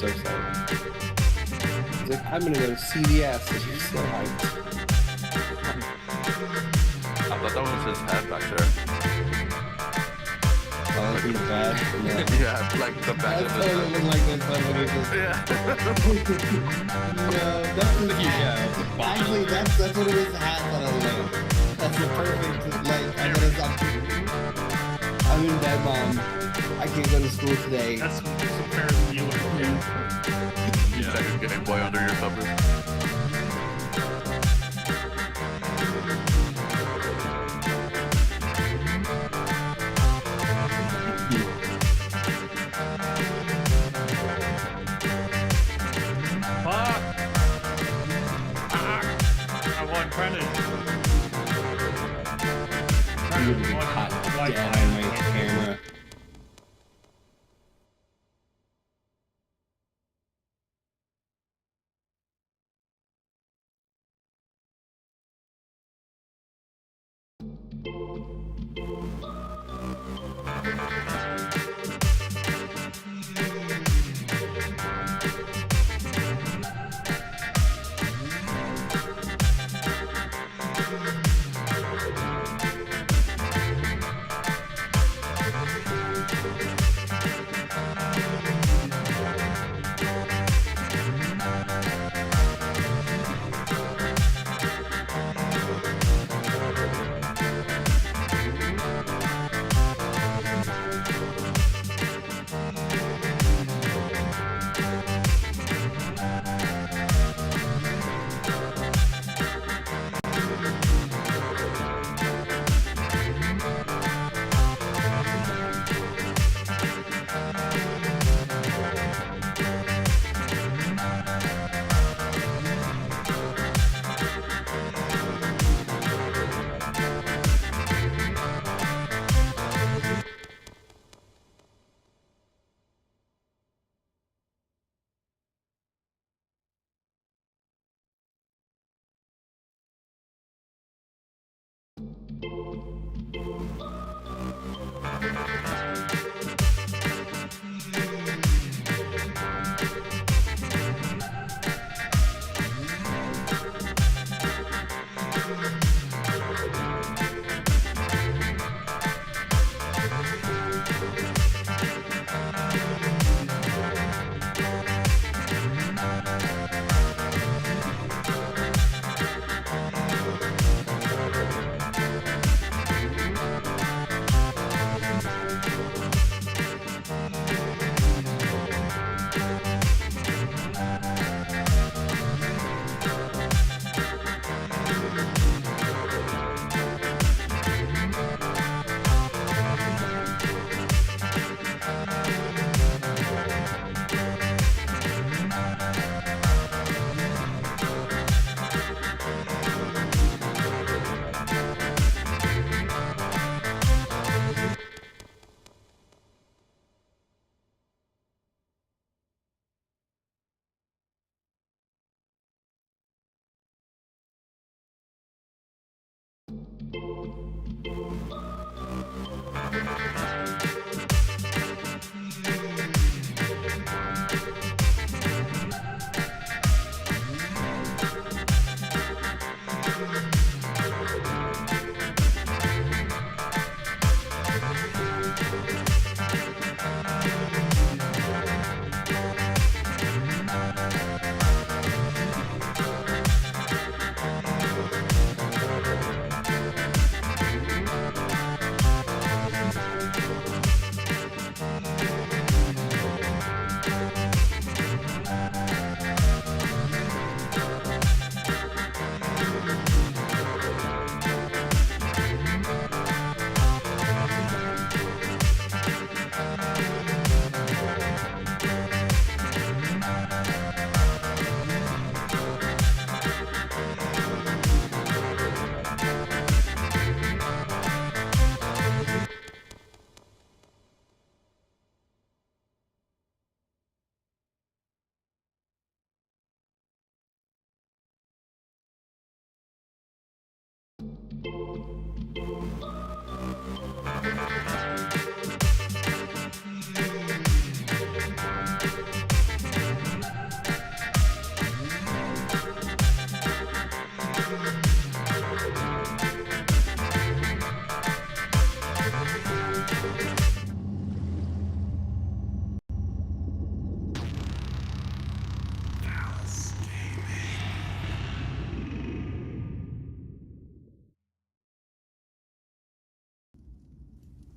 so excited. He's like, I'm gonna go to CVS, and he's so hyped. I thought that was his head back there. Oh, in the bed? No. Yeah, like the back of his That's head. look like this when he just... Yeah. No, that's the Yeah. Actually, that's what it is, hat on a lamp. That's the perfect, like, and then it's I'm in bed, Mom. I can't go to school today. That's some comparison you would do. You check a Game Boy under your covers. Fuck! I want credit. I'm gonna be hot damn my camera.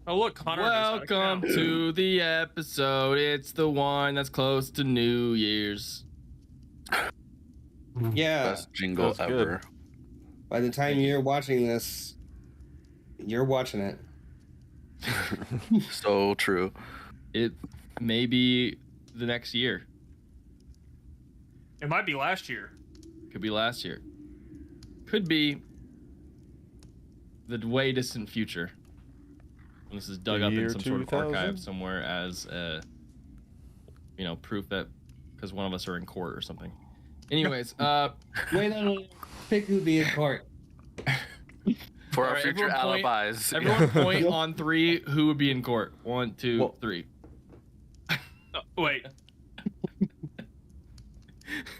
Oh look, Connor. Welcome to the episode. It's the one that's close to New Year's. Yeah. Best jingle That's good. ever. By the time you're watching this, you're watching it. So true. It may be the next year. It might be last year. Could be last year. Could be the way distant future. When this is dug The up in year some sort of 2000? archive somewhere as, proof that because one of us are in court or something. Anyways, Wait, no. Pick who'd be in court. For our Alright, future everyone point- alibis. everyone point on 3 who would be in court. 1, 2, Well- 3. Wait.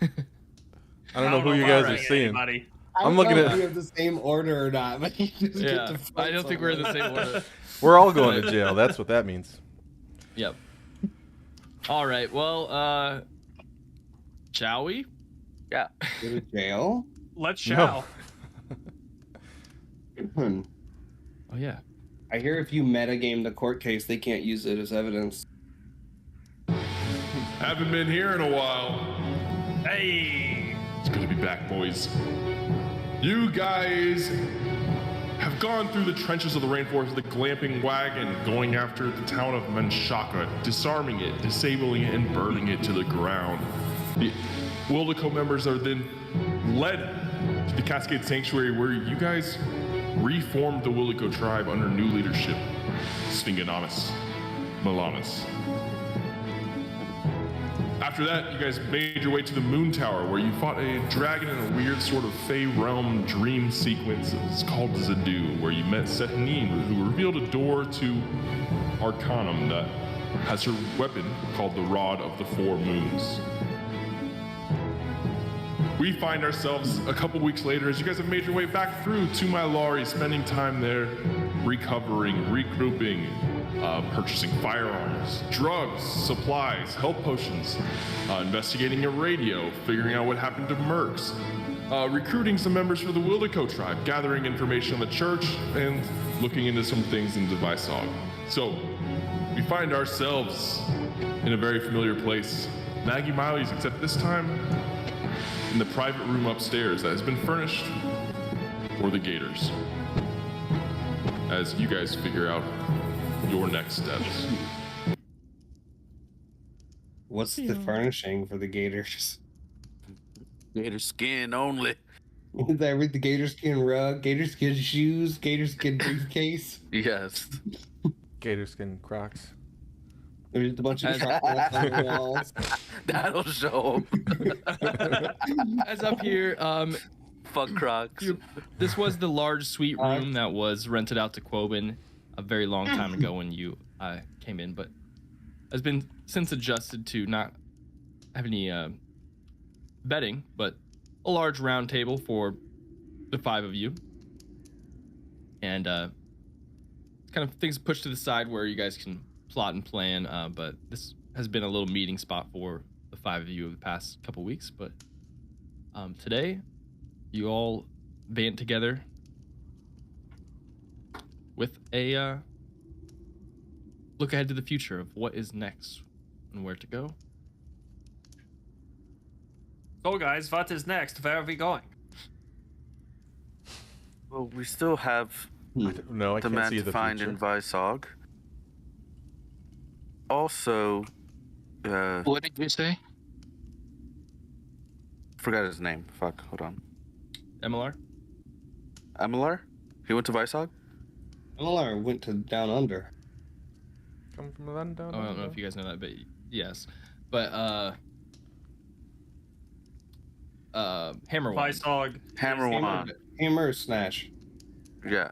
I don't know who you guys are seeing. Anybody. I'm looking don't know at- if we have the same order or not, but you just get Yeah, to fight I don't think we're in the someone. same order. We're all going to jail. That's what that means. Yep. All right. Well, shall we? Yeah. Go to jail? Let's No. shall. Oh yeah. I hear if you metagame the court case, they can't use it as evidence. Haven't been here in a while. Hey. It's good to be back, boys. You guys have gone through the trenches of the rainforest with a glamping wagon, going after the town of Menchaca, disarming it, disabling it, and burning it to the ground. The Wildeco members are then led to the Cascade Sanctuary, where you guys reformed the Wildeco tribe under new leadership, Sphinganamus Milanus. After that, you guys made your way to the Moon Tower, where you fought a dragon in a weird sort of Fey realm dream sequence. It's called Zadu, where you met Sethanin, who revealed a door to Arcanum that has her weapon called the Rod of the Four Moons. We find ourselves a couple weeks later as you guys have made your way back through to Mylari, spending time there recovering, regrouping, purchasing firearms, drugs, supplies, health potions, investigating a radio, figuring out what happened to Mercs, recruiting some members for the Wildeco tribe, gathering information on the church, and looking into some things in Devisog. So, we find ourselves in a very familiar place, Maggie Miley's, except this time in the private room upstairs that has been furnished for the Gators. As you guys figure out your next steps. What's the furnishing for the gators? Gator skin only. Is that with the gator skin rug, gator skin shoes, gator skin briefcase? Yes. Gator skin Crocs. There's a bunch of chocolates on the walls. That'll show 'em. As up here, Fuck Crocs. this was the large suite room that was rented out to Quoben a very long time ago when you came in, but has been since adjusted to not have any bedding, but a large round table for the 5 of you, and kind of things pushed to the side where you guys can plot and plan. But this has been a little meeting spot for the 5 of you over the past couple weeks. But today, you all band together with a look ahead to the future of what is next and where to go. So guys, what is next? Where are we going? Well, we still have No, I the can't man see to the find future. in Visog. Also, What did you say? forgot his name. Fuck, hold on. MLR? Amalar? He went to Visog? Miller went to Down Under. Come from London. Oh, I don't know if you guys know that, but yes. But Hammer One. Visog. Hammer One. Hammer Snatch. Yeah.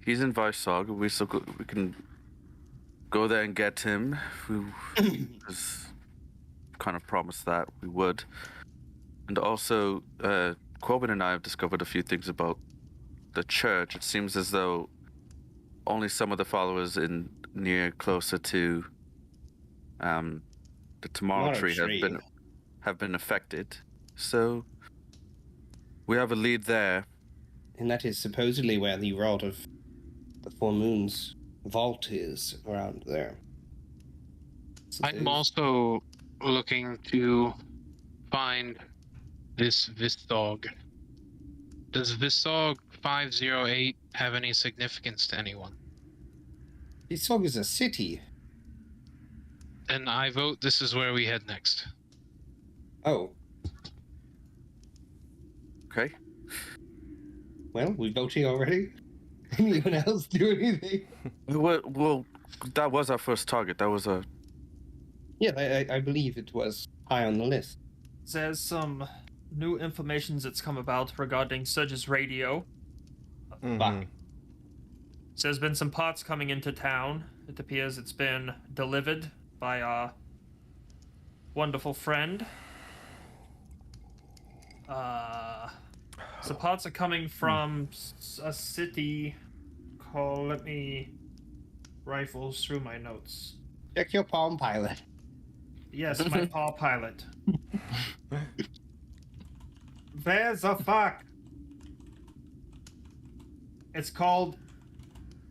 He's in Visog. We can go there and get him. We was kind of promised that we would. And also, Corbin and I have discovered a few things about the church. It seems as though only some of the followers in near closer to the Tomorrow Not a Tree tree. have been affected. So we have a lead there. And that is supposedly where the Rod of the Four Moons vault is around there. So I'm also looking to find this Vistog. Does Vistog 508 have any significance to anyone? Vistog is a city. Then I vote this is where we head next. Oh, Okay. well, we voting already? Anyone else do anything? Well, that was our first target. That was a. Yeah, I believe it was high on the list. There's some new information that's come about regarding Surge's radio. Mhm. So there's been some parts coming into town. It appears it's been delivered by our wonderful friend. So parts are coming from a city called, let me rifle through my notes. Check your Palm Pilot. Yes, my Paw Pilot. Where's the fuck? It's called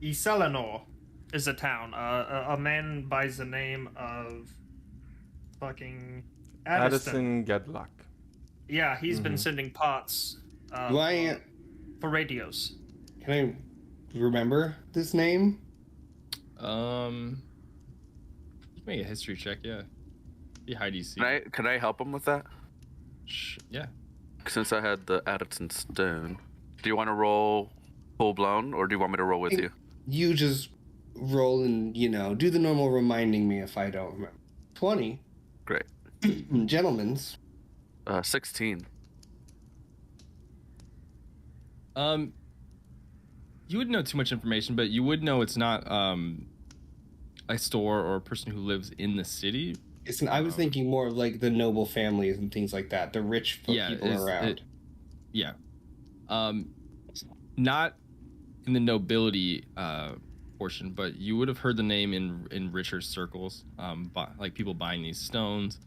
Ethlum is a town. A man by the name of fucking Addison Gedlock. Yeah, he's been sending parts Why? for radios. Can I remember this name? Make a history check, yeah. Be high DC. Can I help him with that? Yeah. Since I had the Addison Stone, do you want to roll full blown, or do you want me to roll with you? You just roll and, do the normal reminding me if I don't remember. 20. Great. Gentlemen's. 16. You wouldn't know too much information, but you would know it's not a store or a person who lives in the city. I was thinking more of like the noble families and things like that, the rich people around. Not in the nobility portion, but you would have heard the name in richer circles, like people buying these stones.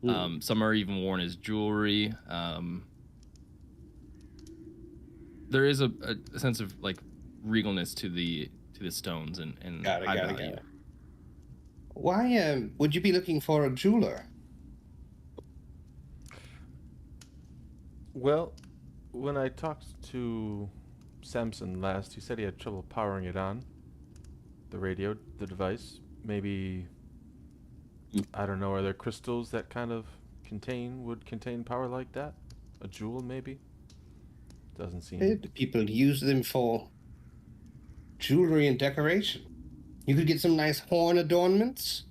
Some are even worn as jewelry. There is a sense of like regalness to the stones and Got high it. value. Why would you be looking for a jeweler? Well, when I talked to Samson last, he said he had trouble powering it on. The radio, the device. Maybe, I don't know, are there crystals that kind of would contain power like that? A jewel, maybe? Doesn't seem... People use them for jewelry and decoration. You could get some nice horn adornments.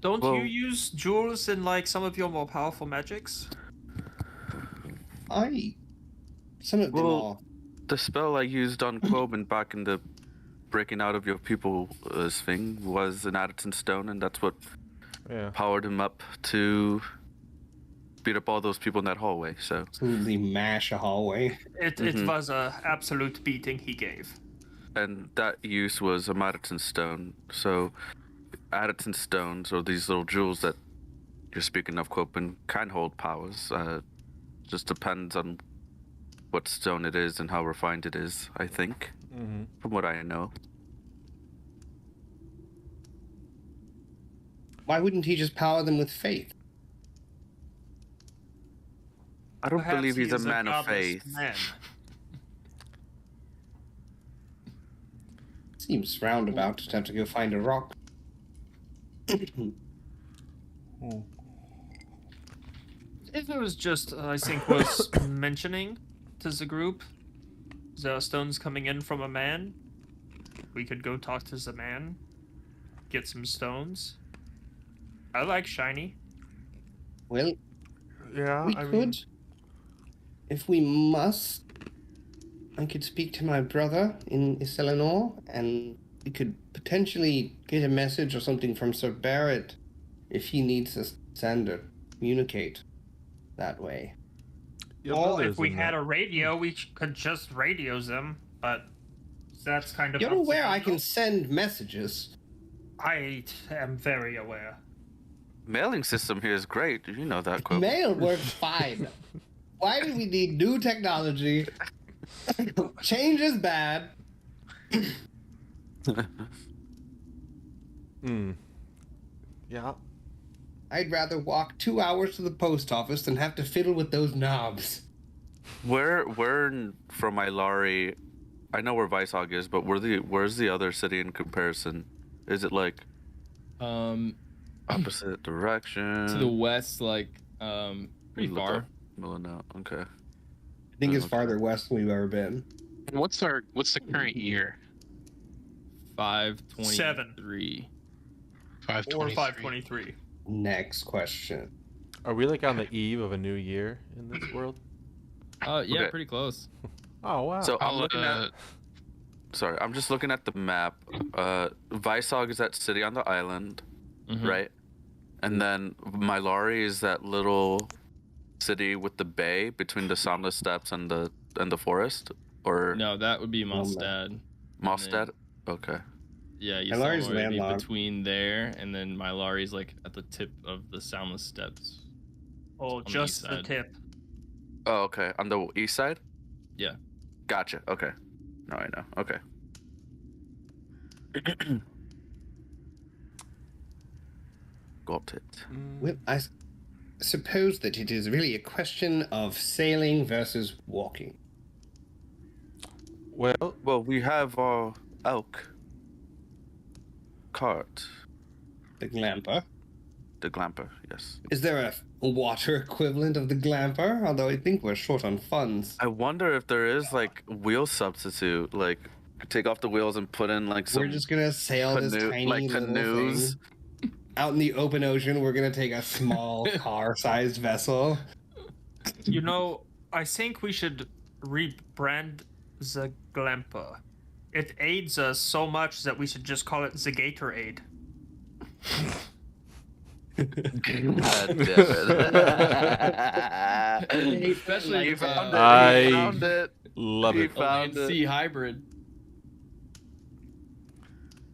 Don't you use jewels in like some of your more powerful magics? Some of them are. The spell I used on Quoben back in the breaking out of your people's thing was an Addison Stone, and that's what powered him up to beat up all those people in that hallway. So Absolutely mash a hallway. It was a absolute beating he gave. And that use was a Addison Stone. So Addison Stones, or these little jewels that you're speaking of, Quopen, can hold powers. Just depends on what stone it is and how refined it is, I think, from what I know. Why wouldn't he just power them with faith? I don't Perhaps believe he he's a is man of godless faith. man. Seems roundabout to have to go find a rock. If it was just, I think, was mentioning to the group, there are stones coming in from a man. We could go talk to the man, get some stones. I like shiny. Well, Yeah, we I could. mean... If we must, I could speak to my brother in Ethlum, and we could potentially get a message or something from Sir Barrett if he needs us to send or communicate that way. Your Or brother's if we in had that. a radio, we could just radio them, but that's kind of... You're aware I accidental. can send messages. I am very aware. Mailing system here is great. You know that, Quopen. Mail works fine. Why do we need new technology? Change is bad. Yeah. I'd rather walk 2 hours to the post office than have to fiddle with those knobs. Where from Ilari? I know where Weishog is, but where's the other city in comparison? Is it like opposite direction? To the west, like pretty Look far. up Millennium. Okay. I think it's farther west than we've ever been. And what's the current year? 523. 523. Or 523. Next question. Are we like on the eve of a new year in this world? Yeah, Okay. pretty close. Oh wow. So I'm I'll, looking at. Sorry, I'm just looking at the map. Weishog is that city on the island, Mhm. right? And then Mylari is that little city with the bay between the Samla Steppes and the forest, or No, that would be Mostad. Mostad. Okay. Yeah, Mylari's Ysalmar would be landlocked. between there, and then Mylari's like at the tip of the Soundless Steppes. Oh, the just east the side. tip. Oh, okay. On the east side. Yeah. Gotcha. Okay. Now I know. Okay. Got it. Well, I suppose that it is really a question of sailing versus walking. Well, Well, we have our elk cart, The Glamper. the Glamper. Yes. Is there a water equivalent of the Glamper? Although I think we're short on funds. I wonder if there is like wheel substitute, like take off the wheels and put in like some. We're just gonna sail this canoe- tiny like little canoes. thing. Out in the open ocean, we're gonna take a small car-sized vessel. You know, I think we should rebrand the Glamper. It aids us so much that we should just call it the Gatorade. God damn it. Especially He if, found it. I He found it. love He it. a land found it. sea hybrid.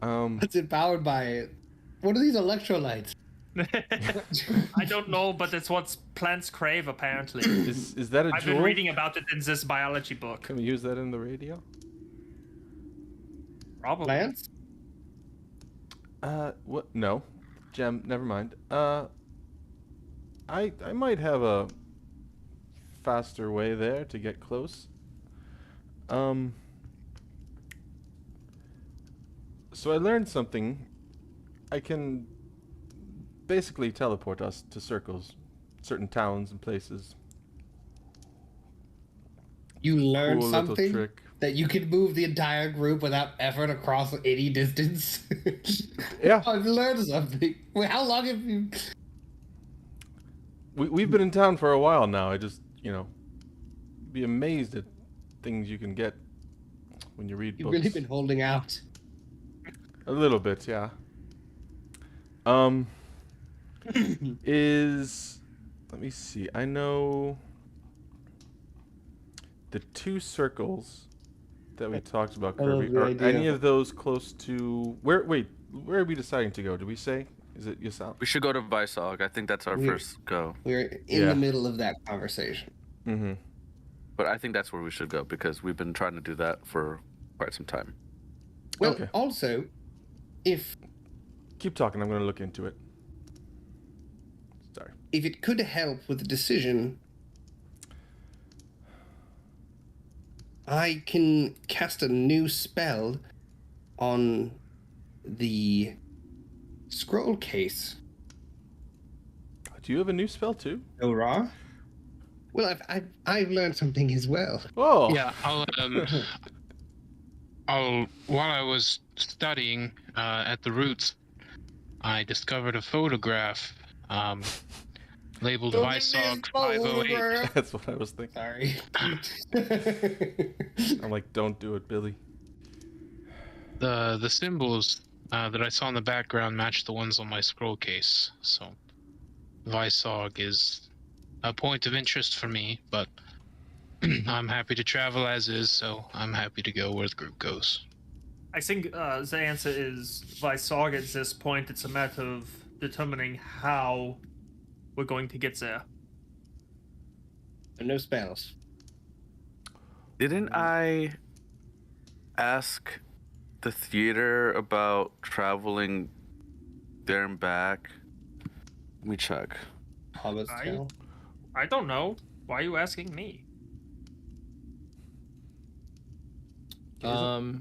What's it powered by? What are these electrolytes? I don't know, but it's what plants crave, apparently. Is that a I've jewel? been reading about it in this biology book. Can we use that in the radio? Probably. Plants? What? No, Gem. Never mind. I might have a faster way there to get close. So I learned something. I can basically teleport us to circles, certain towns and places. You learned Cool little something trick. that you could move the entire group without effort across any distance. Yeah. I've learned something. Wait, how long have you? We've been in town for a while now. I just, be amazed at things you can get when you read You've books. really been holding out. A little bit, yeah. Let me see. I know the 2 circles that we talked about, I love Kirby. the Are idea. any of those close to where? Wait, where are we deciding to go? Did we say? Is it Yasal? We should go to Weishog. I think that's our first go. We're in Yeah. the middle of that conversation. Mm-hmm. But I think that's where we should go because we've been trying to do that for quite some time. Well, Okay. also, if Keep talking. I'm going to look into it. Sorry. it could help with the decision, I can cast a new spell on the scroll case. Do you have a new spell too? Ora? Well, I've learned something as well. Oh. Yeah, while I was studying at the Roots, I discovered a photograph labeled Weissog 508. That's what I was thinking. Sorry. I'm like, don't do it, Billy. The symbols that I saw in the background match the ones on my scroll case, so Weissog is a point of interest for me, but I'm happy to travel as is, so I'm happy to go where the group goes. I think the answer is Weissog at this point. It's a matter of determining how we're going to get there. No spells. Didn't I ask the theater about traveling there and back. Let me check. Hobbit's Tale. I don't know. Why are you asking me? You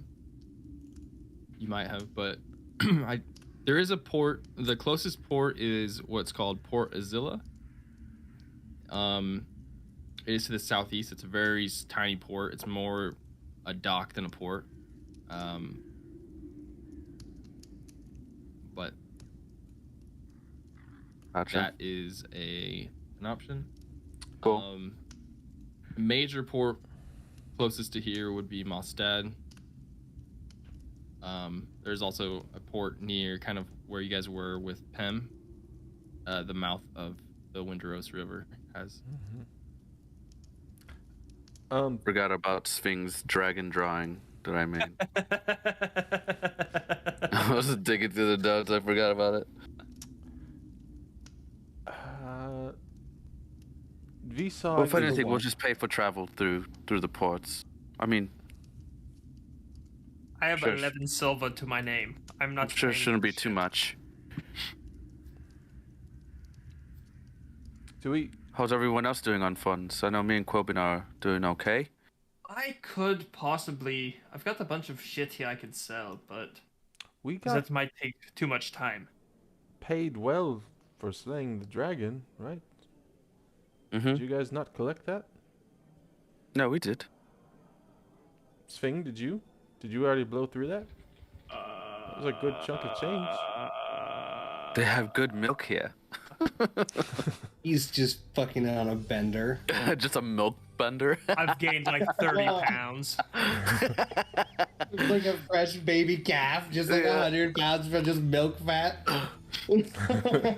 might have, but there is a port. The closest port is what's called Port Azilla. It is to the southeast. It's a very tiny port. It's more a dock than a port. But Gotcha. that is an option. Cool. Major port closest to here would be Mostad. There's also a port near kind of where you guys were with Pem. The mouth of the Windrose River has. Forgot about Sphinx dragon drawing that I made. I was digging through the notes. I forgot about it. Vsog. Well, if anything, we'll just pay for travel through the ports. I mean, I have Sure. 11 silver to my name. I'm not sure, paying shouldn't be for too shit. much. Do we? How's everyone else doing on funds? I know me and Quobin are doing okay. I could possibly. I've got a bunch of shit here I could sell, but We got that might take too much time. paid well for slaying the dragon, right? Mm-hmm. Did you guys not collect that? No, we did. Sving, did you? Did you already blow through that? That was a good chunk of change. They have good milk here. He's just fucking on a bender. Just a milk bender. I've gained like 30 pounds. Like a fresh baby calf, just like Yeah. 100 pounds for just milk fat.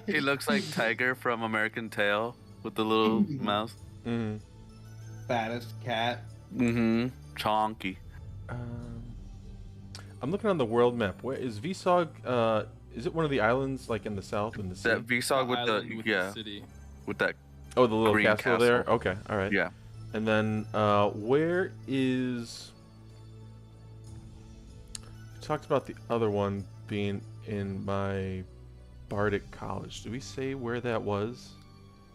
He looks like Tiger from American Tail with the little mouse. Mm-hmm. Fattest cat. Mm-hmm. Chonky. I'm looking on the world map. Where is Vsog? Is it one of the islands, like in the south, in the sea? That VSOG with island the with yeah, city. with that Oh, the little green castle, there. castle. Okay, all right. yeah. And then where is? We talked about the other one being in my Bardic College. Did we say where that was?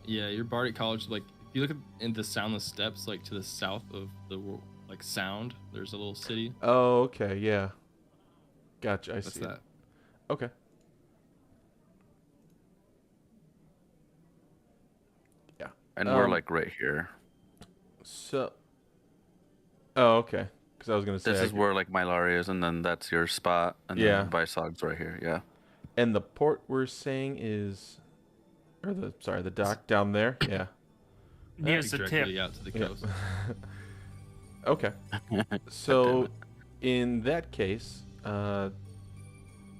Yeah, your Bardic College, like if you look in the Soundless Steppes, like to the south of the like Sound, there's a little city. Oh, okay, yeah. Gotcha. I That's see. that. Okay. Yeah. And we're like right here. So. Oh, okay. Because I was gonna say. This I is could- where like Mylari is, and then that's your spot, and Yeah. then Visog's right here. Yeah. And the port we're saying is, or the dock down there. Yeah. Here's the Directly tip. out to the Yeah. coast. Okay. So, in that case,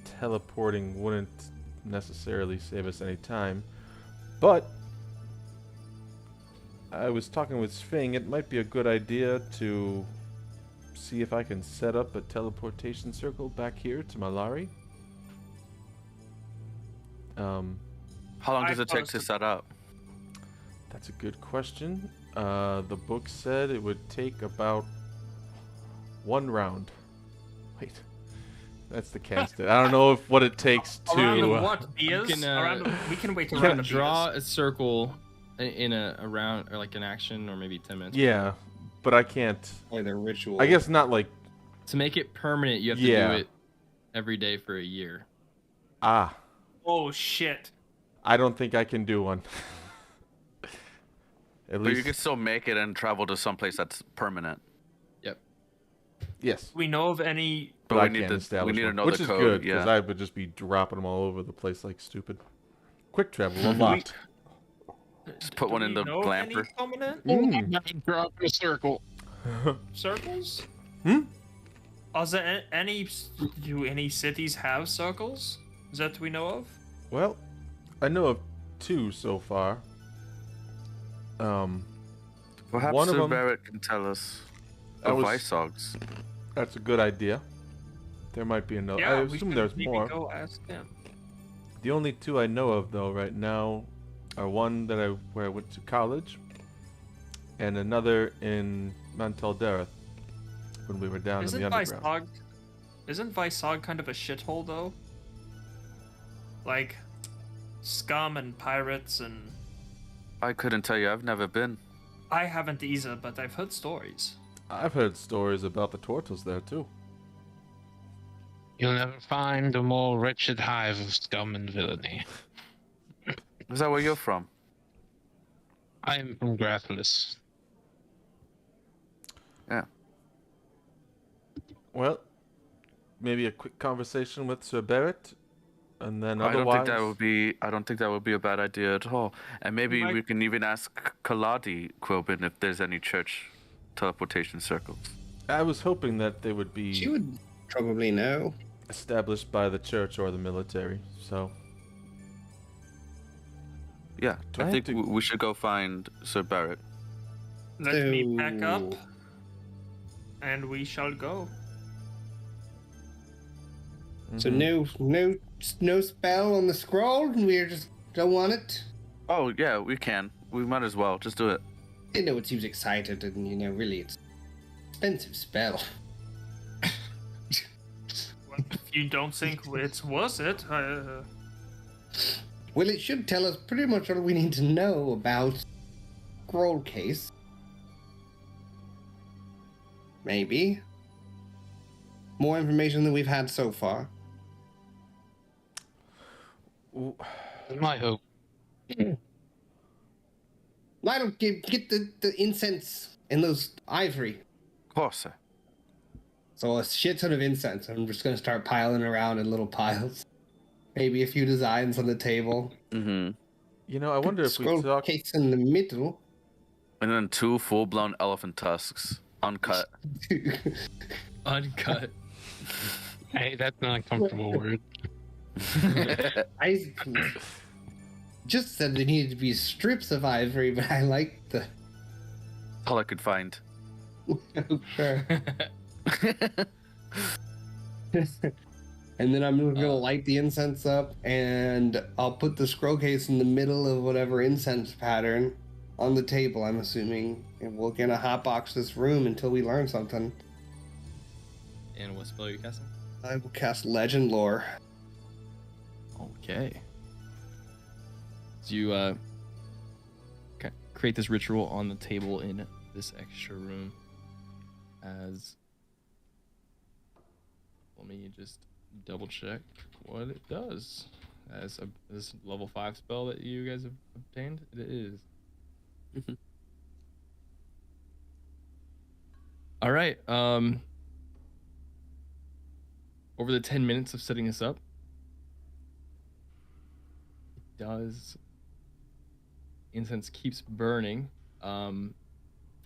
teleporting wouldn't necessarily save us any time, but I was talking with Sving. It might be a good idea to see if I can set up a teleportation circle back here to Malari. How long does I it take to posted- set up? That's a good question. The book said it would take about 1 round. Wait, that's the cast. I don't know what it takes A round to. of what? Beers? can, We can wait a You round can of draw beers. a circle in a round or like an action or maybe 10 minutes. Yeah, but I can't. Or the ritual. I guess not like. To make it permanent, you have Yeah. to do it every day for a year. Ah, Oh shit. I don't think I can do one. At But you least, can still make it and travel to someplace that's permanent. Yep. yes. We know of any. But But I we need can't to establish we need to one, know which the is code. good because Yeah. I would just be dropping them all over the place like stupid. Quick travel unlocked. Just put do one in we the know of any glamper. prominent Drop in a circle. circles? Hmm? Are there do any cities have circles that we know of? Well, I know of 2 so far. Perhaps one of Sir them- Barrett can tell us I of was- Visogs. That's a good idea. There might be another. Yeah, I we assume should there's maybe more. go ask them. The only 2 I know of though right now are one where I went to college, and another in Manteldereth when we were down in the underground. Isn't Visog kind of a shithole though? like scum and pirates, and I couldn't tell you. I've never been. I haven't either, but I've heard stories. I've heard stories about the turtles there too. You'll never find a more wretched hive of scum and villainy. Is that where you're from? I am from Grathlis. Yeah. Well, maybe a quick conversation with Sir Barrett, and then I don't otherwise. think that would be a bad idea at all. And maybe might- we can even ask Kaladi Quilbin if there's any church teleportation circles. I was hoping that they would be She would probably know. established by the church or the military. So Yeah, Do I I have think to- we should go find Sir Barrett. Let me pack up, So- and we shall go. So mhm. no spell on the scroll, and we just don't want it. Oh yeah, we can. We might as well just do it. I know it seems excited, and really it's expensive spell. Well, if you don't think it's worth it, Well, it should tell us pretty much all we need to know about scroll case. Maybe more information than we've had so far. Ooh, That's my hope. Why don't get the incense and those ivory? Of course, sir. So a shit ton of incense. I'm just gonna start piling around in little piles. Maybe a few designs on the table. Mm-hmm. You know, I wonder if we Scroll talk. case in the middle. And then 2 full-blown elephant tusks, uncut. Uncut. Hey, that's not a comfortable word. I just said there needed to be strips of ivory, but I like the. All I could find. Oh, sure. And then I'm gonna light the incense up, and I'll put the scroll case in the middle of whatever incense pattern on the table, I'm assuming. And we're gonna hotbox this room until we learn something. And what spell are you casting? I will cast Legend Lore. Okay. So you create this ritual on the table in this extra room. As let me just double check what it does. As this level 5 spell that you guys have obtained, it is. All right. Over the 10 minutes of setting this up, it does. Incense keeps burning. I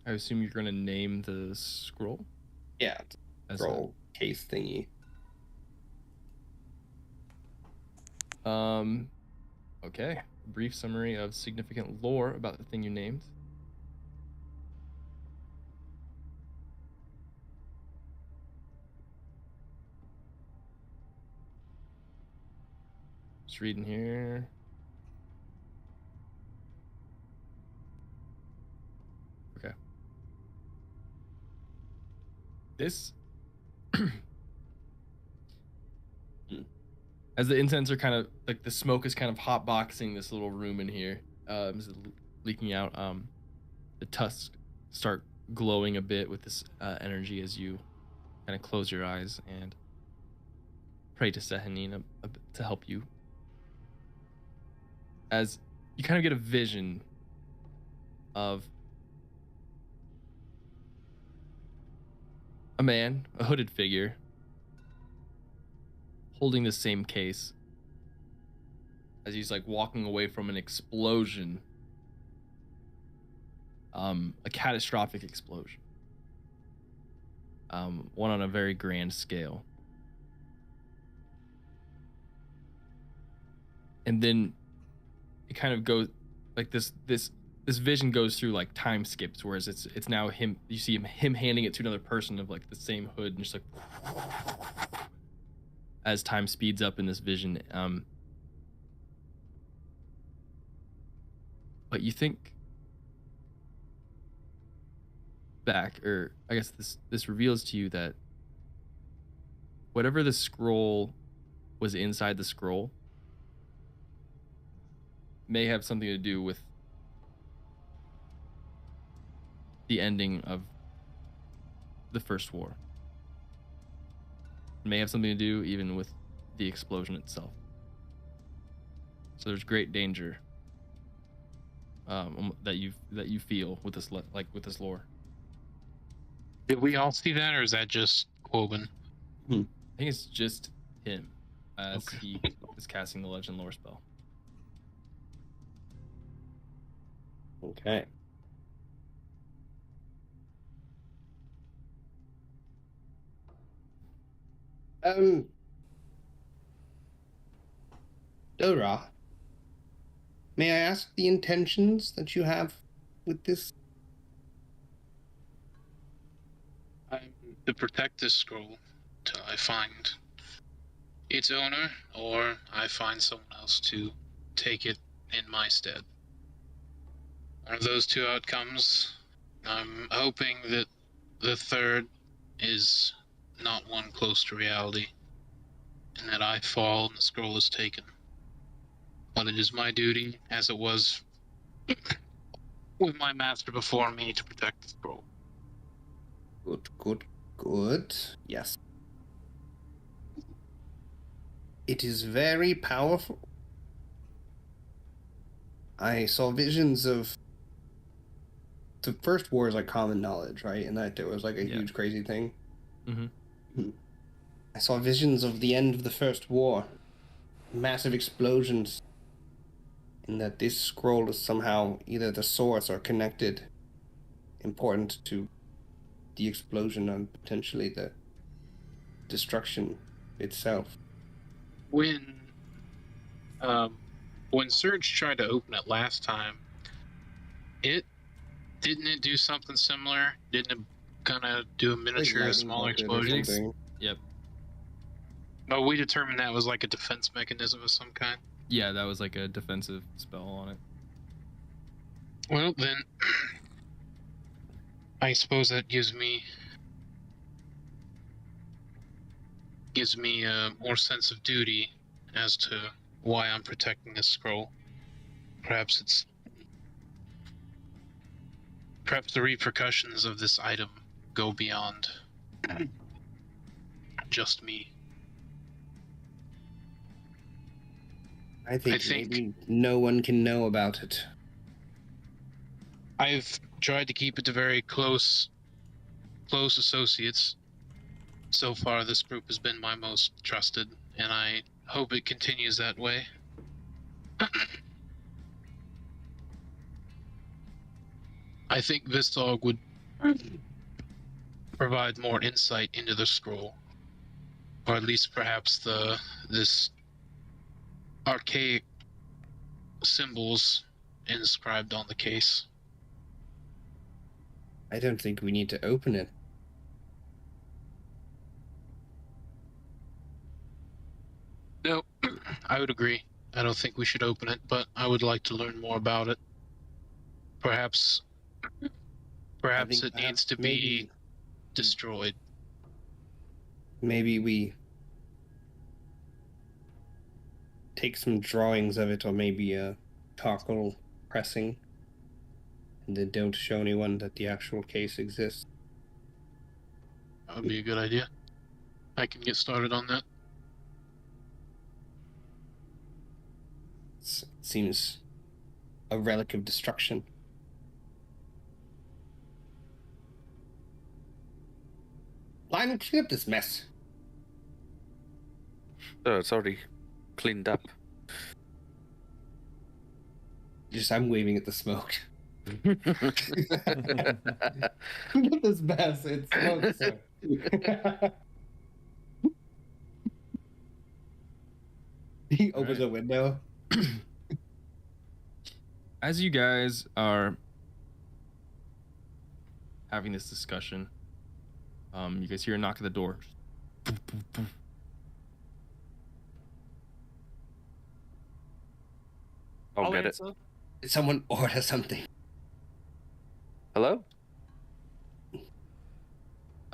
assume you're gonna name the scroll. Yeah, As scroll case thingy. Okay. Brief summary of significant lore about the thing you named. Just reading here. Okay. This as the incense are kind of like the smoke is kind of hotboxing this little room in here, is leaking out. The tusks start glowing a bit with this energy as you kind of close your eyes and pray to Sehanine to help you. As you kind of get a vision of a man, a hooded figure, holding the same case as he's like walking away from an explosion, a catastrophic explosion, one on a very grand scale. And then it kind of goes like this vision goes through like time skips, whereas it's now him, you see him handing it to another person of like the same hood, and just like as time speeds up in this vision. But you think back, or I guess this reveals to you that whatever the scroll was inside the scroll may have something to do with the ending of the First War. It may have something to do even with the explosion itself. So there's great danger that you feel with this with this lore. Did we all see that, or is that just Quoben? I think it's just him as Okay. he is casting the legend lore spell. Okay. Dora, may I ask the intentions that you have with this? I'm to protect this scroll till I find its owner, or I find someone else to take it in my stead. One of those two outcomes. I'm hoping that the third is not one close to reality, and that I fall and the scroll is taken. But it is my duty, as it was with my master before me, to protect the scroll. Good. Yes. It is very powerful. I saw visions of the First War is like common knowledge, right? And that there was like a huge crazy thing. Mm-hmm. I saw visions of the end of the First War, massive explosions, and that this scroll is somehow either the source or connected, important to the explosion and potentially the destruction itself. When Surge tried to open it last time, didn't it do something similar? Didn't it kind of do a miniature, Like small lightning bolt it or explosion? something. Yep. But we determined that was like a defense mechanism of some kind. Yeah, that was like a defensive spell on it. Well, then, I suppose that gives me a more sense of duty as to why I'm protecting this scroll. Perhaps the repercussions of this item go beyond just me. I think maybe no one can know about it. I've tried to keep it to very close associates. So far, this group has been my most trusted, and I hope it continues that way. I think Vistog would provide more insight into the scroll, or at least perhaps this archaic symbols inscribed on the case. I don't think we need to open it. No, I would agree. I don't think we should open it, but I would like to learn more about it. Perhaps it needs to be destroyed. Maybe we take some drawings of it, or maybe a charcoal pressing, and then don't show anyone that the actual case exists. That would be a good idea. I can get started on that. It seems a relic of destruction. Lionel, clean up this mess. Oh, it's already cleaned up. I'm waving at the smoke. Look at this mess. It's smoke, sir. He opens a window. As you guys are having this discussion, you guys hear a knock at the door. I'll get it. answer. Someone order something. Hello?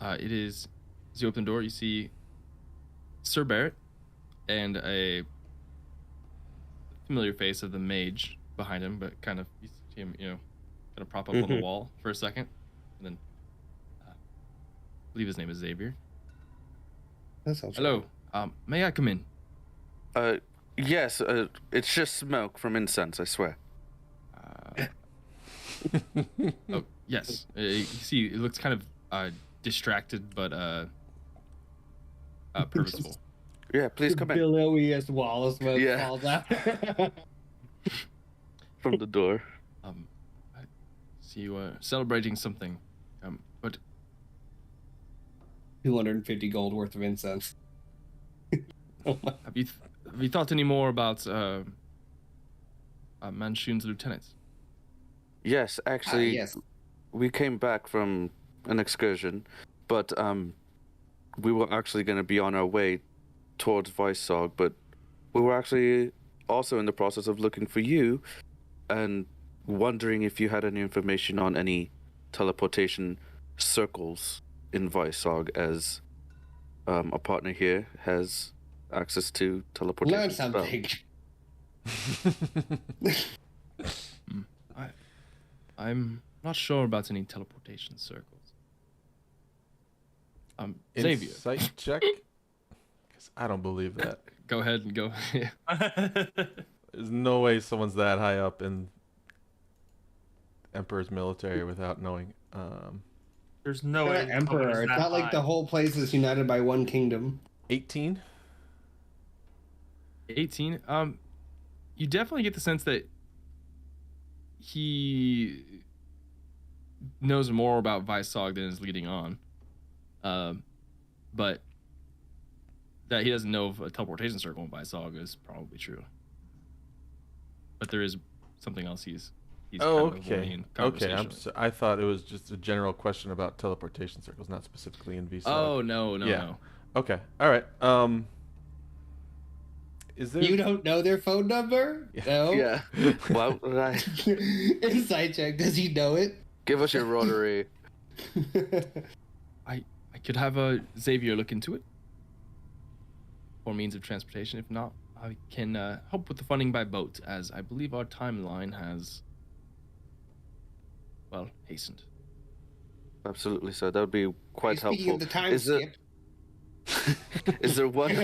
It is, as you open the door, you see Sir Barrett and a familiar face of the mage behind him, but kind of you see him, kind of prop up on the wall for a second, and then I believe his name is Xavier. That sounds Hello, may I come in? Yes. It's just smoke from incense. I swear. Oh yes, you see, it looks kind of distracted, but purposeful. Yeah, please come in Billowy wall of smoke falls out. from the door. I see you celebrating something, but 250 gold worth of incense. Oh my. have you thought any more about Manchun's lieutenants? Yes, actually, yes. we came back from an excursion, but we were actually going to be on our way towards Weissog, but we were actually also in the process of looking for you and wondering if you had any information on any teleportation circles in Weissog, as a partner here has access to teleportation Learn spells. something. I'm not sure about any teleportation circles. Xavier, Insight check? Because I don't believe that. go ahead and go. There's no way someone's that high up in Emperor's military without knowing. There's no You're way an emperor. It's not like the whole place is united by one kingdom. 18? 18. You definitely get the sense that he knows more about Weissog than is leading on. But that he doesn't know if a teleportation circle in Weissog is probably true. But there is something else he's kind of avoiding in conversation. I thought it was just a general question about teleportation circles, not specifically in VSOG. Oh, no. Okay. All right. Is there... You don't know their phone number? No? Yeah. Why would I? Insight check. Does he know it? Give us your rotary. I could have Xavier look into it for means of transportation. If not, I can help with the funding by boat, as I believe our timeline has, well, hastened. Absolutely, sir. That would be quite Speaking helpful. of the time Is skip. Is there one?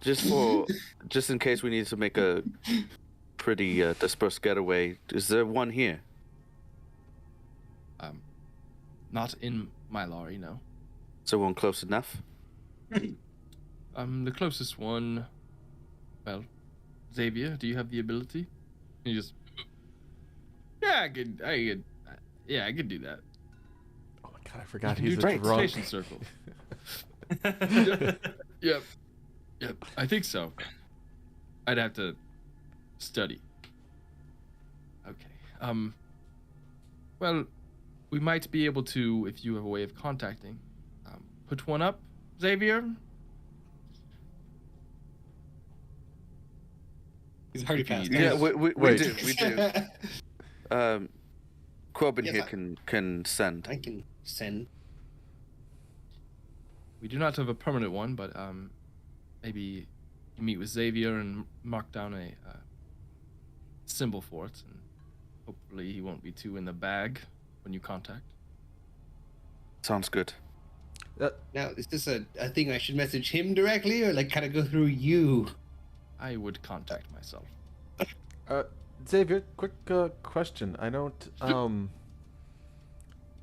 just in case we need to make a pretty dispersed getaway, is there one here? Not in my lorry, no. Is there one close enough? The closest one, well, Xavier, do you have the ability? You just, I could do that. Oh my god, I forgot You he's can a do drunk. transportation circle. Yep. I think so. I'd have to study. Okay. Well, we might be able to, if you have a way of contacting, put one up, Xavier. He's already passed. Yeah, we Wait. do. Quoben Yes, here can send. I can send. We do not have a permanent one, but maybe you meet with Xavier and mark down a symbol for it, and hopefully he won't be too in the bag when you contact. Sounds good. Now, is this a thing I should message him directly, or like kind of go through you? I would contact myself. Xavier, quick question. I don't.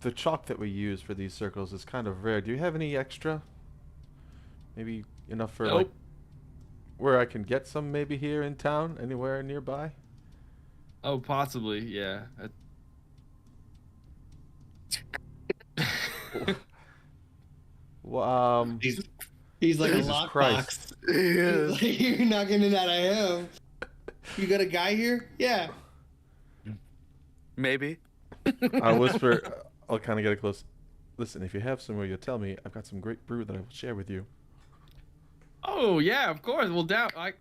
The chalk that we use for these circles is kind of rare. Do you have any extra? Maybe enough for like where I can get some, maybe here in town, anywhere nearby? Oh, possibly, yeah. Well, He's like Jesus a lockbox. Christ. He's like, you're not getting that out of him. You got a guy here? Yeah. Maybe. I'll whisper. I'll kind of get it close. Listen, if you have somewhere, you'll tell me. I've got some great brew that I will share with you. Oh yeah, of course. Well,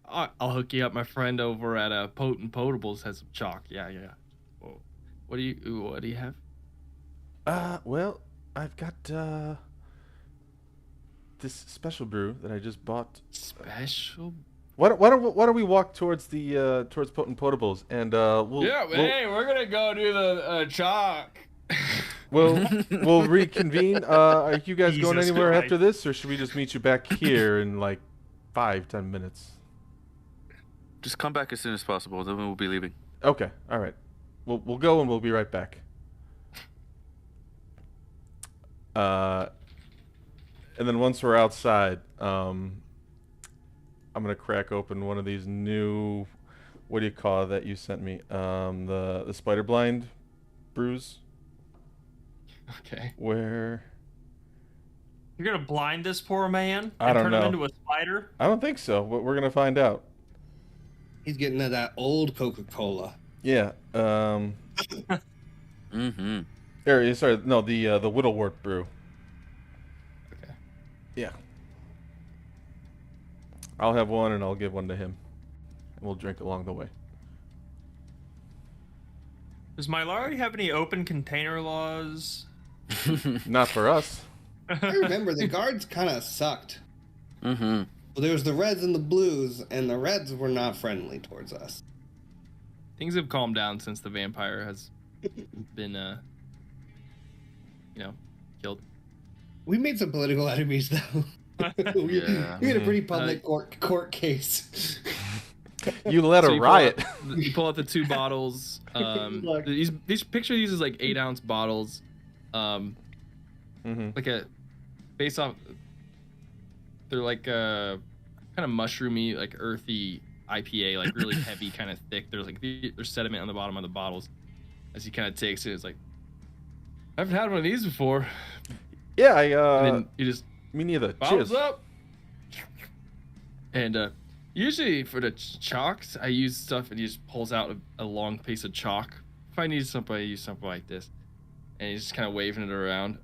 I'll hook you up. My friend over at Potent Potables has some chalk. Yeah. Whoa. What do you have? Well, I've got this special brew that I just bought. Special. Why don't we walk towards the towards Potent Potables and Hey, we're gonna go do the chalk. we'll reconvene. Are you guys going Jesus anywhere Christ. after this, or should we just meet you back here in like 5-10 minutes? Just come back as soon as possible, then we'll be leaving. Okay, all right. We'll go and we'll be right back. And then once we're outside, I'm gonna crack open one of these new, what do you call it that you sent me? The spider blind brews. Okay. Where? You're gonna blind this poor man I and don't turn know. him into a spider? I don't think so. We're gonna find out. He's getting to that old Coca-Cola. Yeah. Mm-hmm. Sorry, no, the Whittlewort brew. Okay. Yeah. I'll have one and I'll give one to him. And we'll drink along the way. Does Mylari have any open container laws? Not for us. I remember the guards kind of sucked. Mm-hmm. Well, there was the reds and the blues, and the reds were not friendly towards us. Things have calmed down since the vampire has been, killed. We made some political enemies, though. we had a pretty public court case. You led a you riot. You pull out the 2 bottles. These picture these as like 8-ounce bottles. Like a based off. They're like kind of mushroomy, like earthy IPA, like really heavy, kind of thick. There's sediment on the bottom of the bottles. As he kind of takes it, it's like, I haven't had one of these before. Yeah, And then you just me neither. bottles Cheers. up. And usually for the chalks, I use stuff and he just pulls out a long piece of chalk. If I need something, I use something like this. And he's just kind of waving it around.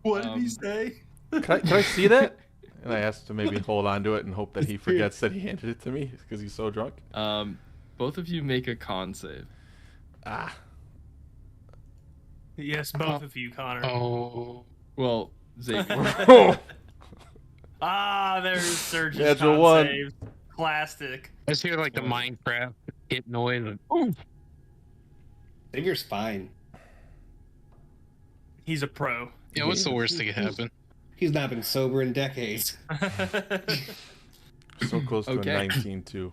What did he say? Can I see that? And I asked to maybe hold on to it and hope that he forgets that he handed it to me because he's so drunk. Both of you make a con save. Ah. Yes, both of you, Connor. Oh. Well, Xavier. There's Surge's Natural con one. save. Classic. I just hear like the Minecraft hit noise. And, ooh. Xavier's fine. He's a pro. Yeah, what's the worst that could happen? He's not been sober in decades. So close to Okay. a 19 too.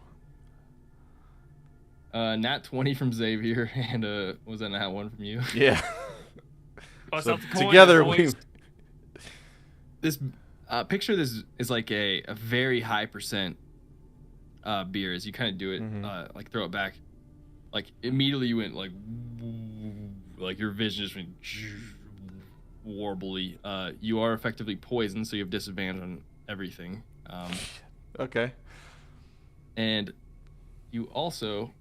Nat 20 from Xavier, and was that Nat 1 from you? Yeah. Bust So out the coin, together boys. This picture this is like a very high percent beer. As you kind of do it, like throw it back, like immediately you went like your vision just went warbly. You are effectively poisoned, so you have disadvantage on everything. Okay. And you also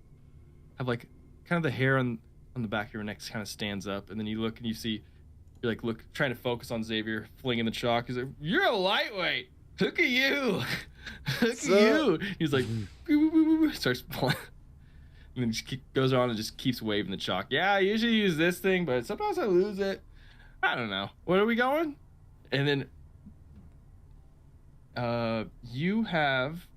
have like kind of the hair on the back of your neck kind of stands up, and then you look and you see you're like trying to focus on Xavier flinging the chalk. He's like, "You're a lightweight. Look at you. Look at you." He's like, starts pulling, and then just goes on and just keeps waving the chalk. Yeah, I usually use this thing, but sometimes I lose it. I don't know. Where are we going? And then you have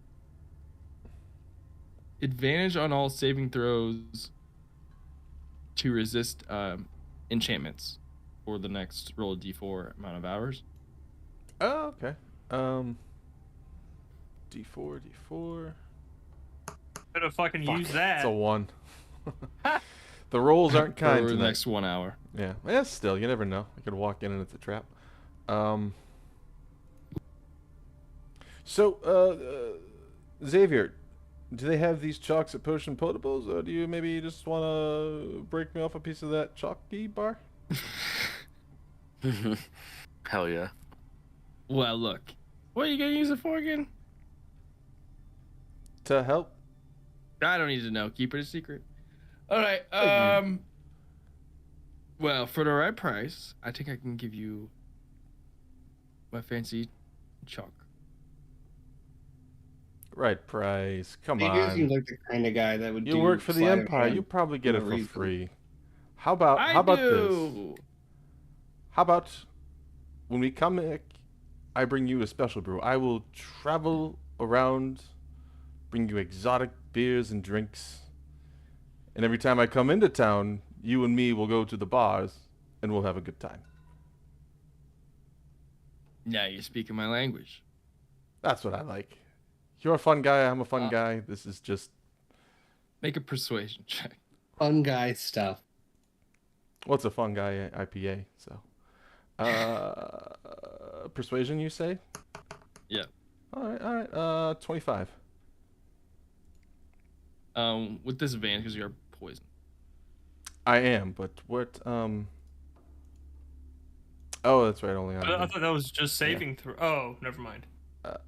advantage on all saving throws to resist enchantments for the next roll of d4 amount of hours. Oh, okay. D4. Better fucking Fuck, use that. It's a 1. The rolls aren't kind for the tonight. next 1 hour. Yeah. Yeah, still, you never know. I could walk in and it's a trap. So, Xavier, do they have these chalks at Potion Potables, or do you maybe just want to break me off a piece of that chalky bar? Hell yeah. Well, look. What are you going to use it for again? To help? I don't need to know. Keep it a secret. All right. Well, for the right price, I think I can give you my fancy chalk. Right price. Come Xavier on. seems like the kind of guy that would You do work for the sleight of Empire. hand You probably get it no for reason. free. How about this? How about when we come back I bring you a special brew. I will travel around, bring you exotic beers and drinks. And every time I come into town, you and me will go to the bars and we'll have a good time. Now you're speaking my language. That's what I like. You're a fun guy, I'm a fun guy. This is just... Make a persuasion check. Fun guy stuff. What's a fun guy IPA, so... persuasion, you say? Yeah. All right. 25. With disadvantage because you're poisoned. I am, but what? Oh, that's right. Only on. I thought that was just saving through. Oh, never mind.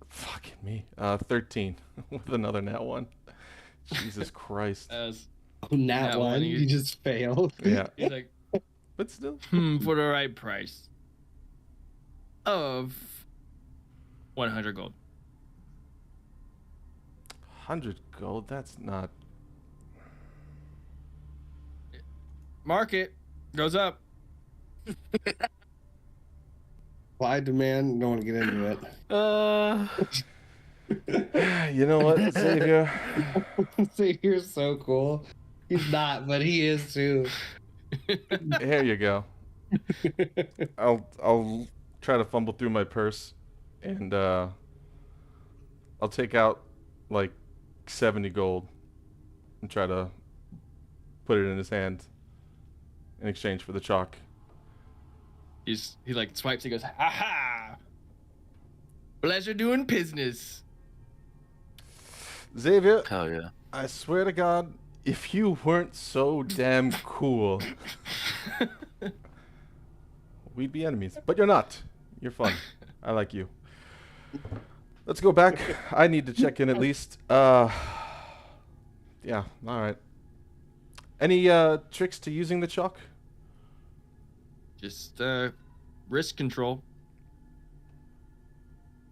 Fucking me. 13 with another nat one. Jesus Christ. As Nat one, you just failed. Yeah. he's like, But still. for the right price of 100 gold. 100 gold. That's not. Market goes up. Supply, demand, don't want to get into it. You know what, Xavier? Xavier's so cool. He's not, but he is too. Here you go. I'll try to fumble through my purse, and I'll take out like 70 gold and try to put it in his hand in exchange for the chalk. He like swipes. He goes, "Aha! Pleasure doing business." Xavier, Hell yeah. I swear to God, if you weren't so damn cool, we'd be enemies. But you're not. You're fun. I like you. Let's go back. I need to check in at least. Yeah, all right. Any tricks to using the chalk? Just risk control.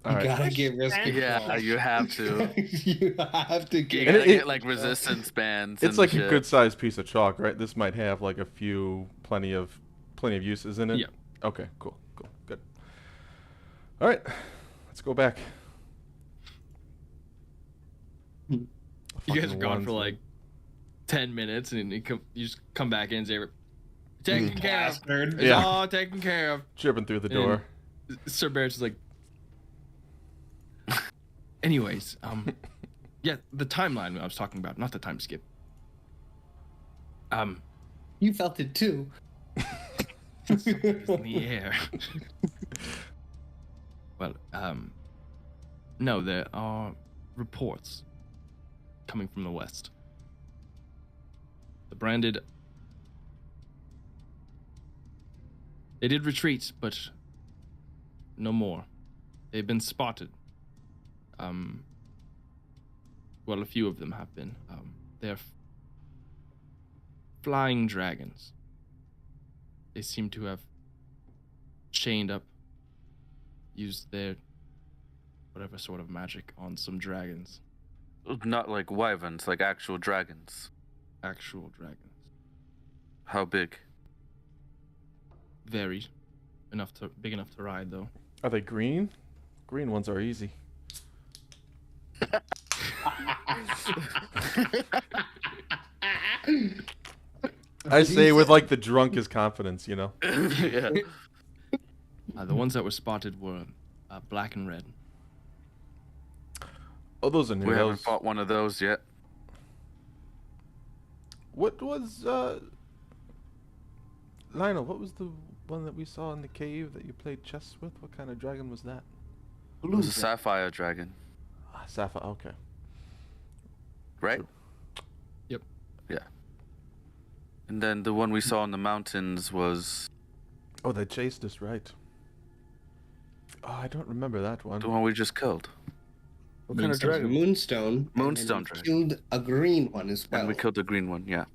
You Alright. gotta get risk control. Yeah, you have to. You have to You get. gotta it- get like resistance bands. It's and like shit. a good sized piece of chalk, right? This might have like a few, plenty of uses in it. Yeah. Okay, cool, good. All right, let's go back. You guys are Fucking gone ones, for man. like 10 minutes, and you just come back in and say, "Taken care of. Bastard. It's Yeah. all taken care of." Dripping through the And door. Sir Barrett's just like. Anyways, yeah, the timeline I was talking about, not the time skip. You felt it too. It's in the air. Well, no, there are reports coming from the west. The branded. They did retreat, but no more. They've been spotted. Well, a few of them have been. They're flying dragons. They seem to have chained up, used their whatever sort of magic on some dragons. Not like wyverns, like actual dragons. Actual dragons. How big? Very big enough to ride, though. Are they green? Green ones are easy. I say with like the drunkest confidence, you know. Yeah. The ones that were spotted were black and red. Oh, those are new. We haven't Those- fought one of those yet. What was Lionel? What was the one that we saw in the cave that you played chess with? What kind of dragon was that? It was a sapphire dragon, Sapphire. Okay. right? True. Yep. Yeah. And then the one we saw in the mountains was Oh, they chased us, right? Oh, I don't remember that one. the one we just killed. What kind of Moonstone. dragon? Moonstone. Moonstone and dragon. Killed a green one as well. And we killed the green one, yeah.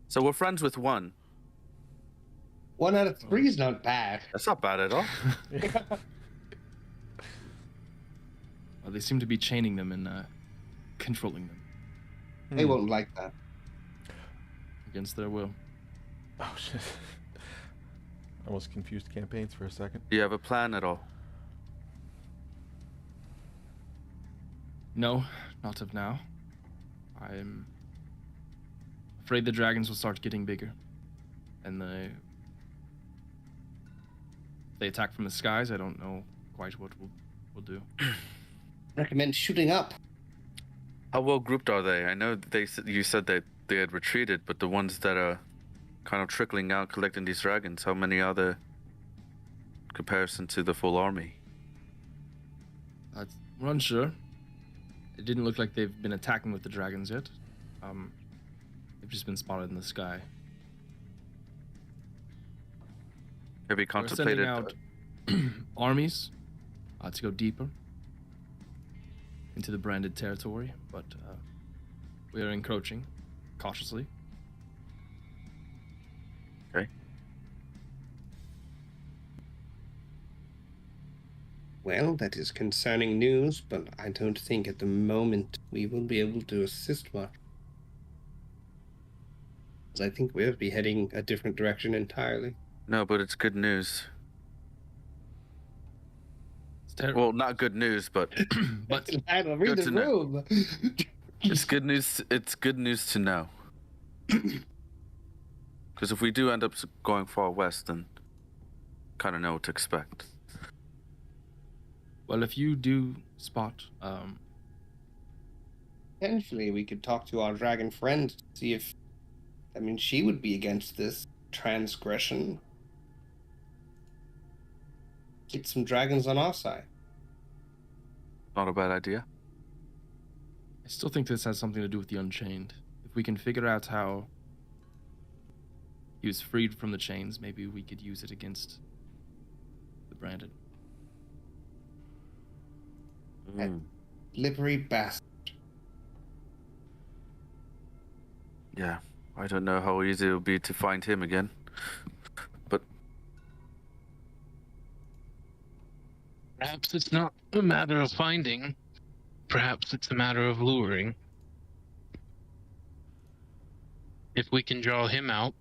So we're friends with one. 1 out of 3 is not bad. That's not bad at all. Well, they seem to be chaining them and controlling them They won't like that. against their will. Oh shit. I almost confused campaigns for a second. Do you have a plan at all? No, not of now. I'm afraid the dragons will start getting bigger. And if they attack from the skies, I don't know quite what we'll do. Recommend shooting up. How well grouped are they? I know you said that they had retreated, but the ones that are kind of trickling out, collecting these dragons, how many are there in comparison to the full army? We're unsure. It didn't look like they've been attacking with the dragons yet. They've just been spotted in the sky. Have you contemplated We're sending out armies to go deeper into the branded territory, but we are encroaching cautiously. Okay. Well, that is concerning news, but I don't think at the moment we will be able to assist much. I think we'll be heading a different direction entirely. No, but it's good news. It's terrible. Well, not good news, but But I'll read Good the to know. room. it's good news. It's good news to know. Because if we do end up going far west, then kind of know what to expect. well, if you do spot, Potentially, we could talk to our dragon friend to see if, I mean, she would be against this transgression. Get some dragons on our side. Not a bad idea. I still think this has something to do with the Unchained. If we can figure out how he was freed from the chains, maybe we could use it against the branded. Mm. Livery bastard. Yeah, I don't know how easy it will be to find him again. But Perhaps it's not a matter of finding. Perhaps it's a matter of luring. If we can draw him out,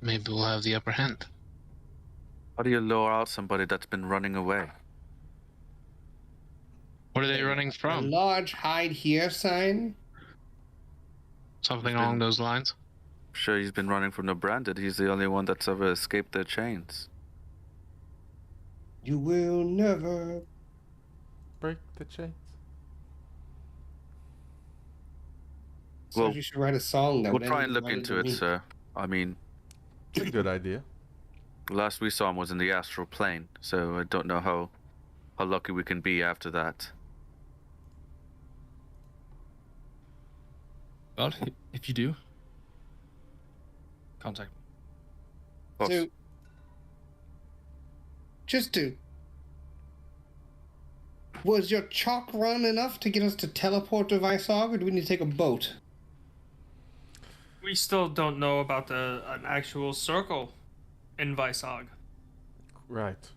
maybe we'll have the upper hand. how do you lure out somebody that's been running away? What are they running A from? large hide here sign. Something along those lines? I'm sure he's been running from the branded. He's the only one that's ever escaped their chains. You will never. Break the chains. So Well, you should write a song that We'll would try end and look with into it, me. sir. I mean, It's a good idea. last we saw him was in the astral plane, so I don't know how lucky we can be after that. Well, if you do, contact me. Of course. So, just to. Was your chalk run enough to get us to teleport to Vysog, or do we need to take a boat? We still don't know about an actual circle in Vysog. Right.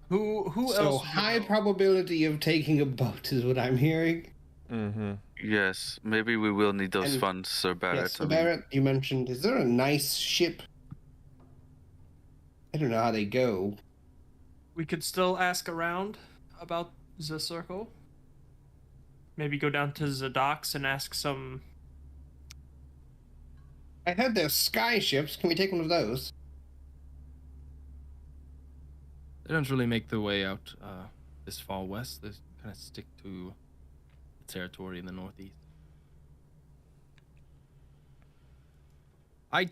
Who So else? would high know? probability of taking a boat is what I'm hearing. Mm-hmm. Yes, maybe we will need those And- funds, Sir Barrett. Yes, I mean, Barrett, you mentioned, is there a nice ship? I don't know how they go. We could still ask around about the circle. Maybe go down to the docks and ask some. I heard there's sky ships. Can we take one of those? They don't really make their way out this far west. They kind of stick to the territory in the northeast. I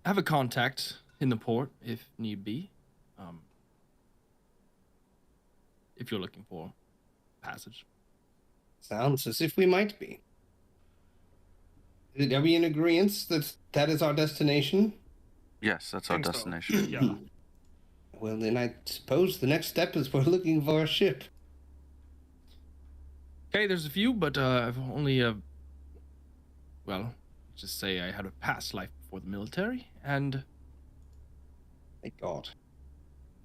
have a contact in the port if need be. If you're looking for passage. Sounds as if we might be. Are we in agreement that that is our destination? yes, that's our Think so. destination. Yeah. Well, then I suppose the next step is we're looking for a ship. Okay, there's a few, but I've only, well, just say I had a past life before the military, and, Thank God.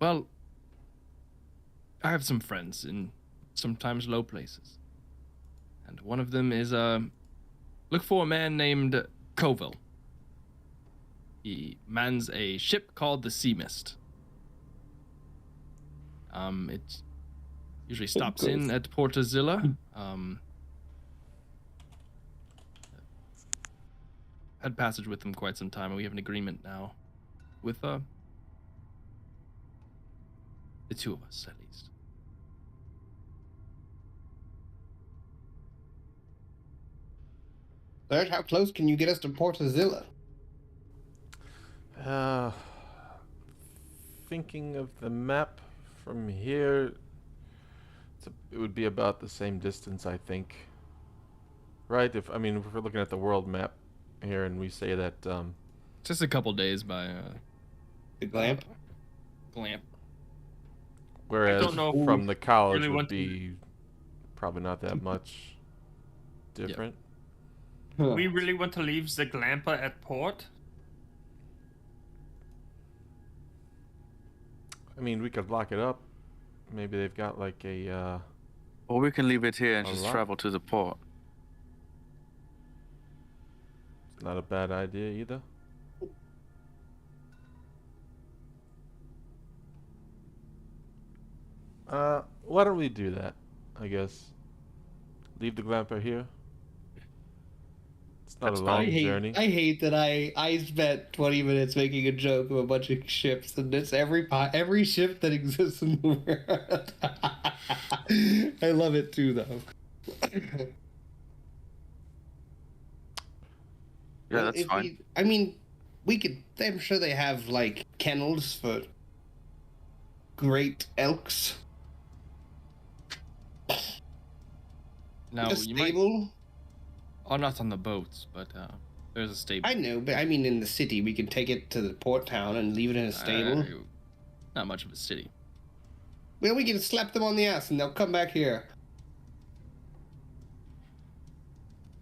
well, I have some friends in sometimes low places. And one of them is, look for a man named Coville. He mans a ship called the Sea Mist. usually stops in at Portazilla. Had passage with him quite some time, and we have an agreement now with the two of us, at least. Third, how close can you get us to Portazilla? Thinking of the map from here, it would be about the same distance, I think. Right? If we're looking at the world map here, and we say that Just a couple days by The Glamp? Glamp. whereas don't know from the college really would want to- be probably not that much different. We really want to leave the Glamper at port. I mean, we could lock it up. Maybe they've got like a Or we can leave it here and A just lot. travel to the port. it's not a bad idea either. Why don't we do that? I guess. Leave the Glamper here. It's not That's a fine. long journey. I hate that I spent 20 minutes making a joke of a bunch of ships, and it's every ship that exists in the world. I love it too, though. Yeah, that's fine. We could. I'm sure they have like kennels for great elks. Now, A you might... stable. Oh, not on the boats, but there's a stable. I know, but I mean, in the city, we can take it to the port town and leave it in a stable. Not much of a city. Well, we can slap them on the ass, and they'll come back here.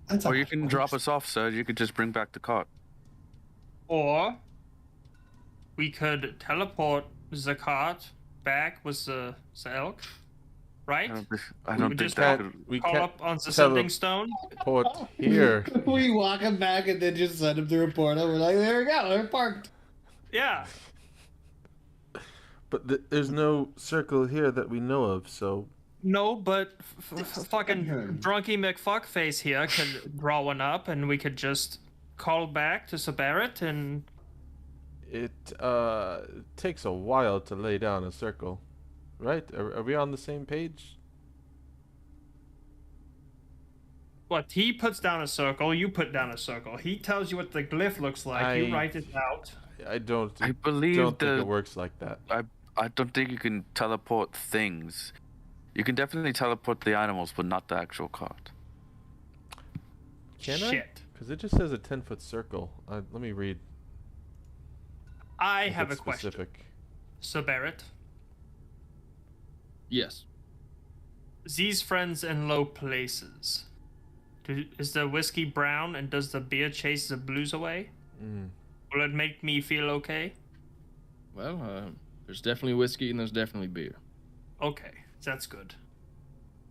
That's Or a- you can drop us off, sir. You could just bring back the cart. Or we could teleport the cart back with the elk, right? I don't We think just that can't- could... We Call can't up on the tele- sending stone. port here. We walk them back and then just send them through a portal. We're like, there we go, they're parked. Yeah. But there's no circle here that we know of, so No, but fucking drunky McFuckface here could draw one up, and we could just call back to Sabarit, and it takes a while to lay down a circle, right? Are we on the same page? what he puts down a circle, you put down a circle. He tells you what the glyph looks like. You write it out. I don't. I believe don't think the- it works like that. I don't think you can teleport things. You can definitely teleport the animals, but not the actual cart. Can I? Shit. Because it just says a 10-foot circle. Let me read. I if have a it's question. specific. Sabarit, Yes. these friends in low places. Is the whiskey brown, and does the beer chase the blues away? Mm. Will it make me feel okay? Well, there's definitely whiskey and there's definitely beer. Okay, that's good.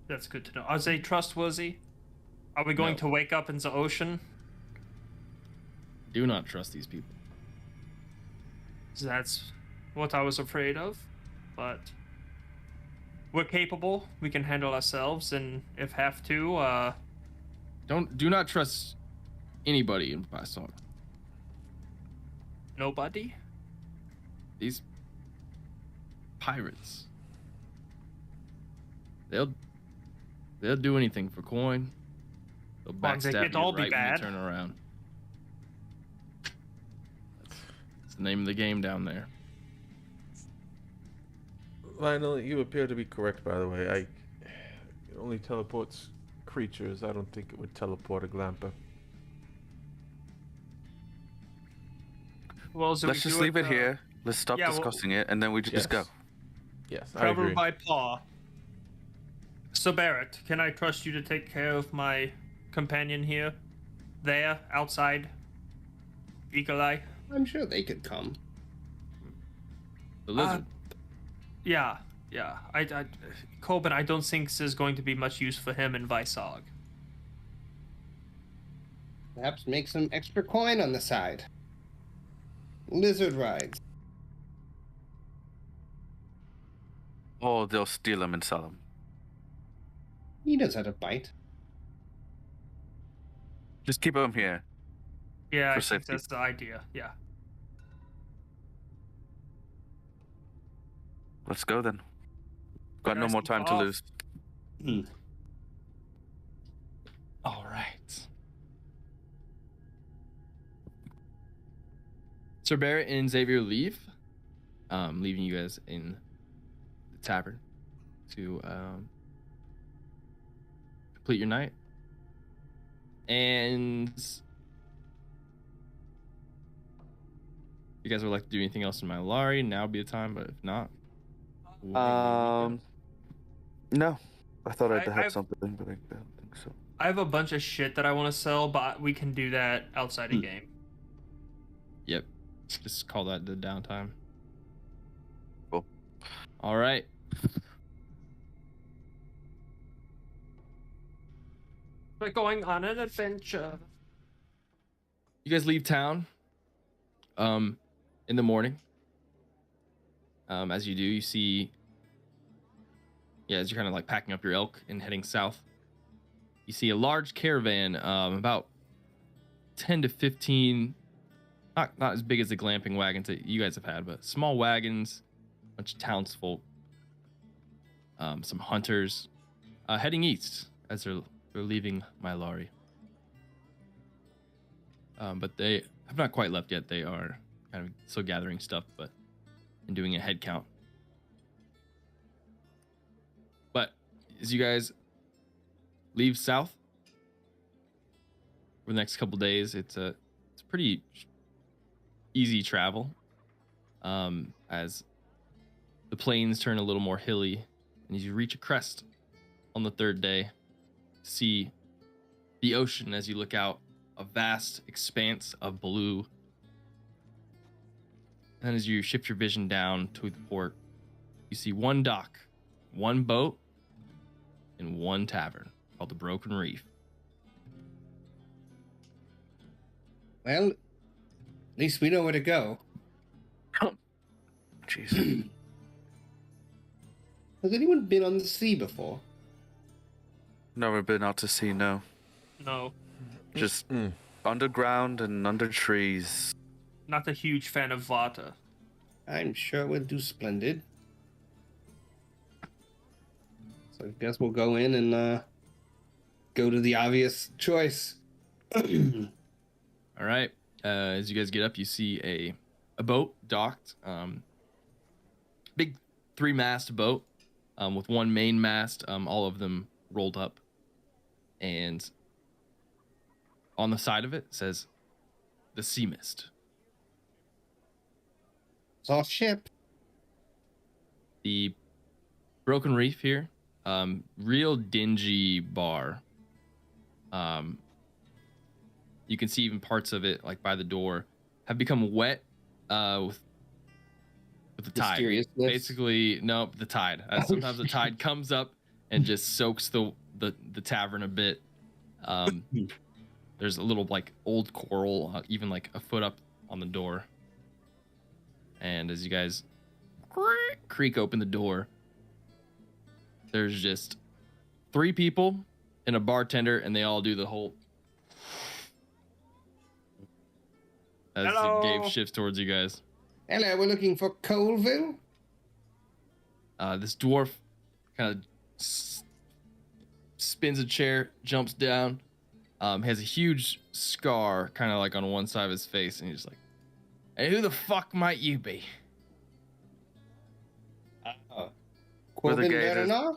That's good to know. Are they trustworthy? Are we going No. to wake up in the ocean? Do not trust these people. That's what I was afraid of. But we're capable. We can handle ourselves, and if have to, Do not trust anybody in Visog. nobody. These pirates. They'll do anything for coin. They'll Well, they backstab could you all be right when you bad. turn around. That's the name of the game down there. Lionel, you appear to be correct, by the way. It only teleports creatures. I don't think it would teleport a Glamper. Well, so Let's we just do leave it here. Let's stop yeah, well- discussing it, and then we just go. Yes, I Covered agree. by paw. So Barrett, can I trust you to take care of my companion here? There, outside? Eagle Eye? I'm sure they could come. The lizard. Yeah. Corbin, I don't think there's going to be much use for him in Visog. Perhaps make some extra coin on the side. Lizard rides. Or they'll steal them and sell them. He knows how to bite. Just keep him here. Yeah, For I think safety. that's the idea. Yeah. Let's go then. Got no Guys, more keep time to off. lose. All right. Sir Barrett and Xavier leave, leaving you guys in the tavern to complete your night. And you guys would like to do anything else in Malari, now would be the time, but if not, we'll No. I thought I'd I've- have something, but I don't think so. I have a bunch of shit that I want to sell, but we can do that outside of game. Yep. Just call that the downtime. Cool. All right. We're going on an adventure. You guys leave town in the morning. As you do, you see, as you're kind of like packing up your elk and heading south, you see a large caravan, about 10 to 15, not as big as the glamping wagons that you guys have had, but small wagons, a bunch of townsfolk, some hunters, heading east as they're leaving Malari. But they have not quite left yet. They are kind of still gathering stuff, and doing a head count. But as you guys leave south for the next couple days, it's pretty easy travel, as the plains turn a little more hilly, and as you reach a crest on the third day, see the ocean as you look out, a vast expanse of blue. And as you shift your vision down to the port, you see one dock, one boat, and one tavern called the Broken Reef. Well, at least we know where to go. Jeez. Has anyone been on the sea before? Never been out to sea, no. No, Just underground and under trees. not a huge fan of Vata. I'm sure we'll do splendid. So I guess we'll go in and go to the obvious choice. All right. As you guys get up, you see a boat docked. Big 3-mast boat with one main mast, all of them rolled up. And on the side of it says, "The Sea Mist." It's our ship. The Broken Reef here, real dingy bar. You can see even parts of it, like by the door, have become wet with the tide. Mysteriousness. Basically, nope, the tide. Sometimes the tide comes up and just soaks the tavern a bit. There's a little like old coral, even like a foot up on the door. And as you guys creak open the door, there's just 3 people and a bartender, and they all do the whole. As Hello. Gabe shifts towards you guys. Hello, we're looking for Colville. This dwarf kind of spins a chair, jumps down, has a huge scar kind of like on one side of his face, and he's like, "Hey, who the fuck might you be?" Corbin Gators. Verna?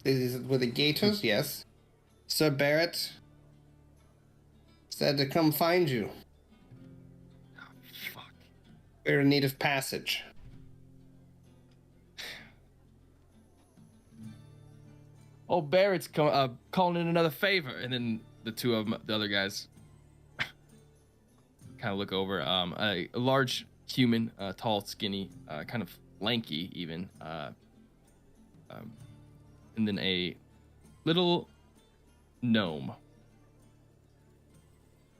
Is it with the Gators? Yes. Sir Barrett said to come find you. Fuck. We're in need of passage. Oh, Barrett's calling in another favor, and then the two of them, the other guys, kind of look over. A large human, tall, skinny, kind of lanky, even, and then a little gnome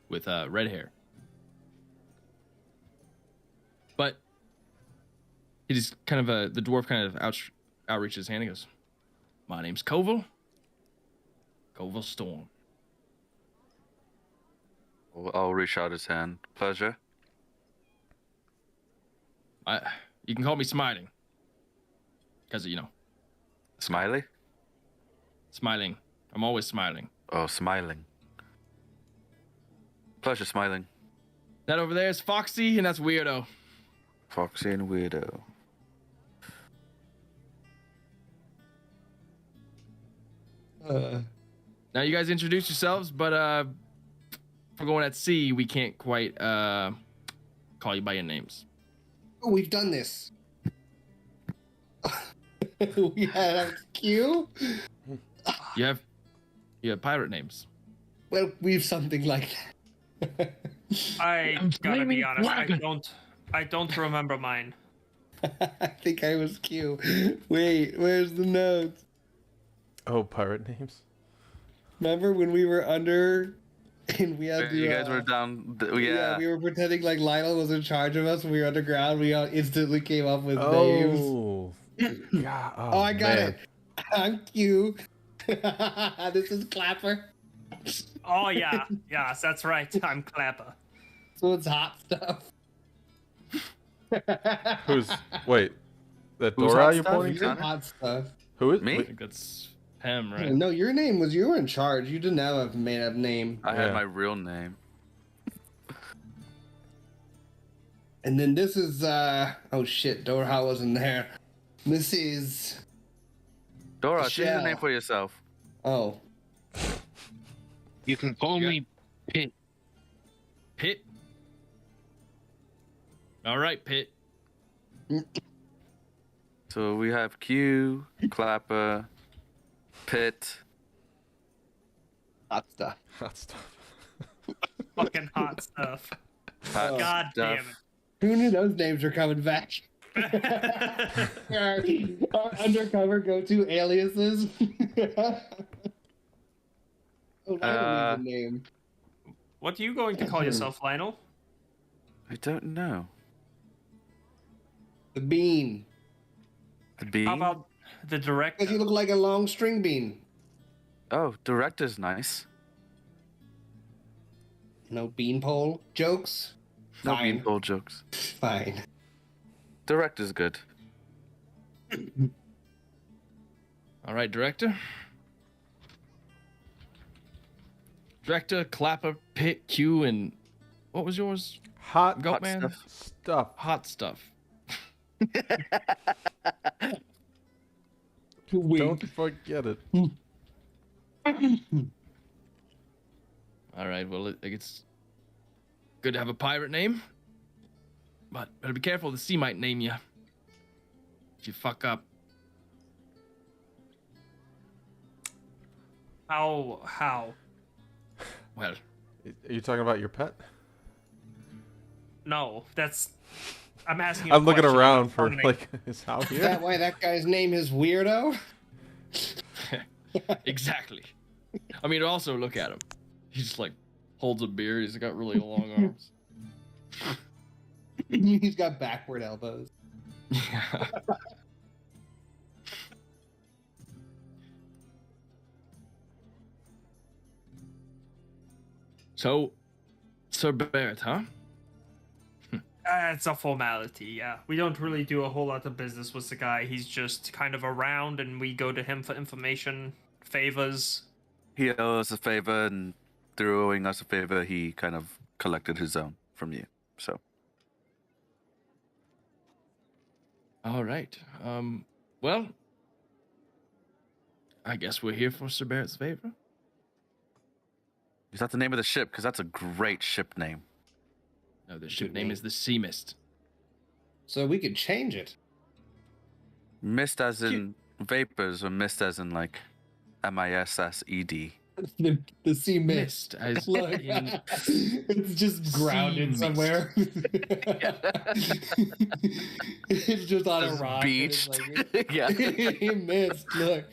with red hair. But he just kind of the dwarf kind of outreaches his hand and goes, "My name's Koval. Cove of Storm. I'll reach out his hand. Pleasure. You can call me Smiling. Because, Smiley? smiling. I'm always smiling. Oh, smiling. Pleasure, smiling. That over there is Foxy, and that's Weirdo. Foxy and Weirdo. Now you guys introduce yourselves, but if we're going at sea, we can't quite call you by your names. Oh, we've done this. We had a queue. You have pirate names. Well, we've something like that. I gotta be honest, I don't remember mine. I think I was Q. Wait, where's the notes? Oh, pirate names? Remember when we were under and we had to... You guys were down... Yeah, we were pretending like Lionel was in charge of us when we were underground. We all instantly came up with names. Oh. God. Oh, I got it. I'm Q. This is Clapper. Oh yeah, yes, that's right. I'm Clapper. So it's hot stuff. Wait, that Who's Dora hot you stuff? pointing You're to? hot stuff. Who is Me? I think that's Pam, right? No, your name was you were in charge. You didn't have a made up name. I had my real name. And then this is oh shit, Dorha wasn't there. This is Dora, choose a Michelle. name for yourself. oh. You can call me Pit. Pit. All right, Pit. So we have Q, Clapper, Pit. Hot stuff. Hot stuff. Fucking hot stuff. Hot God damn stuff. Who knew those names were coming back? Our undercover go-to aliases. Oh, Lionel needs a name. What are you going to call yourself, Lionel? I don't know. The bean. The bean? How about the director? Because you look like a long string bean. Oh, director's nice. No beanpole jokes? No Fine. beanpole jokes. Fine. Director's good. All right, director. Director, Clapper, Pit, Q, and what was yours? Hot Goatman? stuff. Hot stuff. Don't forget it. All right, well, it's good to have a pirate name, but better be careful. The sea might name you if you fuck up. How? Well, Are you talking about your pet? No, I'm asking. I'm looking question around about for funding. like his house Is here. that why that guy's name is Weirdo? exactly. I mean, also look at him. He just like holds a beer. He's got really long arms. He's got backward elbows. Yeah. So, Sir Barrett, huh? It's a formality, yeah. We don't really do a whole lot of business with the guy. He's just kind of around, and we go to him for information, favors. He owed us a favor, and through owing us a favor, he kind of collected his own from you. So, All right. Well, I guess we're here for Sir Barrett's favor. is that the name of the ship? Because that's a great ship name. No, the ship Good name name. is the Sea Mist. So we could change it. Mist as in vapors, or mist as in like MISSED. The sea mist. As Look, in it's just grounded sea somewhere. It's just on a Just rock. and it's beached. like- Yeah. Mist, look.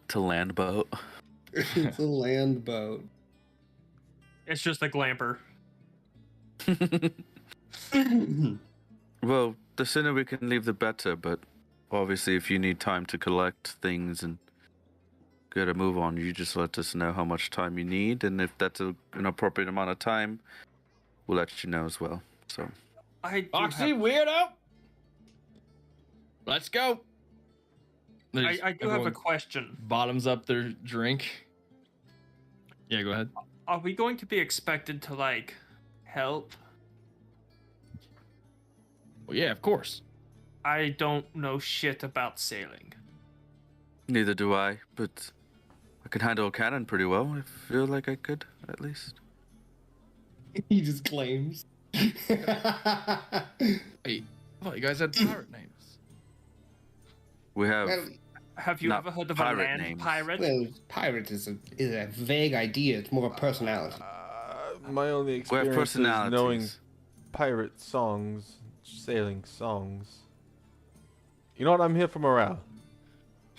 To land boat. It's a land boat. It's just a glamper. Well, the sooner we can leave, the better. But obviously, if you need time to collect things and get a move on, you just let us know how much time you need, and if that's an appropriate amount of time, we'll let you know as well. So, Oxy, weirdo! Let's go! I do have a question. Bottoms up their drink. Yeah, go ahead. Are we going to be expected to, like, help? Well, yeah, of course. I don't know shit about sailing. neither do I, but I can handle a cannon pretty well. I feel like I could, at least. He just claims. Hey, I thought you guys had pirate names. We have... Well, Have you Not ever heard of a pirate land names. pirate? well, pirate is a vague idea. It's more of a personality. My only we have experience is personalities. knowing pirate songs, sailing songs. You know what? I'm here for morale.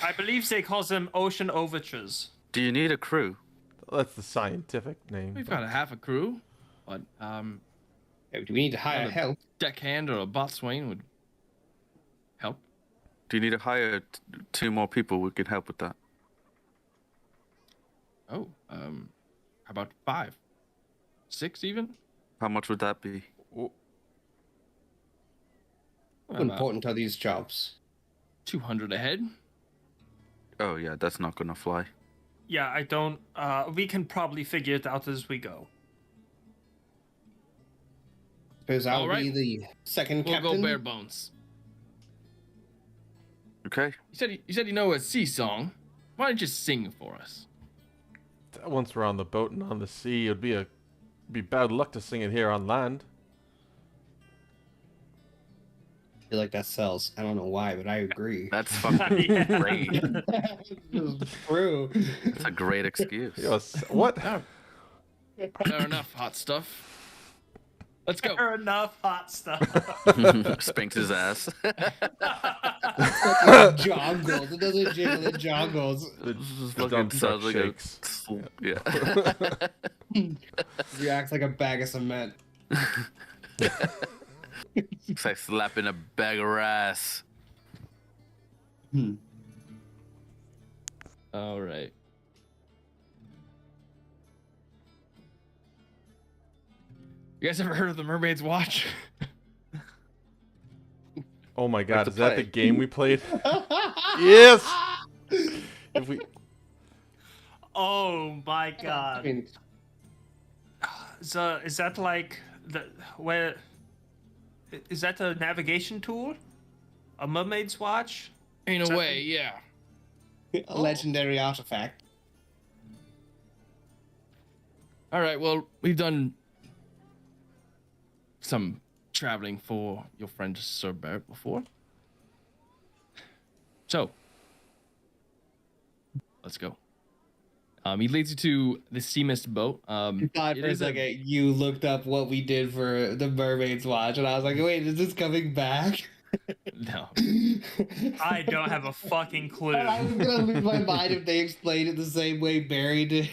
I believe they call them ocean overtures. Do you need a crew? That's the scientific name. We've got a half a crew, but Do we need to hire Another- help? deckhand or a boatswain would help. Do you need to hire 2 more people? We can help with that. Oh, how about 5, 6 even? How much would that be? W- How important are these jobs? 200 a head. Oh, yeah, that's not gonna fly. Yeah, I don't. We can probably figure it out as we go. Suppose I'll All right. be the second We'll captain. go bare bones. Okay. You said you know a sea song. Why don't you sing for us? Once we're on the boat and on the sea, it'd be bad luck to sing it here on land. I feel like that sells. I don't know why, but I agree. That's fucking Yeah. great. It's true. That's a great excuse. Yes. What? Oh, fair enough, hot stuff. Let's go. Fair enough, hot stuff. Spanks his ass. Joggles. It doesn't jiggle, it joggles. This is The fucking dump truck sounds like shakes. yeah. Reacts like a bag of cement. It's like slapping a bag of rice. All right. You guys ever heard of the Mermaid's Watch? Oh my God! to Is that play. the game we played? Yes. If we Oh my I god. mean, So is that like the where? Is that a navigation tool? A mermaid's watch? In Is a that way, yeah. a legendary artifact. All right. Well, we've done some traveling for your friend Sir Barrett before. So, let's go. He leads you to the Sea Mist boat. I thought it for a is a- second you looked up what we did for the Mermaid's Watch, and I was like, wait, is this coming back? No. I don't have a fucking clue. I was gonna lose my mind if they explained it the same way Barry did.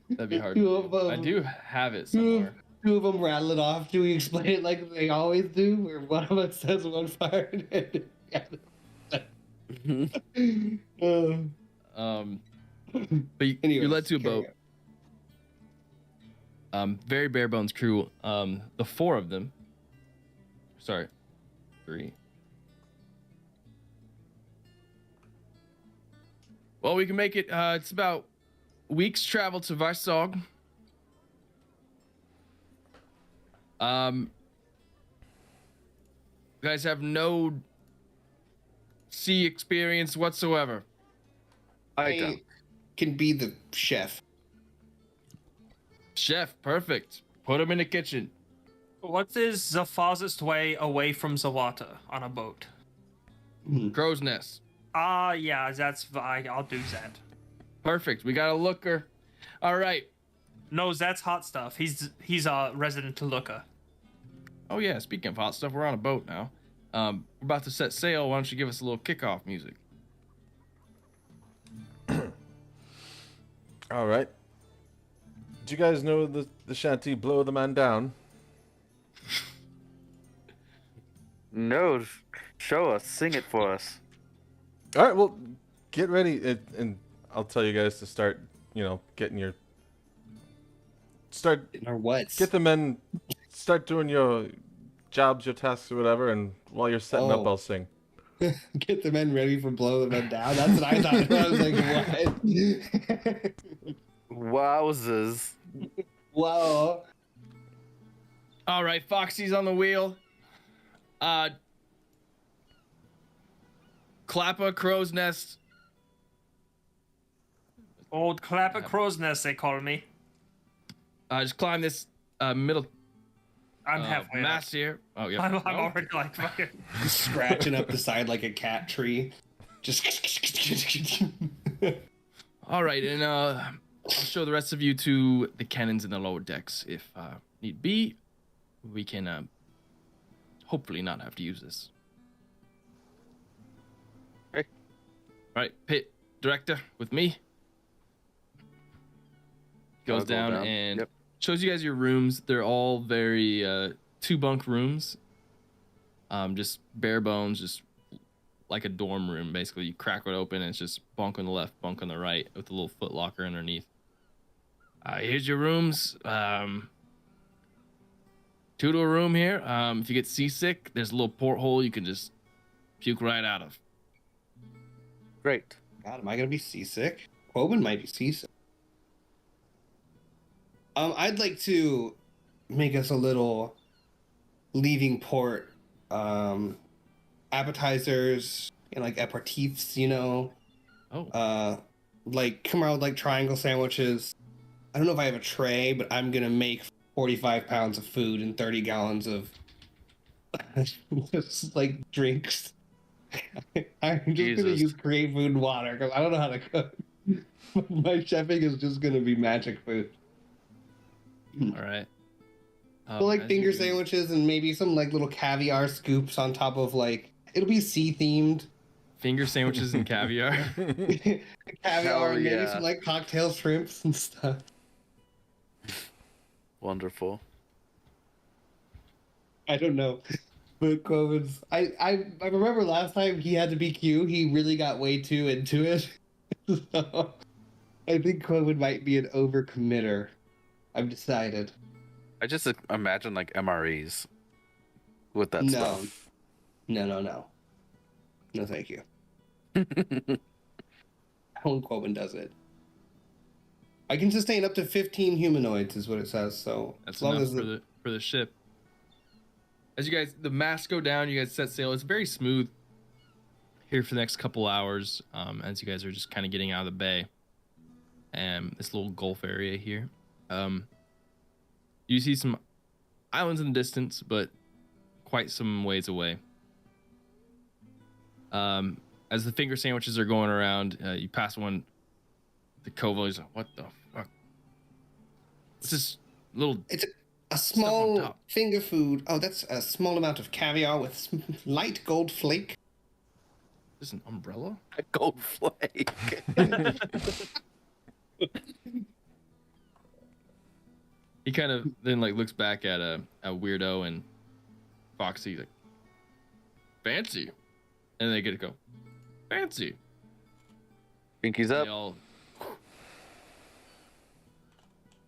That'd be hard. Two of them, I do have it somewhere. Two of them rattle it off. Do we explain it like they always do? Where one of us says one fire and But you're Anyways, led to a carry boat. Very bare bones crew. The 4 of them. Sorry, 3. Well, we can make it. It's about a week's travel to Varsog. You guys have no sea experience whatsoever. I don't. can be the chef. Chef, perfect. Put him in the kitchen. What is the farthest way away from the water on a boat? Crow's Nest. Yeah, that's I'll do that. Perfect. We got a looker. All right. No, that's hot stuff. He's a resident looker. Oh yeah. Speaking of hot stuff, we're on a boat now. We're about to set sail. Why don't you give us a little kickoff music? All right. Do you guys know the shanty "Blow the Man Down"? No, show us. Sing it for us. All right, well, get ready, and I'll tell you guys to start, getting your Or what? get the men, start doing your jobs, your tasks, or whatever, and while you're setting up, Oh. I'll sing. Get the men ready for blow the men down. That's what I thought. I was like, what? Wowzers. Whoa. All right, Foxy's on the wheel. Clapper, Crow's Nest. Old Clapper Crow's Nest, they call me. Just climb this middle I'm halfway mast here. Oh, yeah. up. I'm already like fucking. Scratching up the side like a cat tree. Just. All right, and I'll show the rest of you to the cannons in the lower decks if need be. We can hopefully not have to use this. Okay. All right, pit director with me. Goes I'll go down down. and Yep. shows you guys your rooms. They're all very 2-bunk rooms. Just bare bones, just like a dorm room. Basically, you crack it open and it's just bunk on the left, bunk on the right, with a little foot locker underneath. Here's your rooms. 2 to a room here. If you get seasick, there's a little porthole you can just puke right out of. Great. God, am I gonna be seasick? Quoben might be seasick. I'd like to make us a little leaving port appetizers and like aperitifs, Oh. like come around with like triangle sandwiches. I don't know if I have a tray, but I'm gonna make 45 pounds of food and 30 gallons of just like drinks. I'm just gonna Jesus. use create food and water because I don't know how to cook. My chefing is just gonna be magic food. All right. So like as finger you- sandwiches and maybe some like little caviar scoops on top of like it'll be sea themed. Finger sandwiches and caviar. Caviar Hell and maybe yeah. some like cocktail shrimps and stuff. Wonderful. I don't know. But Quoven's I remember last time he had to be Q, he really got way too into it. So I think Quoven might be an overcommitter. I've decided. I just imagine like MREs with that No. stuff. No, thank you. Helen Quoven does it. I can sustain up to 15 humanoids, is what it says. So That's as long enough as for the ship. As you guys, the masts go down, you guys set sail. It's very smooth here for the next couple hours, as you guys are just kind of getting out of the bay and this little Gulf area here. You see some islands in the distance, but quite some ways away. As the finger sandwiches are going around, you pass one. The Kovo is like, "What the fuck? It's this little it's a on small top. finger food. Oh, that's a small amount of caviar with light gold flake. Is this an umbrella?" A gold flake. He kind of then like looks back at a Weirdo and Foxy, like, "Fancy," and they get to go, "Fancy." Pinky's They up. all...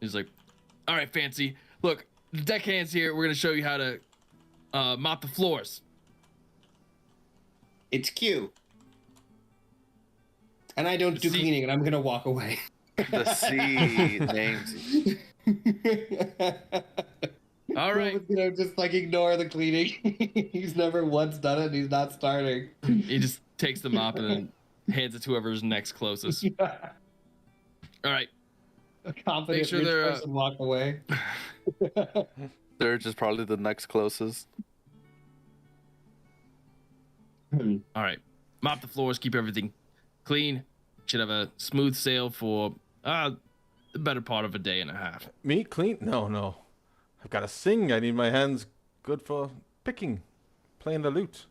He's like, "All right, Fancy. Look, the deckhands here. We're gonna show you how to mop the floors." It's Q. And I don't do See- cleaning, and I'm gonna walk away. The sea names. All right. Quoven's gonna just like ignore the cleaning. He's never once done it, and he's not starting. He just takes the mop and then hands it to whoever's next closest. All right. A confident Make sure rich they're, person walk away. They're just probably the next closest. All right. Mop the floors. Keep everything clean. Should have a smooth sail for the better part of a day and a half. Me clean? No. I've got to sing. I need my hands good for picking, playing the lute.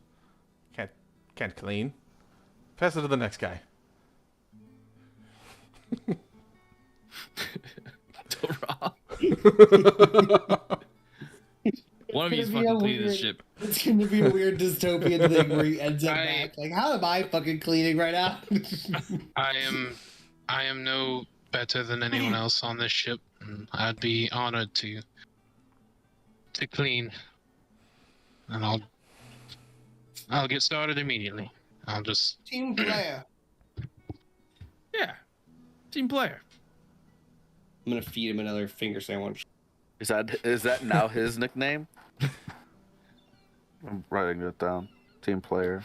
Can't clean. Pass it to the next guy. One of you is gonna be fucking a cleaning this weird- ship. It's gonna be a weird dystopian thing where he ends up I- back. Like, how am I fucking cleaning right now? I am no better than anyone else on this ship, and I'd be honored to clean. And I'll get started immediately. I'll just Team player. Yeah. Team player. I'm gonna feed him another finger sandwich. Is that now his nickname? I'm writing it down. Team player.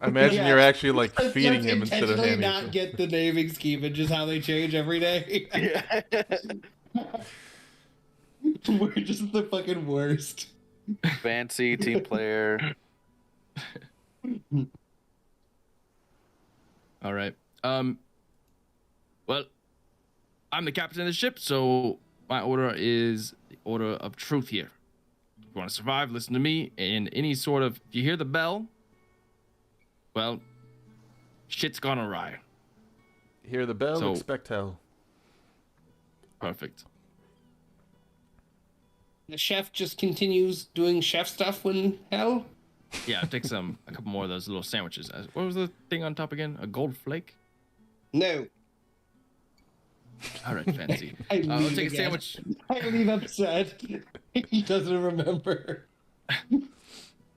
I imagine Yeah. you're actually like Let's feeding just him instead of intentionally handing not it. get the naming scheme and just how they change every day. We're just the fucking worst. Fancy team player. All right. Well, I'm the captain of the ship, so my order is the order of truth here. If you want to survive, listen to me. And any sort of, if you hear the bell, well, shit's gone awry. Hear the bell, So- expect hell. Perfect. The chef just continues doing chef stuff when hell. Yeah, take a couple more of those little sandwiches. What was the thing on top again? A gold flake? No. All right, fancy. I I'll leave take a again. sandwich. I leave upset. He doesn't remember.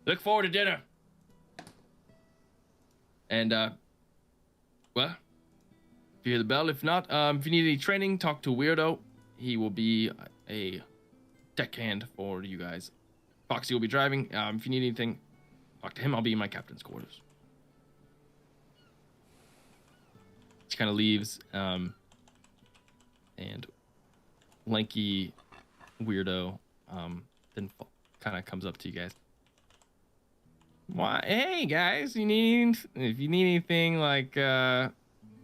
Look forward to dinner. And, well, if you hear the bell, if not, if you need any training, talk to Weirdo. He will be a deckhand for you guys. Foxy will be driving. If you need anything, talk to him. I'll be in my captain's quarters. She kind of leaves, and lanky Weirdo, then kind of comes up to you guys. Why? Hey guys, if you need anything, like I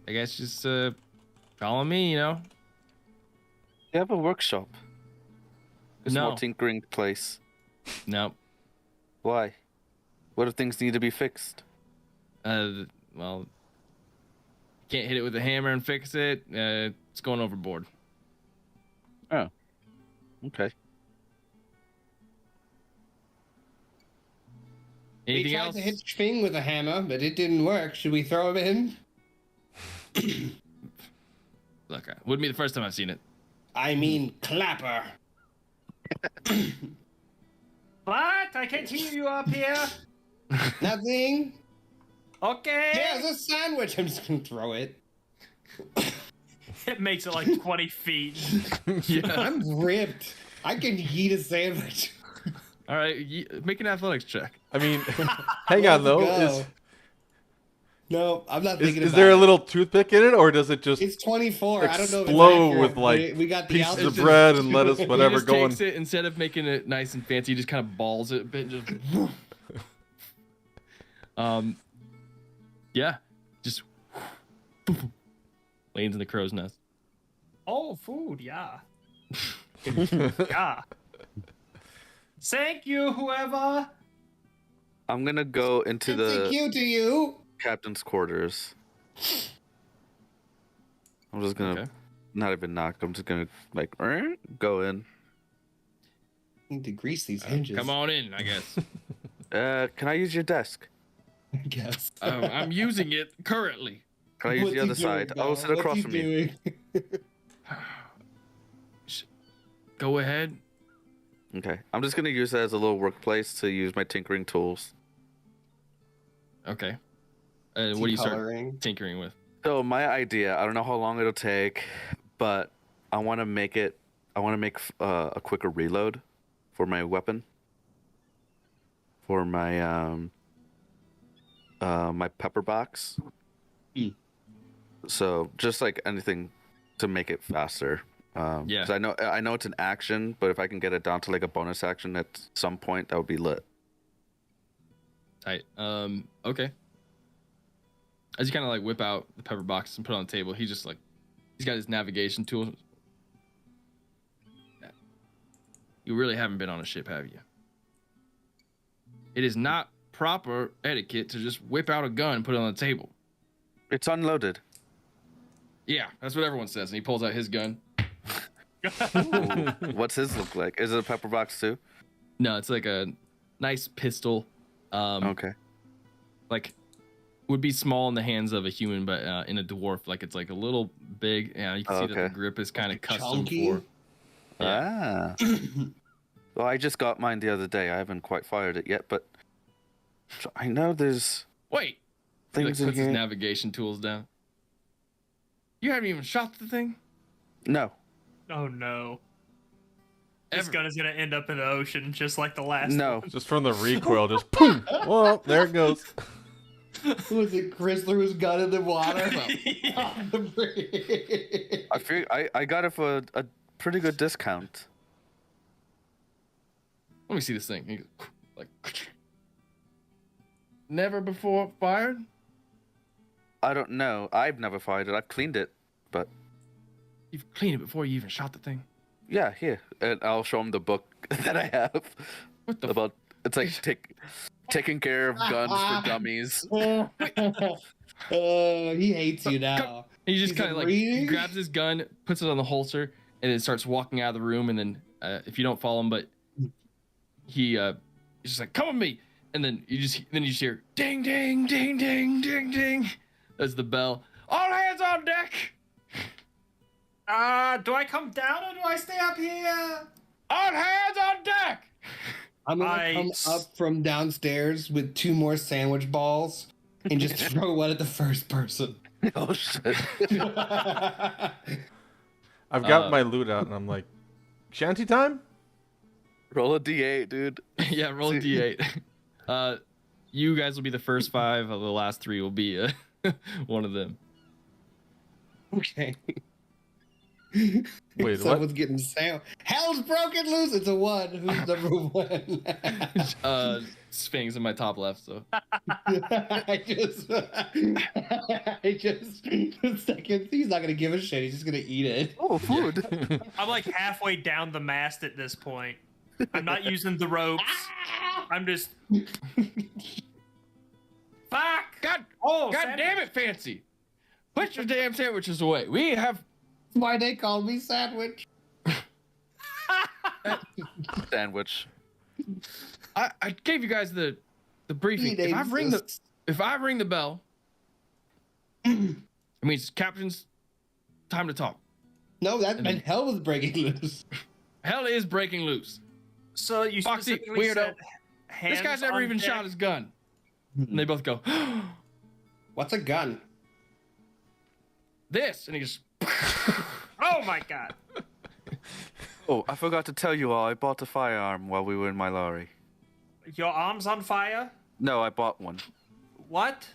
guess just call on me. You have a workshop. It's No. more tinkering place. No. Why? What if things need to be fixed? Well, can't hit it with a hammer and fix it. It's going overboard. Oh. Okay. We Anything tried else? to hit Schwing with a hammer, but it didn't work. Should we throw him in? Look, wouldn't be the first time I've seen it. I mean, clapper. What? I can't hear you up here. Nothing. Okay. Here's a sandwich. I'm just gonna throw it. It makes it like 20 feet. Yeah. I'm ripped. I can eat a sandwich. All right, make an athletics check. I mean, hang on though. Go. No, I'm not thinking Is about there a it. little toothpick in it, or does it just It's 24. I don't know if it's explode accurate, with but like we got the pieces of altitude. bread and lettuce, He whatever just going? takes it, instead of making it nice and fancy, he just kind of balls it a bit. Just yeah, just lands in the crow's nest. Oh, food, yeah. Yeah. Thank you, whoever. I'm gonna go into Thank the you to you. captain's quarters. I'm just gonna Okay. not even knock. I'm just gonna like go in. Need to grease these hinges. Come on in, I guess. Can I use your desk? I guess. I'm using it currently. Can I use What's the he other side? doing, I'll Val? sit across What's from he you. doing? Go ahead. Okay. I'm just gonna use it as a little workplace to use my tinkering tools. Okay. What do you start Coloring. tinkering with? So my idea, I don't know how long it'll take, but I want to make a quicker reload for my weapon. For my my pepper box. So just like anything to make it faster. Yeah. 'Cause I know it's an action, but if I can get it down to like a bonus action at some point, that would be lit. Tight. Okay. As you kind of like whip out the pepper box and put it on the table, he's got his navigation tool. You really haven't been on a ship, have you? It is not proper etiquette to just whip out a gun and put it on the table. It's unloaded. Yeah, that's what everyone says. And he pulls out his gun. What's his look like? Is it a pepper box too? No, it's like a nice pistol. Okay. Like would be small in the hands of a human, but in a dwarf, like it's like a little big. Yeah, you can see that the grip is kind of custom chunky? for. Yeah. Ah. Well, I just got mine the other day. I haven't quite fired it yet, but I know there's Wait. He like things in puts his here. navigation tools down. You haven't even shot the thing? No. Oh no. This Ever. gun is gonna end up in the ocean just like the last No. one. Just from the recoil, just boom. Well, there it goes. Was it Chris threw his gun in the water? I feel I got it for a pretty good discount. Let me see this thing. He goes, like, never before fired? I don't know. I've never fired it. I've cleaned it, but You've cleaned it before you even shot the thing. yeah, here. And I'll show him the book that I have What the about. It's like taking care of guns for dummies. He hates you now. He just He's kind of like reading? grabs his gun, puts it on the holster, and then starts walking out of the room. And then if you don't follow him, but he's just like, "Come with me!" And then you just hear ding, ding, ding, ding, ding, ding. That's the bell. All hands on deck. Do I come down or do I stay up here? All hands on deck. I'm gonna I come s- up from downstairs with 2 more sandwich balls and just throw one at the first person. Oh shit! I've got my loot out, and I'm like, shanty time? Roll a d8, dude. Yeah, roll a d8. You guys will be the first 5. Of the last 3 will be one of them. Okay. Wait, Someone's what? getting Hell's broken loose. It's a 1. Who's number 1? Sphinx in my top left. So I just the second he's not gonna give a shit. He's just gonna eat it. Oh, food. I'm like halfway down the mast at this point. I'm not using the ropes. I'm just. Fuck! God Oh, damn it, Fancy! Put your damn sandwiches away. We have That's why they call me Sandwich. Sandwich. I gave you guys the briefing. If I ring the bell, it means captain's time to talk. No, that meant hell was breaking loose. Hell is breaking loose. So you Foxy, specifically weirdo. said This guy's hands never on even deck? shot his gun. And they both go, What's a gun? this, and he just. Oh my god! Oh, I forgot to tell you all. I bought a firearm while we were in my lorry. Your arm's on fire? No, I bought one. What?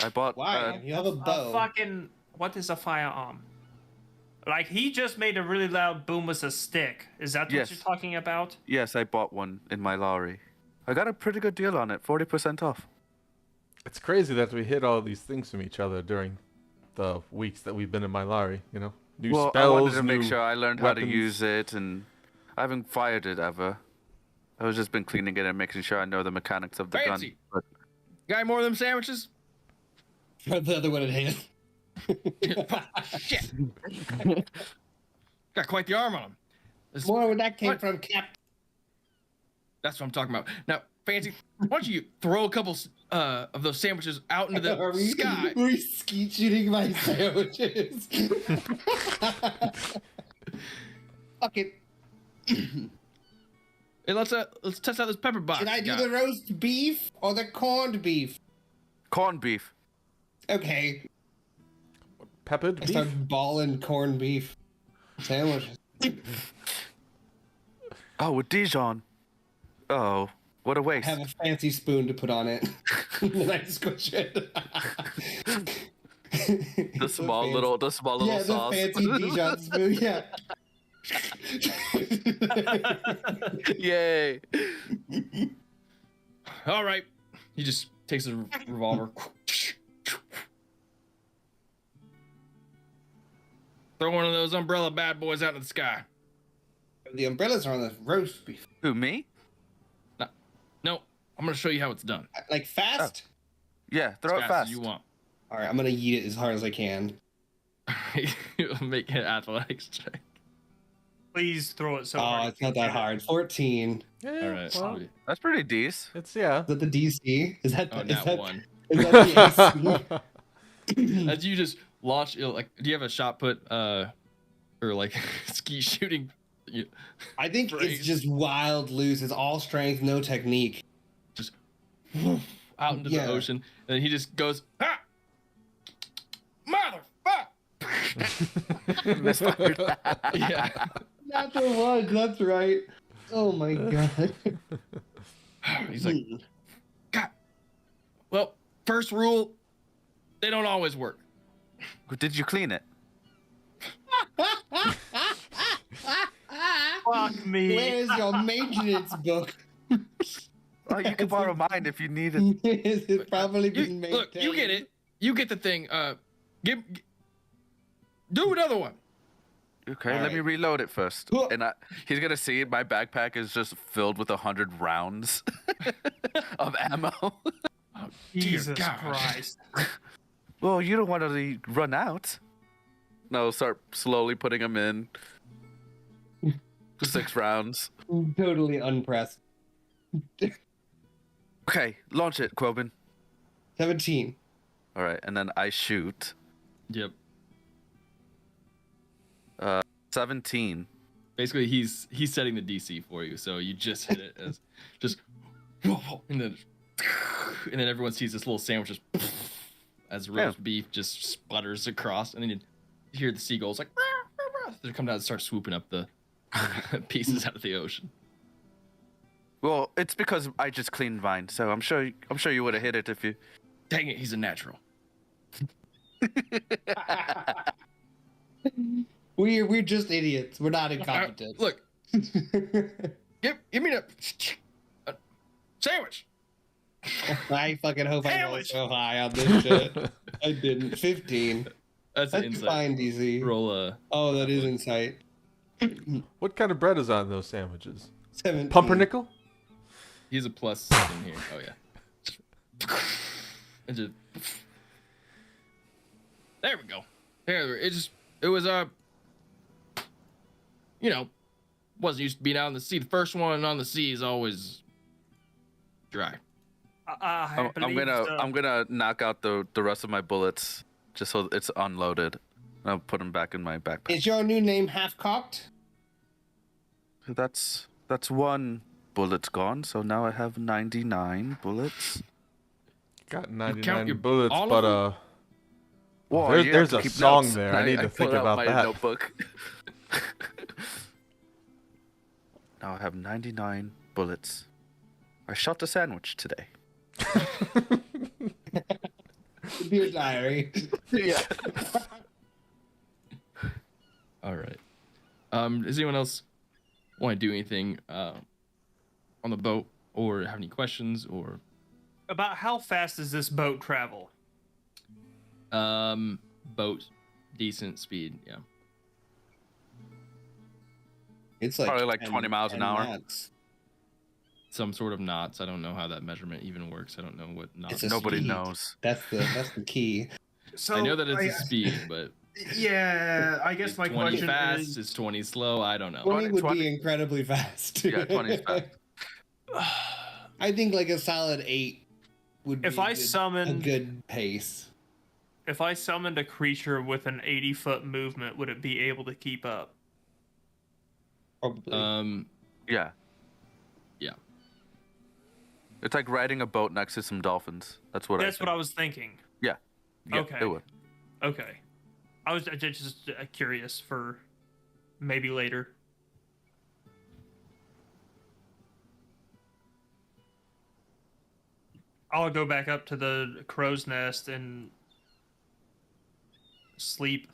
I bought. Why? You have a bow. A fucking. What is a firearm? Like, he just made a really loud boom with a stick. Is that Yes. what you're talking about? Yes, I bought one in my lorry. I got a pretty good deal on it, 40% off. It's crazy that we hid all these things from each other during the weeks that we've been in my lorry, you know? New Well, spells, I wanted to make new sure I learned how to weapons. use it, and I haven't fired it ever. I've just been cleaning it and making sure I know the mechanics of the Fancy. gun. But Got more of them sandwiches? The other one in hand. Shit. Got quite the arm on him. This- More where that came What? from, Cap. That's what I'm talking about. Now, Fancy, why don't you throw a couple of those sandwiches out into the sky? Are we skeet shooting my sandwiches? Fuck it. And let's test out this pepper box. Should I you do got. the roast beef or the corned beef? corned beef. Okay. Peppered I beef? start balling corned beef sandwiches. Oh, with Dijon. Oh, what a I waste. have a fancy spoon to put on it. And then I squish it. The small little Yeah, sauce. the fancy Dijon spoon, yeah. Yay. All right. He just takes a revolver. Throw one of those umbrella bad boys out in the sky. The umbrellas are on the roast beef. Who, me? No, I'm gonna show you how it's done. Like fast? Yeah, throw As it fast fast. as you want. All right, I'm gonna eat it as hard as I can. Make an athletics check. Please throw it so Oh, hard. it's not that hard. 14. Yeah, All right. well, sweet. That's pretty decent. it's yeah. Is that the DC? Is that Oh, is nat that 1. is that the AC? As you just launch, like, do you have a shot put, or like ski shooting? I think it's just wild loose. It's all strength, no technique. Just out into Yeah. the ocean, and he just goes, ah! Motherfucker! Misfired. Yeah. Natural one. That's right. Oh my god. He's like, God. Well, first rule, they don't always work. Did you clean it? Fuck me. Where's your maintenance book? Oh, you can borrow mine if you need it. It's probably been maintained. Look, you get it. You get the thing. Do another one. Okay, All let right. me reload it first. Huh. And he's gonna see my backpack is just filled with 100 rounds of ammo. Oh, dear Jesus God. Christ. Well, you don't want to run out. No, start slowly putting them in. 6 rounds. Totally unpressed. Okay, launch it, Quobin. 17. All right, and then I shoot. Yep. 17. Basically, he's setting the DC for you, so you just hit it as just, and then everyone sees this little sandwich just as roast beef just sputters across, and then you hear the seagulls like they come down and start swooping up the pieces out of the ocean. Well, it's because I just cleaned mine, so I'm sure you would have hit it if you. Dang it, he's a natural. We're just idiots. We're not incompetent. Look, give me the sandwich. I fucking hope I rolled Sandwich. so high on this shit. I didn't. 15. That's an That's insight. fine, DC. Roll Oh, that is insight. What kind of bread is on those sandwiches? 17. Pumpernickel? He's a +7 here. Oh yeah. And just, there we go. There, it was wasn't used to being out in the sea. The first one on the sea is always dry. I'm gonna knock out the rest of my bullets just so it's unloaded. I'll put them back in my backpack. Is your new name half cocked? That's one bullet gone. So now I have 99 bullets. Got count 99 your- bullets, all of but them? Whoa, you have there's to a keep song notes. there. I need to think pulled out about my that. Notebook. Now I have 99 bullets. I shot a sandwich today. Dear diary. Yeah. All right. Does anyone else want to do anything on the boat, or have any questions, or About how fast does this boat travel? boat decent speed? Yeah. It's like Probably like 20 miles an 10 hour. knots. Some sort of knots. I don't know how that measurement even works. I don't know what knots. It's a Nobody speed. knows. That's the key. So I know that it's a speed, but Yeah, I guess is my 20 question fast, is, is 20 slow? I don't know. 20 would 20. be incredibly fast. Yeah, 20 is fast. I think like a solid 8 would be if I a summoned good pace. if I summoned a creature with an 80-foot movement, would it be able to keep up? Probably. Yeah. Yeah. It's like riding a boat next to some dolphins. That's what That's I what I was thinking. Yeah, Okay. it would. Okay. I was just curious for maybe later. I'll go back up to the crow's nest and sleep.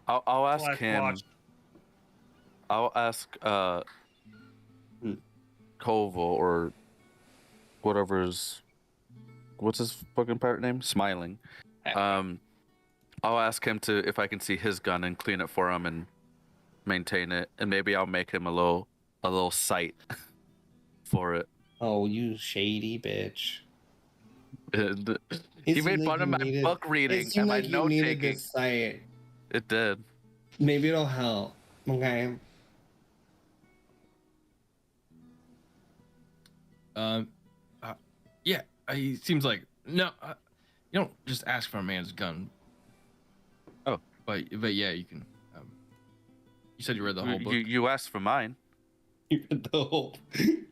I'll ask Black him. Watch. I'll ask Koval or whatever's what's his fucking pirate name? Smiling. I'll ask him if I can see his gun and clean it for him and maintain it, and maybe I'll make him a little sight for it. Oh, you shady bitch. And It he seemed made like fun of you my needed- book reading It and seemed my like you note needed taking. this site. It did. Maybe it'll help. Okay. Yeah, he seems like no. You don't just ask for a man's gun. Oh, but yeah, you can. You said you read the whole book. You asked for mine. You read the whole,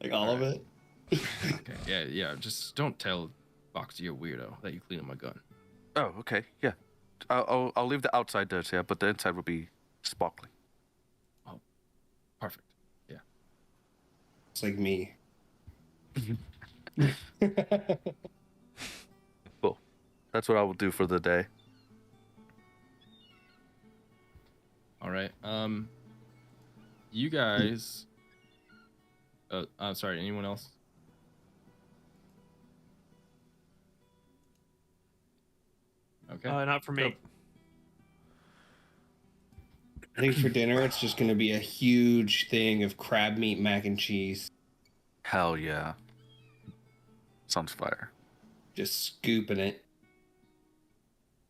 like all of it. Okay, yeah. Just don't tell Foxy, you're a weirdo, that you clean up my gun. Oh, okay, yeah. I'll leave the outside dirty, but the inside will be sparkly. Oh, perfect. Yeah. It's like me. Cool. That's what I will do for the day. All right. You guys. I'm sorry. Anyone else? Okay. Not for me. Nope. I think for dinner it's just going to be a huge thing of crab meat mac and cheese. Hell yeah. Sounds fire. Just scooping it.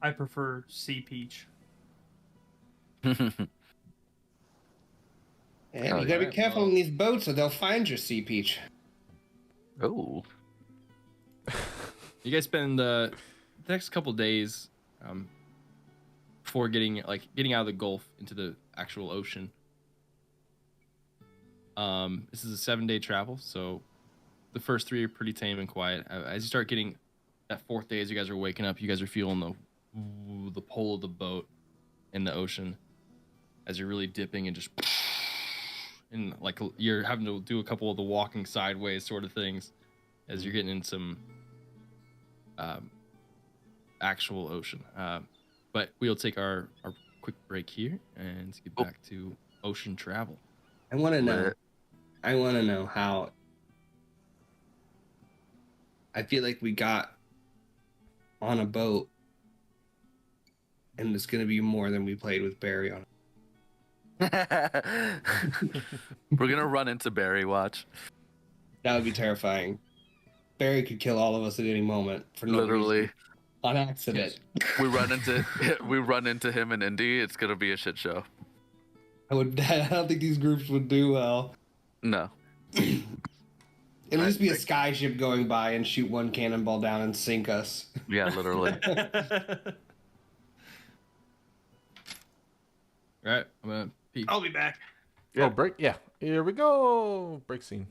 I prefer sea peach. And Oh, you gotta yeah. be careful Well- in these boats or they'll find your sea peach. Oh. You guys spend the next couple days before getting out of the Gulf into the actual ocean. This is a 7-day travel, so the first 3 are pretty tame and quiet. As you start getting that 4th day, as you guys are waking up, you guys are feeling the pull of the boat in the ocean as you're really dipping and just and like you're having to do a couple of the walking sideways sort of things as you're getting in some actual ocean. But we'll take our quick break here and get back to ocean travel. I want to know how. I feel like we got on a boat and it's going to be more than we played with Barry on. We're gonna run into Barry, watch. That would be terrifying. Barry could kill all of us at any moment for no Literally. reason. On accident. We run into him in Indy, it's gonna be a shit show. I don't think these groups would do well. No. At least be a skyship going by and shoot one cannonball down and sink us. Yeah, literally. All right, I'm gonna peek. I'll be back. Oh, break. Yeah. Here we go. Break scene.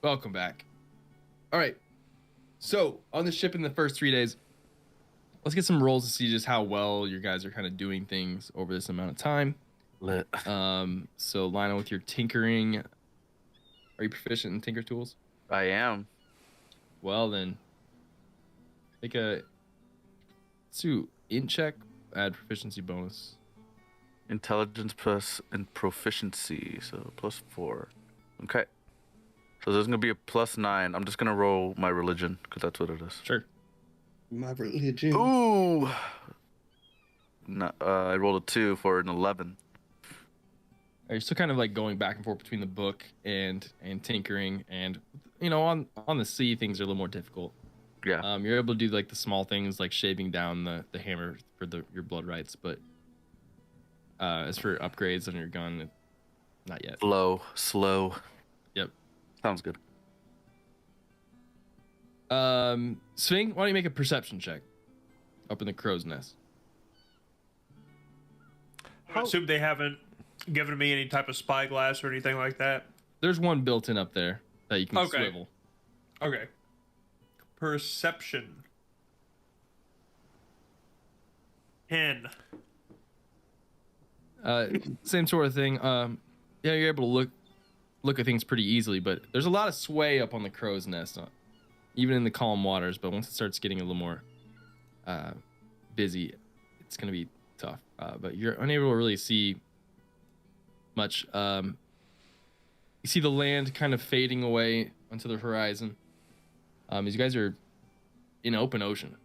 Welcome back. All right. So on the ship in the first 3 days, let's get some rolls to see just how well you guys are kind of doing things over this amount of time. Lit. So line up with your tinkering. Are you proficient in tinker tools? I am. Well then, make a int check, add proficiency bonus. Intelligence plus and proficiency, so +4. Okay. So there's gonna be a +9. I'm just gonna roll my religion because that's what it is. Sure. My religion. Ooh. No, I rolled a 2 for an 11. You're still kind of like going back and forth between the book and tinkering, and you know on the sea things are a little more difficult. Yeah. You're able to do like the small things like shaving down the hammer for your blood rights, but as for upgrades on your gun, not yet. Slow. Yep. Sounds good. Sving, why don't you make a perception check up in the crow's nest? I assume they haven't given me any type of spyglass or anything like that. There's one built in up there that you can swivel. Okay. Perception. 10. Same sort of thing. Yeah, you're able to look at things pretty easily, but there's a lot of sway up on the crow's nest, even in the calm waters. But once it starts getting a little more busy, it's gonna be tough. But you're unable to really see much. You see the land kind of fading away onto the horizon. As you guys are in open ocean,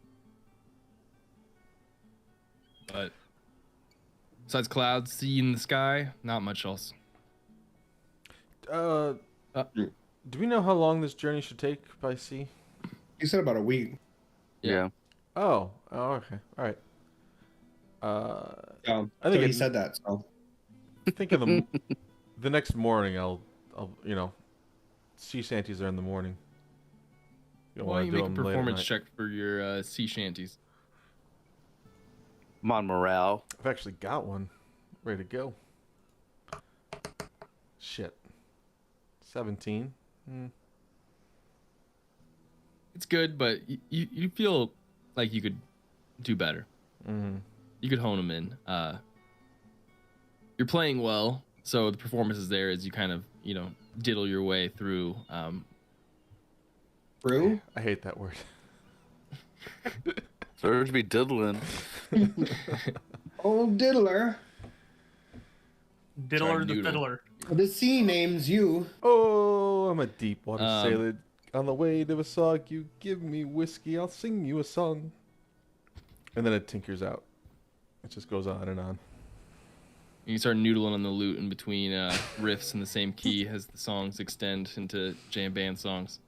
but besides clouds, sea in the sky, not much else. Do we know how long this journey should take by sea? You said about a week. Yeah. Oh, okay. All right. I think he said that. So I think in the next morning, I'll sea shanties are in the morning. You don't Why want don't to you do make a them late at performance night. check for your sea shanties? I'm on morale. I've actually got one ready to go. Shit. 17. It's good, but you feel like you could do better. Mm-hmm. You could hone them in. You're playing well, so the performance is there as you kind of, diddle your way through. Brew? I hate that word. So to be diddling. Oh, diddler. Diddler the noodle. fiddler. The sea names you. Oh, I'm a deep water Um, sailor. On the way to Vasog, you give me whiskey, I'll sing you a song. And then it tinkers out. It just goes on and on. You start noodling on the lute in between riffs in the same key as the songs extend into jam band songs.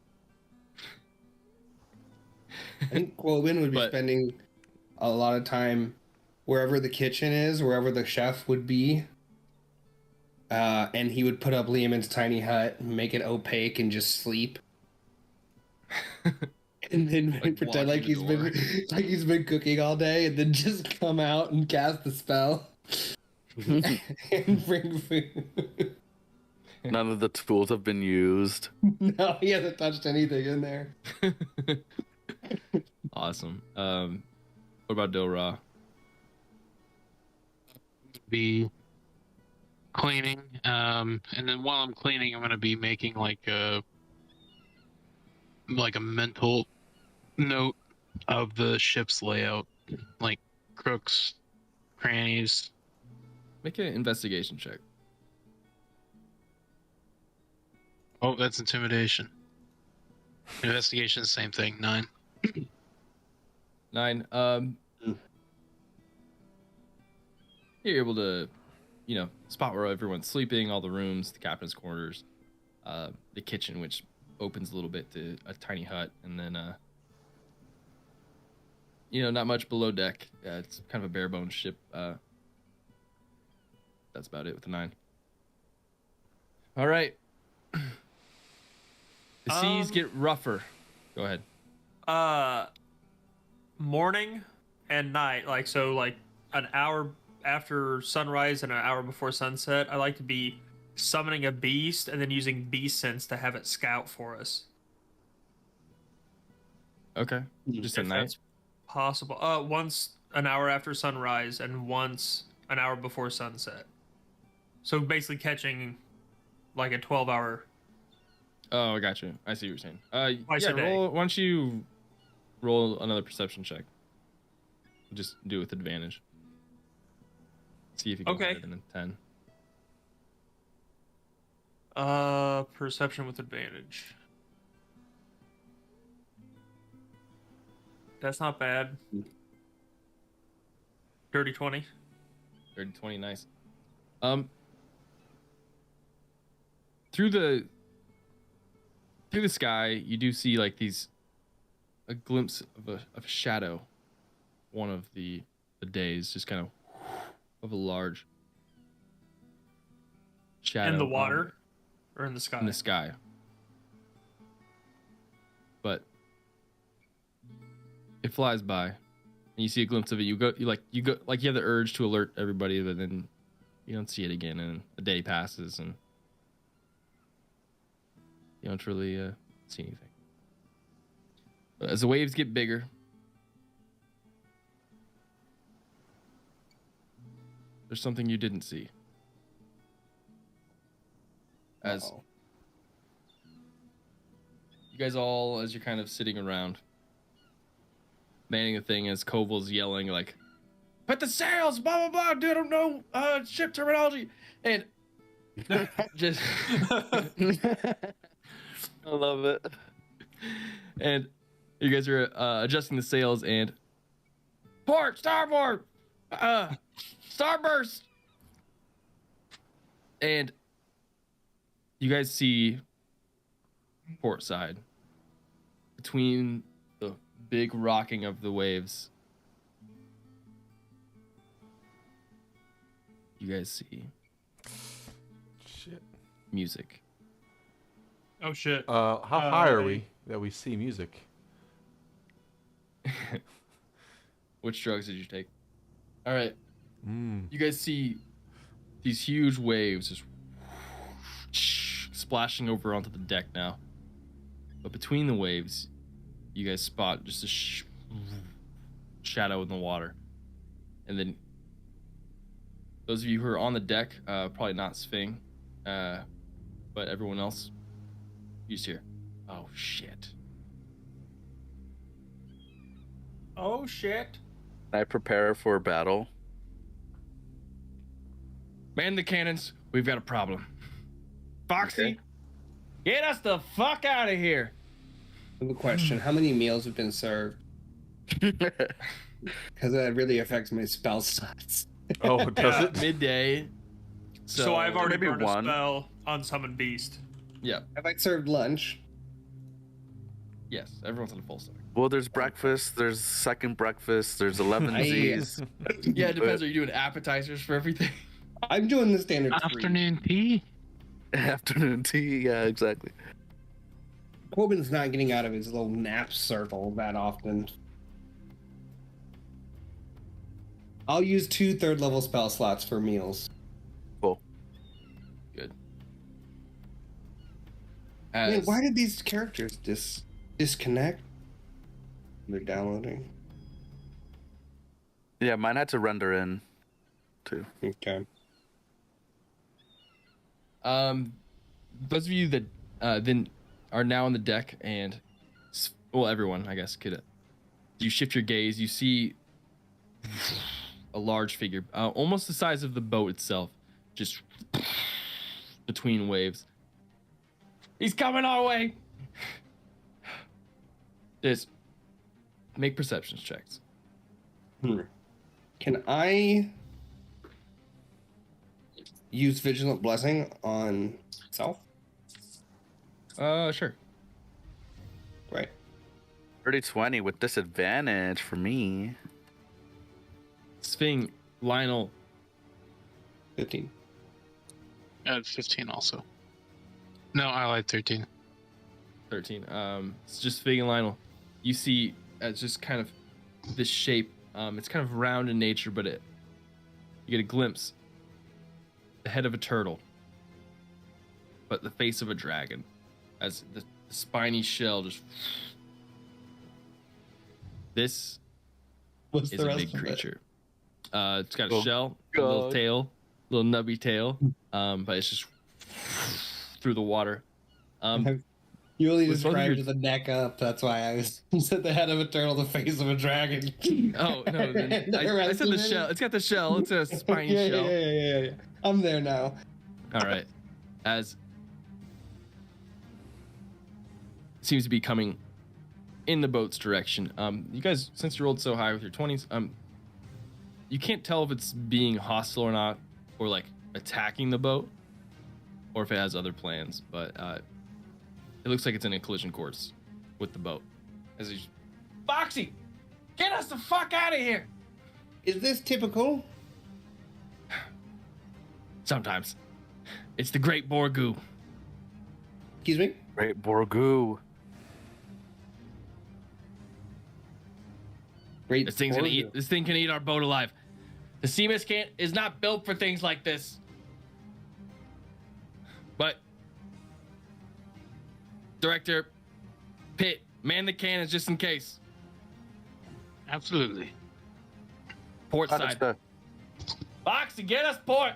I think Quoven would be But- spending a lot of time wherever the kitchen is, wherever the chef would be. And he would put up Liamon's tiny hut, make it opaque, and just sleep. And then Like pretend like blocking the he's been cooking all day, and then just come out and cast the spell and bring food. None of the tools have been used. No, he hasn't touched anything in there. Awesome. What about Dora? Be cleaning, and then while I'm cleaning, I'm gonna be making like a mental note of the ship's layout, like crooks, crannies. Make an investigation check. Oh, that's intimidation. Investigation, same thing. 9. 9. You're able to, spot where everyone's sleeping, all the rooms, the captain's quarters, the kitchen, which opens a little bit to a tiny hut, and then, not much below deck. It's kind of a bare bones ship. That's about it with the 9. All right. The seas get rougher. Go ahead. Morning and night, like an hour after sunrise and an hour before sunset, I like to be summoning a beast and then using beast sense to have it scout for us. Okay. Just at If night. that's possible. Once an hour after sunrise and once an hour before sunset. So basically catching like a 12-hour. Oh, I got you. I see what you're saying. Twice a day. Why don't you roll another perception check? Just do it with advantage. See if you get Okay. higher than a 10. Perception with advantage. That's not bad. Dirty 20. 30, 20, nice. Through the sky, you do see like a glimpse of a shadow. One of the days, just kind of a large shadow In the water or in the sky? in the sky. But it flies by, and you see a glimpse of it. You have the urge to alert everybody, but then you don't see it again, and a day passes, and you don't really see anything. But as the waves get bigger, there's something you didn't see. As Uh-oh. you guys all, as you're kind of sitting around, manning the thing, as Koval's yelling like, "Put the sails, blah blah blah, dude, I don't know ship terminology," and just I love it. and you guys are adjusting the sails and port, starboard, starburst, and you guys see port side between the big rocking of the waves. You guys see Shit. music. Oh shit. How high are we that we see music? Which drugs did you take? All right. Mm. You guys see these huge waves just splashing over onto the deck now. But between the waves, you guys spot just a shadow in the water. And then those of you who are on the deck, probably not Sving, but everyone else, you just hear, oh shit. Oh shit. I prepare for battle. Man the cannons, we've got a problem. Foxy, Okay. get us the fuck out of here. I have a question. How many meals have been served? Because that really affects my spell slots. Oh, does it? Midday. So I've already maybe burned one. a spell on Summon Beast. Yeah, Have I served lunch? yes, everyone's on a full stomach. Well, there's breakfast, there's second breakfast, there's 11 Z's. Yeah, it depends. Are you doing appetizers for everything? I'm doing the standard 3. Afternoon tea. Afternoon tea, yeah, exactly. Quoben's not getting out of his little nap circle that often. I'll use 2 third-level spell slots for meals. Cool. Good. Man, why did these characters disconnect? They're downloading. Yeah, mine had to render in, too. Okay. Those of you that then are now on the deck and, well, everyone, I guess, could you shift your gaze? You see a large figure, almost the size of the boat itself, just between waves. He's coming our way. Just make perceptions checks. Can I use Vigilant Blessing on self? Sure. Right. 30-20 with disadvantage for me. Sphinx, Lionel, 15. I had 15 also. No, I lied 13. 13. It's just Fig and Lionel. You see, it's just kind of this shape. It's kind of round in nature, but you get a glimpse. The head of a turtle, but the face of a dragon, as the spiny shell just. This What's is the a rest big of it? creature. It's got a Oh, shell, a little God. tail, little nubby tail, but it's just through the water. You only with both of described your- the neck up. That's why I said the head of a turtle, the face of a dragon. Oh no! Then The I rest said the of it? shell. It's got the shell. It's a spiny yeah, shell. Yeah. I'm there now. All right. As seems to be coming in the boat's direction. You guys, since you rolled so high with your 20s, you can't tell if it's being hostile or not, or like attacking the boat, or if it has other plans. But it looks like it's in a collision course with the boat. As he's, Foxy, get us the fuck out of here! Is this typical? Sometimes. It's the Great Borgu. Excuse me? Great Borgu. Great. This thing can eat our boat alive. The Seamus is not built for things like this. But Director Pitt, man the cannons just in case. Absolutely. Port side. Understood. Foxy, get us port.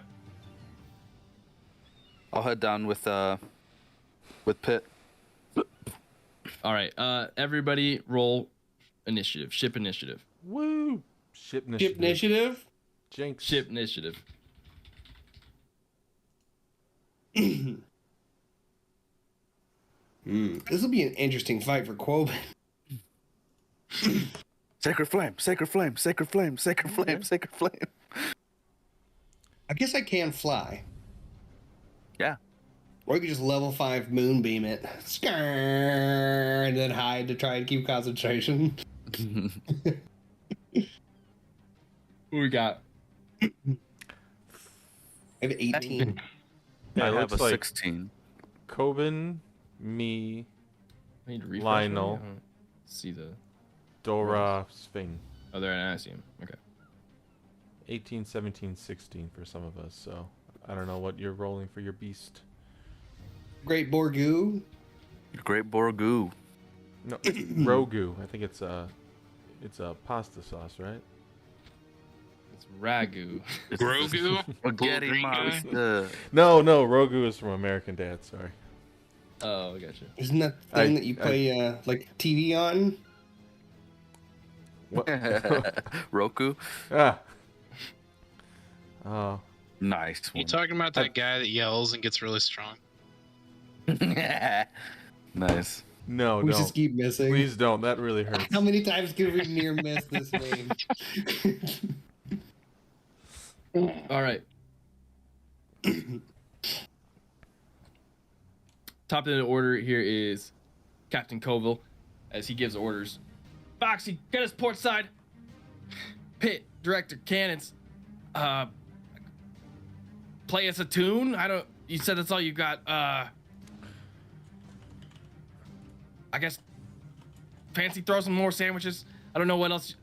I'll head down with Pitt. All right, everybody roll initiative, ship initiative. Woo! Ship initiative. Ship initiative? Jinx. Ship initiative. This will be an interesting fight for Quoben. Sacred flame, sacred flame, sacred flame, sacred flame, sacred flame. I guess I can fly. Yeah. Or you could just level 5 moonbeam it. Skrrr, and then hide to try and keep concentration. Who we got? I have 18. Yeah, I it have a looks like 16. Coben, me. I need to refresh. Lionel. I don't see the. Dora Sphinx. Oh, there, I see him. Okay. 18, 17, 16 for some of us. So I don't know what you're rolling for your beast. Great Borgu. Great Borgu. No, Rogu. I think it's a pasta sauce, right? It's ragu. Grogu? Spaghetti Green guy? monster. No, Rogu is from American Dad. Sorry. Oh, I gotcha. Isn't that the thing that you play like TV on? What? Roku. Ah. Oh. Nice You one. talking about that guy that yells and gets really strong? Nice. No, We don't. just keep missing. Please don't. That really hurts. How many times can we near miss this game? All right. Top of the order here is Captain Colville, as he gives orders. Foxy, get us port side. Pitt, director, cannons. Play us a tune. You said that's all you got. I guess. Fancy throw some more sandwiches. I don't know what else.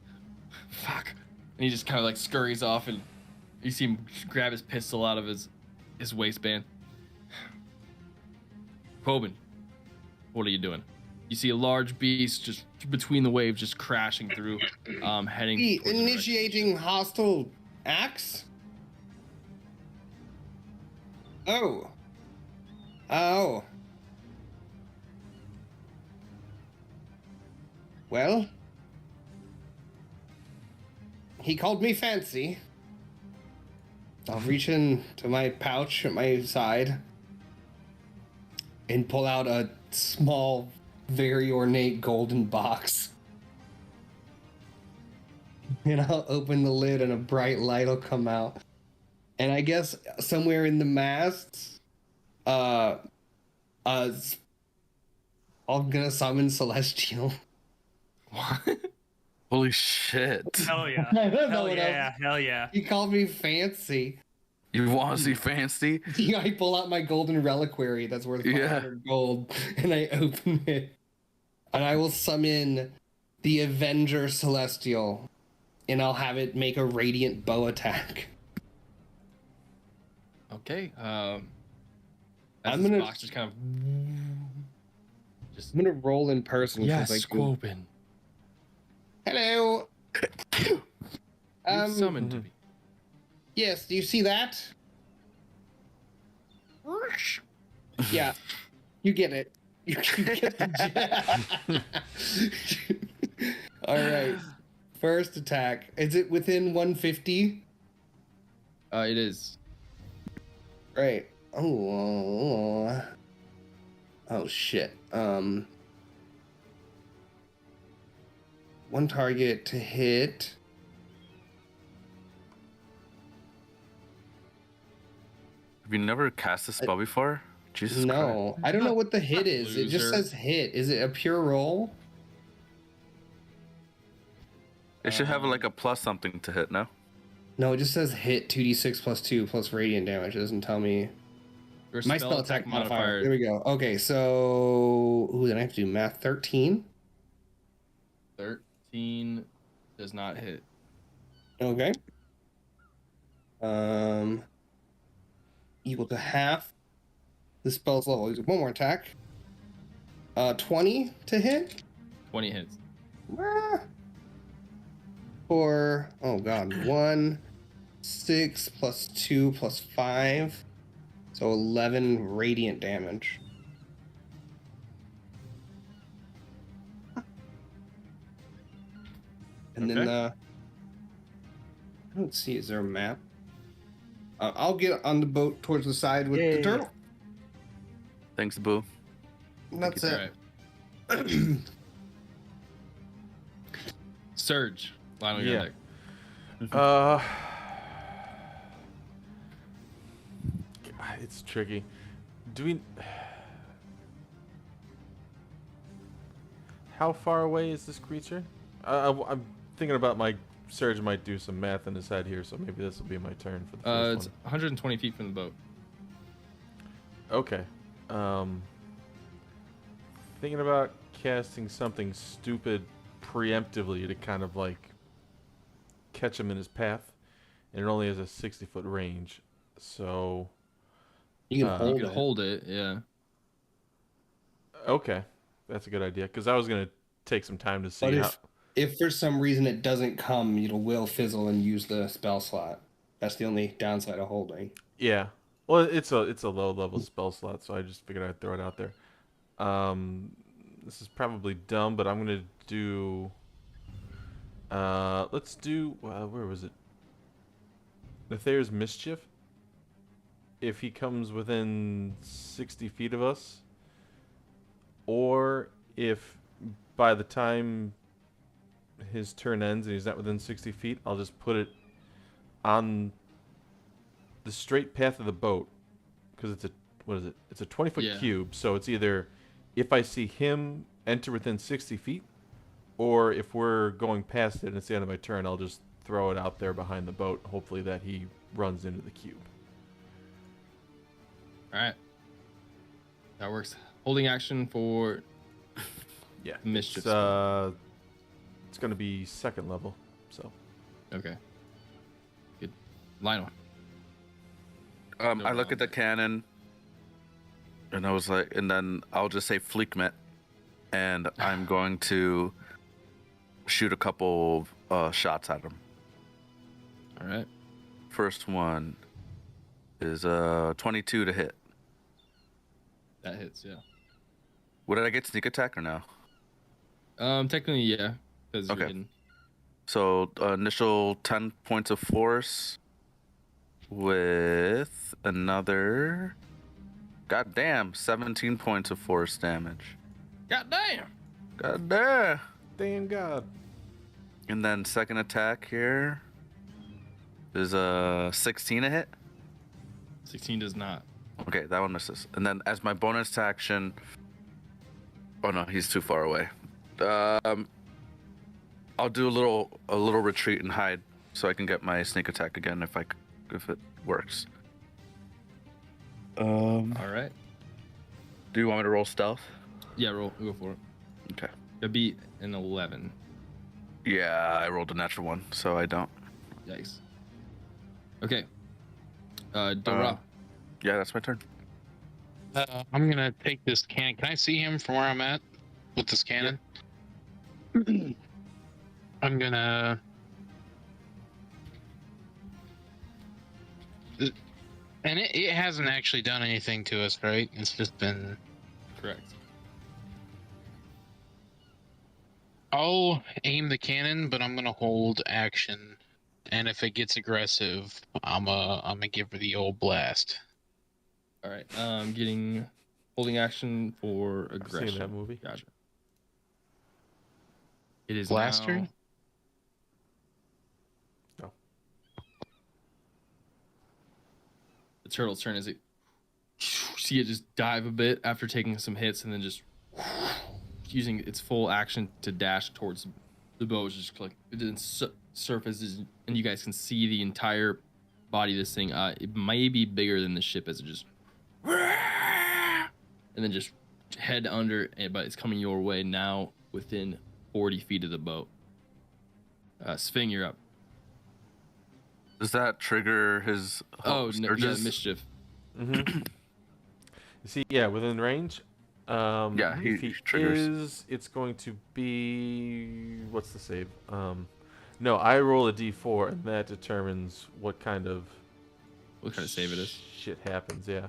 Fuck. And he just kind of like scurries off, and you see him grab his pistol out of his waistband. Coben, what are you doing? You see a large beast just between the waves, just crashing through, heading. towards the Initiating hostile acts? Oh. Well, he called me fancy. I'll reach into my pouch at my side and pull out a small, very ornate golden box. And I'll open the lid and a bright light will come out. And I guess somewhere in the masts, I'm gonna summon Celestial. What? Holy shit. Hell yeah. I don't know Hell what yeah. else. Hell yeah. He called me fancy. You want to see fancy? I pull out my golden reliquary that's worth 500 gold, and I open it. And I will summon the Avenger Celestial, and I'll have it make a radiant bow attack. Okay. I'm I'm gonna- box just kind of. I'm gonna roll in person. 'cause Yes, I can- Squopen. Hello. You summoned me. Yes, do you see that? Yeah, you get it. You get the All right. First attack. Is it within 150? It is. Right. Oh shit. One target to hit. Have you never cast a spell before? Jesus Christ. No, I don't know what the hit is. It just Loser. says hit. Is it a pure roll? It should have like a plus something to hit, no? No, it just says hit 2d6 plus 2 plus radiant damage. It doesn't tell me. Your My spell attack modifier. There we go. Okay, so then I have to do math. 13. 13 does not hit. Okay. Equal to half the spell's level. One more attack. 20 to hit. 20 hits. For 1, 6 plus 2 plus 5. So 11 radiant damage. And then Okay. I don't see, is there a map? I'll get on the boat towards the side with the turtle. Thanks, Boo. And that's it. Alright. Surge. Lionel, Yeah. you're next. It's tricky. Do we? How far away is this creature? I'm thinking about my Surge might do some math in his head here, so maybe this will be my turn for the first It's 120 feet from the boat. one. Okay. Thinking about casting something stupid preemptively to kind of like catch him in his path, and it only has a 60-foot range. So You can hold You it. could hold it, yeah. okay, that's a good idea because I was gonna take some time to see But how. if for some reason it doesn't come, you will fizzle and use the spell slot. That's the only downside of holding. Yeah, well, it's a low level spell slot, so I just figured I'd throw it out there. This is probably dumb, but I'm gonna do. Let's do. Where was it? Nether's Mischief. If he comes within 60 feet of us, or if by the time his turn ends and he's not within 60 feet, I'll just put it on the straight path of the boat, because it's a what is it? It's a 20-foot Yeah. cube, so it's either if I see him enter within 60 feet, or if we're going past it and it's the end of my turn, I'll just throw it out there behind the boat, hopefully that he runs into the cube. All right. That works. Holding action for Yeah, mischief. it's gonna be second level, so Okay. Good. Lionel. I look at the cannon, and I was like, and then I'll just say Fleekmet, and I'm going to shoot a couple shots at him. All right. First one is 22 to hit. That hits, yeah. What did I get? Sneak attack or no? Technically, yeah. Because Okay. you're hidden. So initial 10 points of force with another, goddamn, 17 points of force damage. God damn. Goddamn. damn God. And then second attack here is 16 a hit. 16 does not. Okay, that one misses. And then as my bonus action, oh no, he's too far away. I'll do a little retreat and hide so I can get my sneak attack again if it works. All right. Do you want me to roll stealth? Yeah, roll. Go for it. Okay. It'd be an 11. Yeah, I rolled a natural one, so I don't. Yikes. Okay. Dora. Yeah, that's my turn. I'm gonna take this cannon. Can I see him from where I'm at with this cannon? I'm gonna. And it hasn't actually done anything to us, right? It's just been. Correct. I'll aim the cannon, but I'm gonna hold action. And if it gets aggressive, I'm gonna give her the old blast. All right. Getting holding action for I've aggression. seen that movie. Gotcha. It is Blaster? now. No. The turtle's turn. Is it? See it just dive a bit after taking some hits, and then just using its full action to dash towards the boat. It's just like it then surfaces, and you guys can see the entire body of this thing. It may be bigger than the ship as it just, and then just head under. But it's coming your way now, within 40 feet of the boat. Sving, you're up. Does that trigger his Oh, no, yeah, surges? mischief. Mm-hmm. See, yeah, within range. Yeah, if he triggers. is, it's going to be what's the save? No, I roll a d4, and that determines what kind of Save it is? shit happens. Yeah,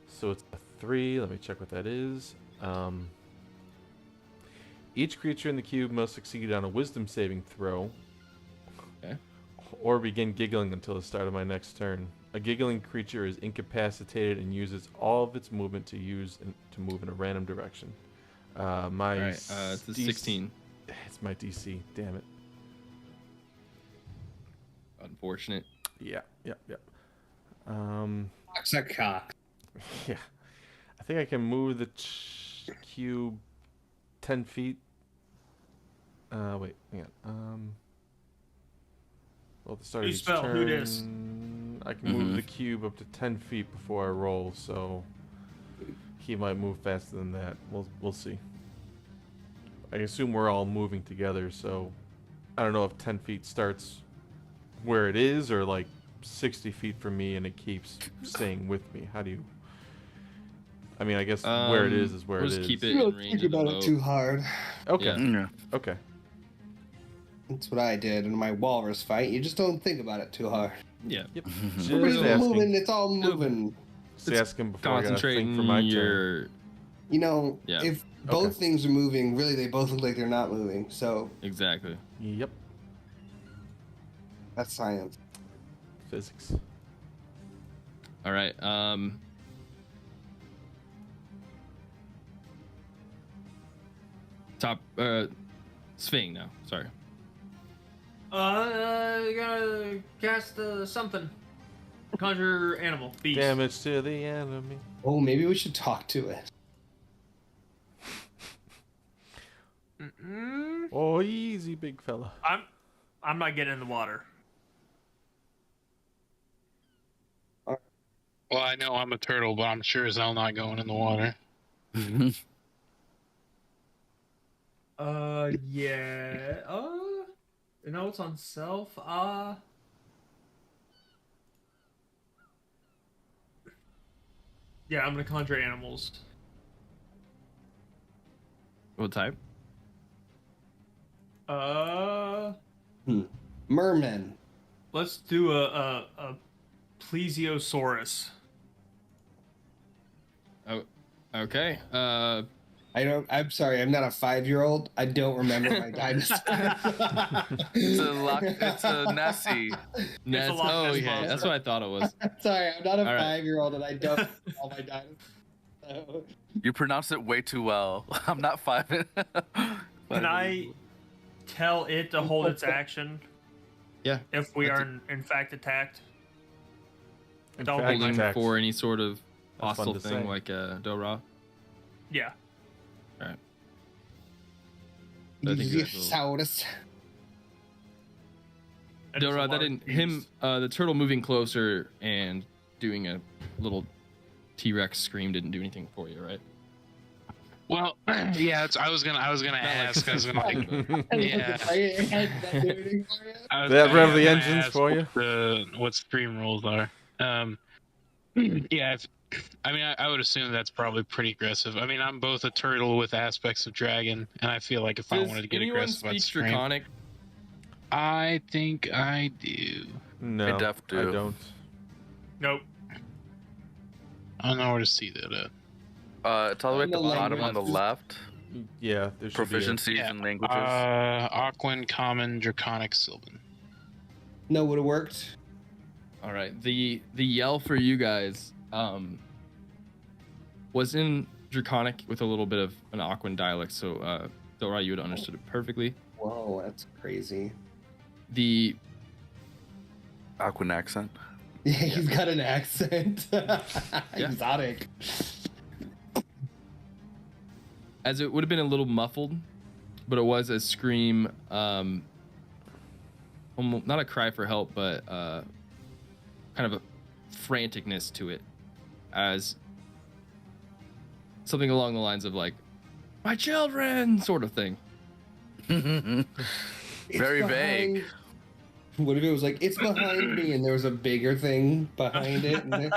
so it's a 3. Let me check what that is. Each creature in the cube must succeed on a Wisdom saving throw. Okay. Or begin giggling until the start of my next turn. A giggling creature is incapacitated and uses all of its movement to move in a random direction. My All right. It's a 16. It's my DC. Damn it. Unfortunate. Yeah. Sucks a cock. Yeah. I think I can move the cube 10 feet. Wait, hang on. Well, at the start of New each spell, turn, who dis? I can move the cube up to 10 feet before I roll, so he might move faster than that. We'll see. I assume we're all moving together, so I don't know if 10 feet starts where it is or like 60 feet from me and it keeps staying with me. How do you... I mean, I guess where it is where we'll it just is. keep it You in don't range think of the about it boat. too hard. Okay. Yeah. Yeah. Okay. That's what I did in my walrus fight. You just don't think about it too hard. Yeah. Yep. Everybody's Just moving. asking. It's all moving. Just asking before I got a Concentrating thing for my turn. your... You know, Yeah. if both Okay. things are moving, really they both look like they're not moving. So Exactly. Yep. that's science. Physics. All right. Top Sving now. Sorry. You gotta cast something. Conjure animal. Beast. Damage to the enemy. Oh, maybe we should talk to it. Oh, easy, big fella. I'm not getting in the water. Well, I know I'm a turtle, but I'm sure as hell not going in the water. Yeah. You know it's on self. Yeah, I'm gonna conjure animals. What type? Mermen. Let's do a plesiosaurus. Oh, okay. I'm sorry. I'm not a 5-year-old. I don't remember my dinosaur. It's a Nessie. Ness. a Loch Oh, Ness yeah. monster. That's what I thought it was. Sorry, I'm not a All right. 5-year-old, and I don't know all my dinosaurs. You pronounce it way too well. I'm not 5. Can I tell it to hold its action Yeah. if we are in fact attacked? In Don't fact, be Holding attacks. for any sort of That's fun hostile to thing say. like Dora. Yeah. All right. I think you guys will- Saurus. And it's a Dora, that large didn't beast. him. The turtle moving closer and doing a little T-Rex scream didn't do anything for you, right? Well, yeah, I was gonna ask. I was gonna like, yeah. I was That gonna- rev the gonna engines ask for you? what stream rolls are. Yeah, I would assume that's probably pretty aggressive. I mean, I'm both a turtle with aspects of dragon, and I feel like if I Does wanted to get anyone aggressive, I'd speak scream. Draconic? I think I do. No, I def do. I don't. Nope. I don't know where to see that at. It's all the way at the On the bottom on the left. left. Yeah, there should be. Proficiencies Yeah. in languages. Aquan, Common, Draconic, Sylvan. No, would have worked. All right. The yell for you guys was in Draconic with a little bit of an Aquan dialect, so Dora, you would have understood it perfectly. Whoa, that's crazy. The Aquan accent. Yeah, he's got an accent. Yeah. Exotic. as it would have been a little muffled, but it was a scream, almost, not a cry for help, but kind of a franticness to it, as something along the lines of like, "My children," sort of thing. It's Very vague. behind- What if it was like, it's behind me, and there was a bigger thing behind it? And then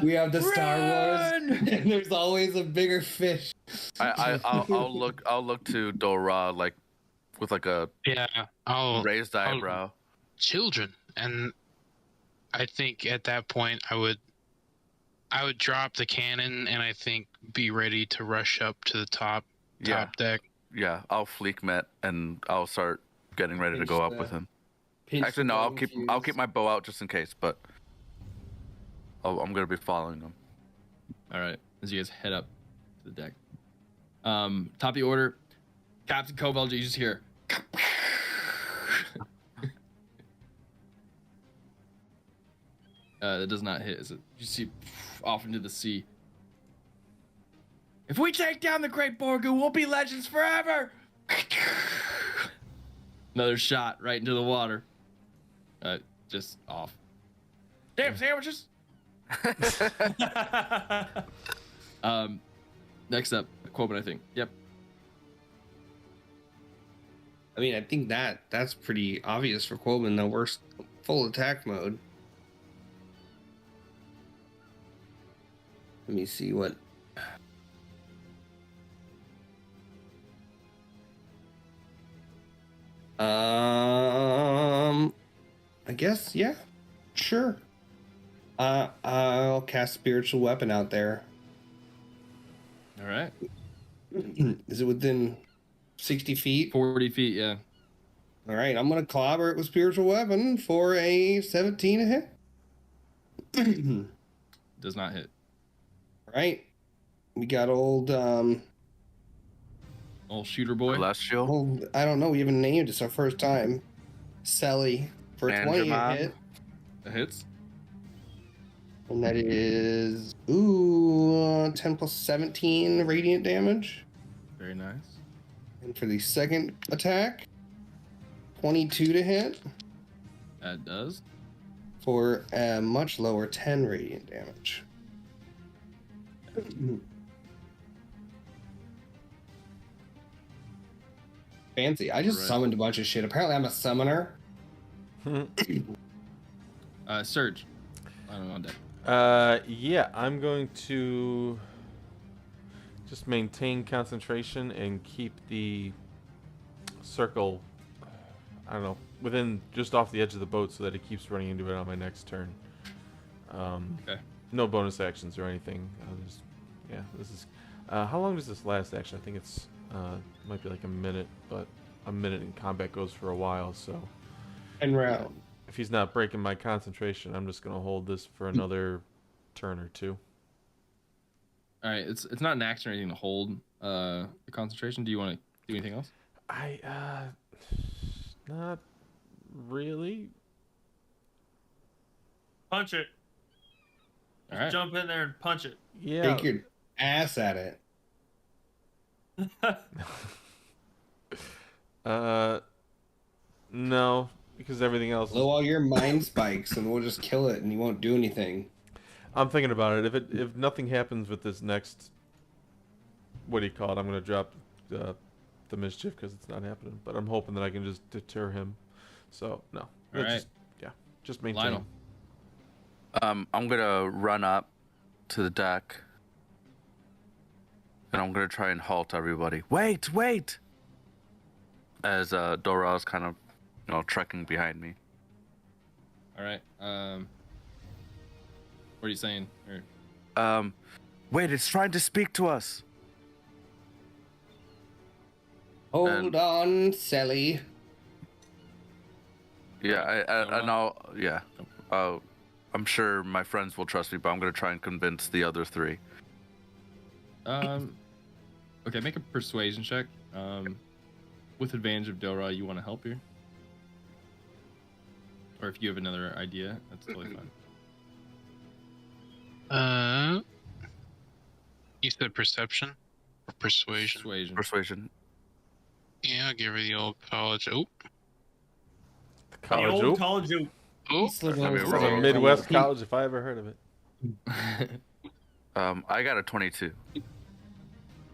we have the Star Wars, and there's always a bigger fish. I'll look to Dora like with like a Yeah, I'll raised eyebrow. children, and I think at that point I would drop the cannon and I think be ready to rush up to the top deck. Yeah, I'll fleek met and I'll start getting ready to go up with him. Actually, no, I'll keep my bow out just in case, but I'm gonna be following them. All right, as you guys head up to the deck. Top of the order, Captain Koval, you just hear. That does not hit. As it, you see off into the sea. If we take down the Great Borgu, we'll be legends forever. Another shot right into the water. Just off. Damn sandwiches. Next up, Quoben, I think. Yep. I mean, I think that's pretty obvious for Quoven, though. We're full attack mode. Let me see what... I guess, yeah. Sure. I'll cast Spiritual Weapon out there. All right. Is it within 60 feet? 40 feet, yeah. All right, I'm going to clobber it with Spiritual Weapon for a 17 to hit. Does not hit. All right. We got old shooter boy. Celestial. I don't know. We haven't named it. It's our first time. Selly for 20 a hit. That hits. And that is 10 plus 17 radiant damage. Very nice. And for the second attack, 22 to hit That does. for a much lower 10 radiant damage. Fancy. I just summoned a bunch of shit. Apparently I'm a summoner. Surge. I don't know on deck. Yeah, I'm going to just maintain concentration and keep the circle, I don't know, within just off the edge of the boat so that it keeps running into it on my next turn. Okay. No bonus actions or anything. This is. How long does this last? Actually, I think it's might be like a minute, but a minute in combat goes for a while. So. And round. If he's not breaking my concentration, I'm just gonna hold this for another turn or two. All right. It's not an action or anything to hold the concentration. Do you want to do anything else? Not really. Punch it. All right. Jump in there and punch it. Yeah. Take your ass at it. No, because everything else. Blow all your mind spikes and we'll just kill it and you won't do anything. I'm thinking about it. If nothing happens with this next, what do you call it? I'm gonna drop the mischief because it's not happening. But I'm hoping that I can just deter him. So no. All right. Just maintain. Lionel. I'm gonna run up to the deck, and I'm gonna try and halt everybody. Wait! As Dora's kind of, trekking behind me. All right. What are you saying? Wait! It's trying to speak to us. Hold on, Sally. Yeah, I'm sure my friends will trust me, but I'm gonna try and convince the other three. Okay, make a persuasion check. With advantage of Dora, you want to help here? Or if you have another idea, that's totally fine. You said perception or persuasion? Persuasion. Yeah, I'll give her the old college. Oh. The old college. Oh. It's a Midwest college if I ever heard of it. I got a 22.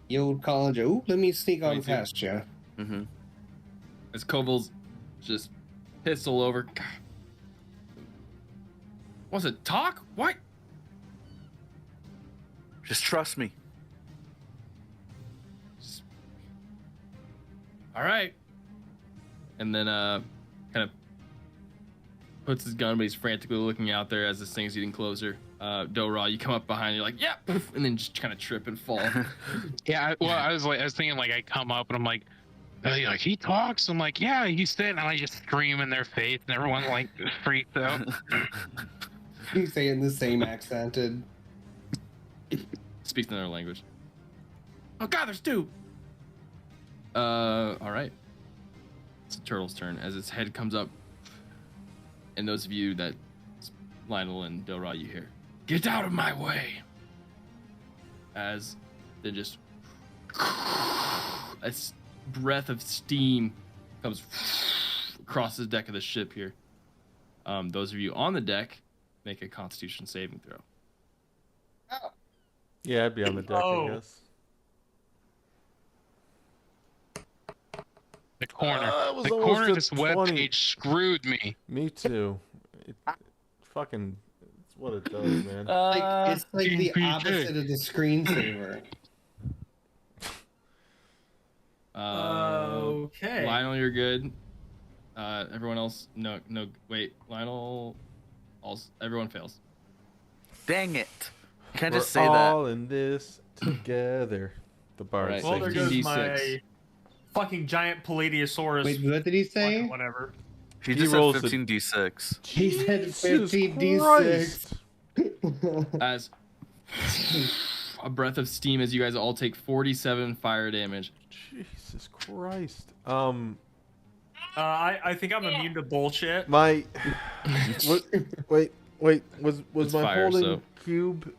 The old college. Oh, let me sneak on 22. past you. Mm-hmm. As Koval's just pistol over. God. Was it talk? What? Just trust me. All right. And then kind of puts his gun, but he's frantically looking out there as this thing's getting closer. Dora, you come up behind, you're like, yeah, poof, and then just kind of trip and fall. Yeah, I was thinking like I come up and I'm like he talks. I'm like, yeah, he's dead, and I just scream in their face, and everyone like freaks out. You say in the same accented. Speaks another language. Oh God, there's two. All right. It's the turtle's turn as its head comes up, and those of you that Lionel and Delra, you hear, "Get out of my way!" As then just a breath of steam comes across the deck of the ship here. Those of you on the deck, make a Constitution saving throw. Yeah, I'd be on the deck, I guess. corner. it was The almost corner a of this 20. webpage screwed me. Me too. Fucking, it's what it does, man. It's like the PJ. opposite of the screensaver. Okay. Lionel, you're good. Everyone else, no. Wait, Lionel. Everyone fails. Dang it! You can't We're just say all that. in this together. The bard Right. Well, there sings. goes 15d6. my fucking giant Paladiosaurus. Wait, what did he say? fucking whatever. He He just said rolls the- 15d6. He said Jesus 15d6. Christ. As a breath of steam, as you guys all take 47 fire damage. Jesus Christ. I think I'm immune to bullshit. My. Wait. Was It's my fire, holding so- cube?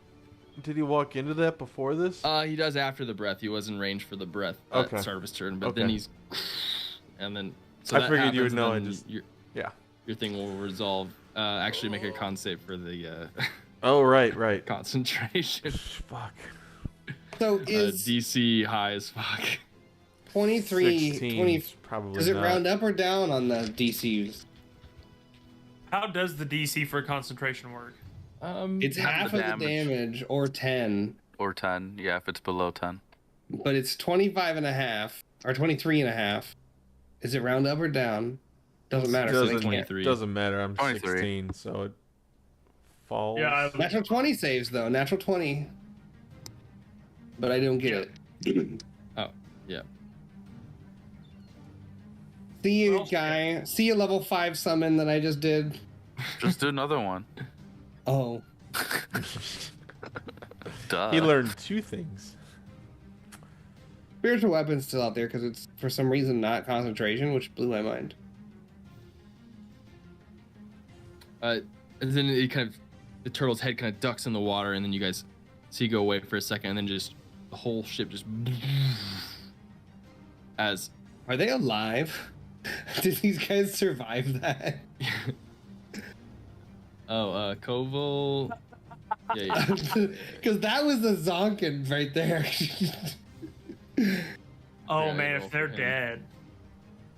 Did he walk into that before this? He does after the breath. He was in range for the breath at Okay. the start of his turn, but Okay. then he's, and then so I that figured you would happens, know, and I then just- your yeah. your thing will resolve. Actually, make a con save for the Oh right. concentration. Fuck. So is DC high as fuck. 23, 16 20, 's probably does it not. round up or down on the DCs? How does the DC for concentration work? It's Half half the of the damage or 10, Or 10. Yeah, if it's below 10. but it's 25 and a half or 23 and a half. Is it round up or down? Doesn't matter. so they Doesn't, can't. 23. doesn't matter. I'm 23. 16, so it falls. Yeah, Natural 20 saves though. Natural 20. But I don't get it. Oh, yeah. See you, Well, guy. See you, level 5 summon that I just did. Just do another one. Oh. Duh. He learned 2 things. Spiritual weapon's still out there because it's for some reason not concentration, which blew my mind. And then it kind of, the turtle's head kind of ducks in the water, and then you guys see it go away for a second, and then just the whole ship just as Are they alive? Did these guys survive that? Koval. Yeah. Because that was the Zonkin right there. Oh Yeah, man, roll if they're for him.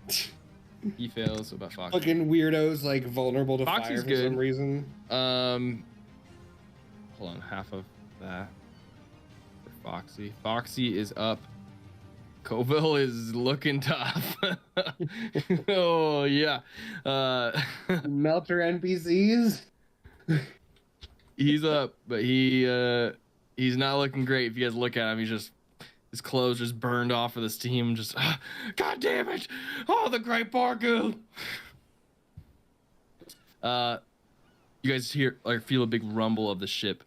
dead. He fails. What about Fox? Fucking weirdos, like vulnerable to Foxy's fire for good. some reason. Hold on, half of that for Foxy. Foxy is up. Coville is looking tough. Oh yeah. Melter NPCs. He's up, but he's not looking great. If you guys look at him, he's just, his clothes just burned off of the steam. Just, God damn it! Oh, the great Bargoon! You guys hear or feel a big rumble of the ship.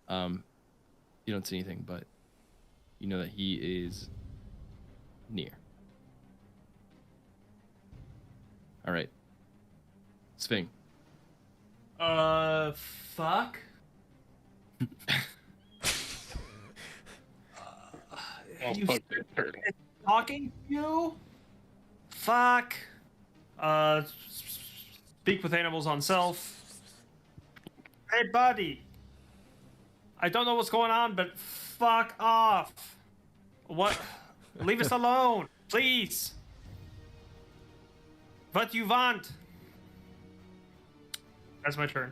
You don't see anything, but you know that he is near. All right, Sphinx. Fuck. You fuck that turtle. talking to you? Fuck. Speak with animals on self. Hey, buddy. I don't know what's going on, but fuck off. What? Leave us alone, please. What you want? That's my turn.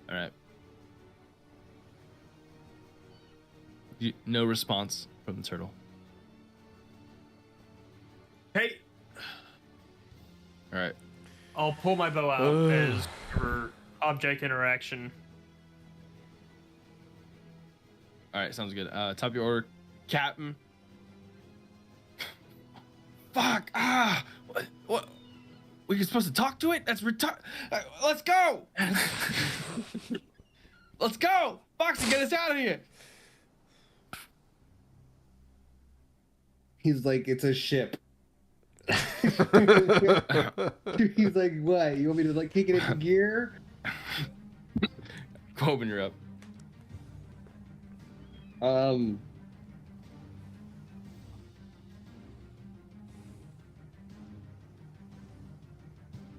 All right. No response from the turtle. Hey, All right. I'll pull my bow out as for object interaction. All right, sounds good. Top of your order, Captain. Fuck! What? We're supposed to talk to it? That's retard. Let's go! Let's go! Foxy, get us out of here! He's like, it's a ship. He's like, what? You want me to like kick it into gear? Quoven, you're up.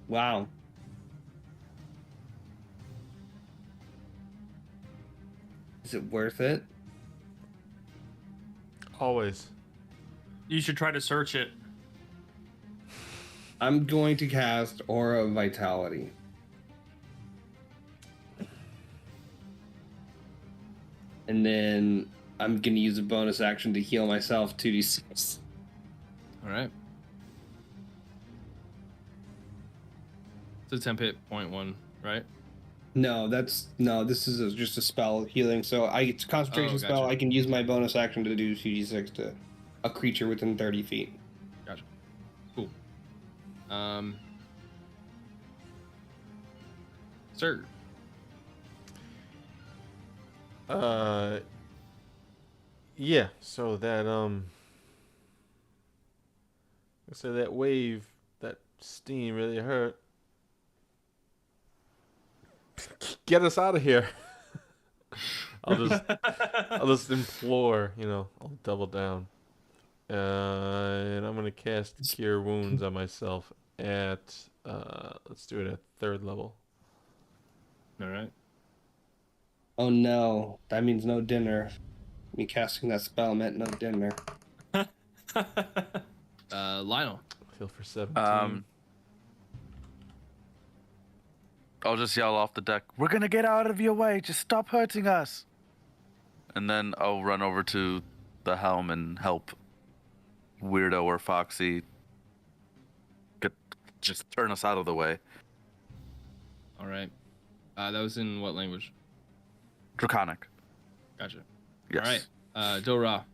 Wow. Is it worth it? Always. You should try to search it. I'm going to cast Aura of Vitality. And then I'm going to use a bonus action to heal myself 2d6. All right. It's a temp hit, 0.1, right? No, this is just a spell healing. So it's a concentration spell. Gotcha. I can use my bonus action to do 2d6 to a creature within 30 feet. Gotcha. Cool. Sir. Yeah, so that that wave, that steam really hurt. Get us out of here. I'll just implore, I'll double down. And I'm gonna cast Cure Wounds on myself at let's do it at 3rd level. All right. Oh no, that means no dinner. Me casting that spell meant no dinner. Lionel. Heal for 17. I'll just yell off the deck, "We're gonna get out of your way, just stop hurting us." And then I'll run over to the helm and help Weirdo or Foxy just turn us out of the way. All right. That was in what language? Draconic. Gotcha. Yes. All right. Dora.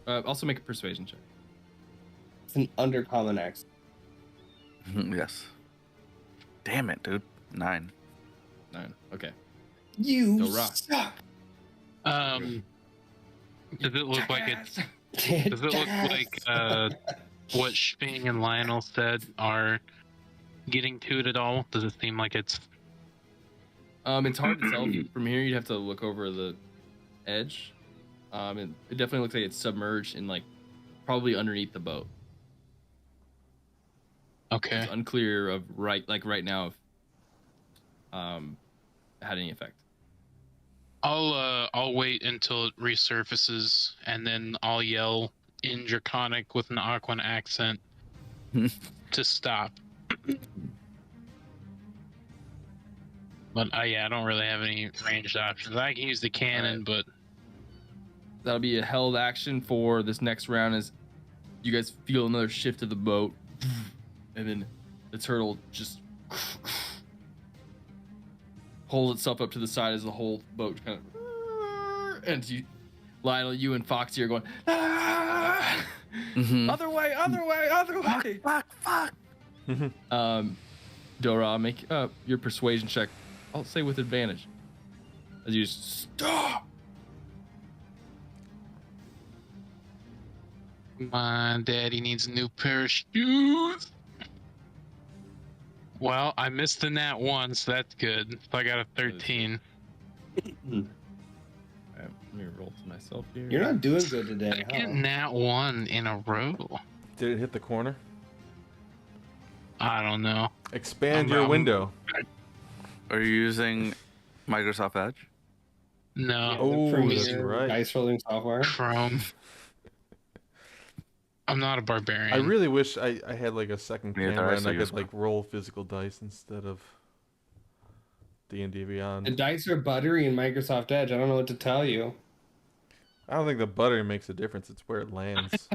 Also make a persuasion check. It's an undercommon accent. Yes. Damn it, dude. 9. 9. Okay. You Dora. suck. Does it look like it's? Does it look like what Sping and Lionel said are getting to it at all? Does it seem like it's? It's hard to tell from here. You'd have to look over the edge. It definitely looks like it's submerged in probably underneath the boat. Okay. It's unclear of right now if had any effect. I'll wait until it resurfaces, and then I'll yell in Draconic with an Aquan accent to stop. But I don't really have any ranged options. I can use the cannon, but That'll be a held action for this next round as you guys feel another shift of the boat, and then the turtle just pulls itself up to the side as the whole boat kind of, and Lionel, you and Foxy are going, ah! Other way, other way, other way. Fuck. Dora, make your persuasion check. I'll say with advantage. As you just stop. my daddy needs a new pair of shoes. Well, I missed the nat 1, so that's good. So I got a 13. Alright, let me roll to myself here. You're not doing good today, Second nat 1 in a row. Did it hit the corner? I don't know. Expand your window. Are you using Microsoft Edge? No. Oh, Premier that's right. dice rolling software. Chrome. I'm not a barbarian. I really wish I had a second Yeah, camera I and still I use could roll physical dice instead of D&D Beyond. The dice are buttery in Microsoft Edge. I don't know what to tell you. I don't think the butter makes a difference. It's where it lands.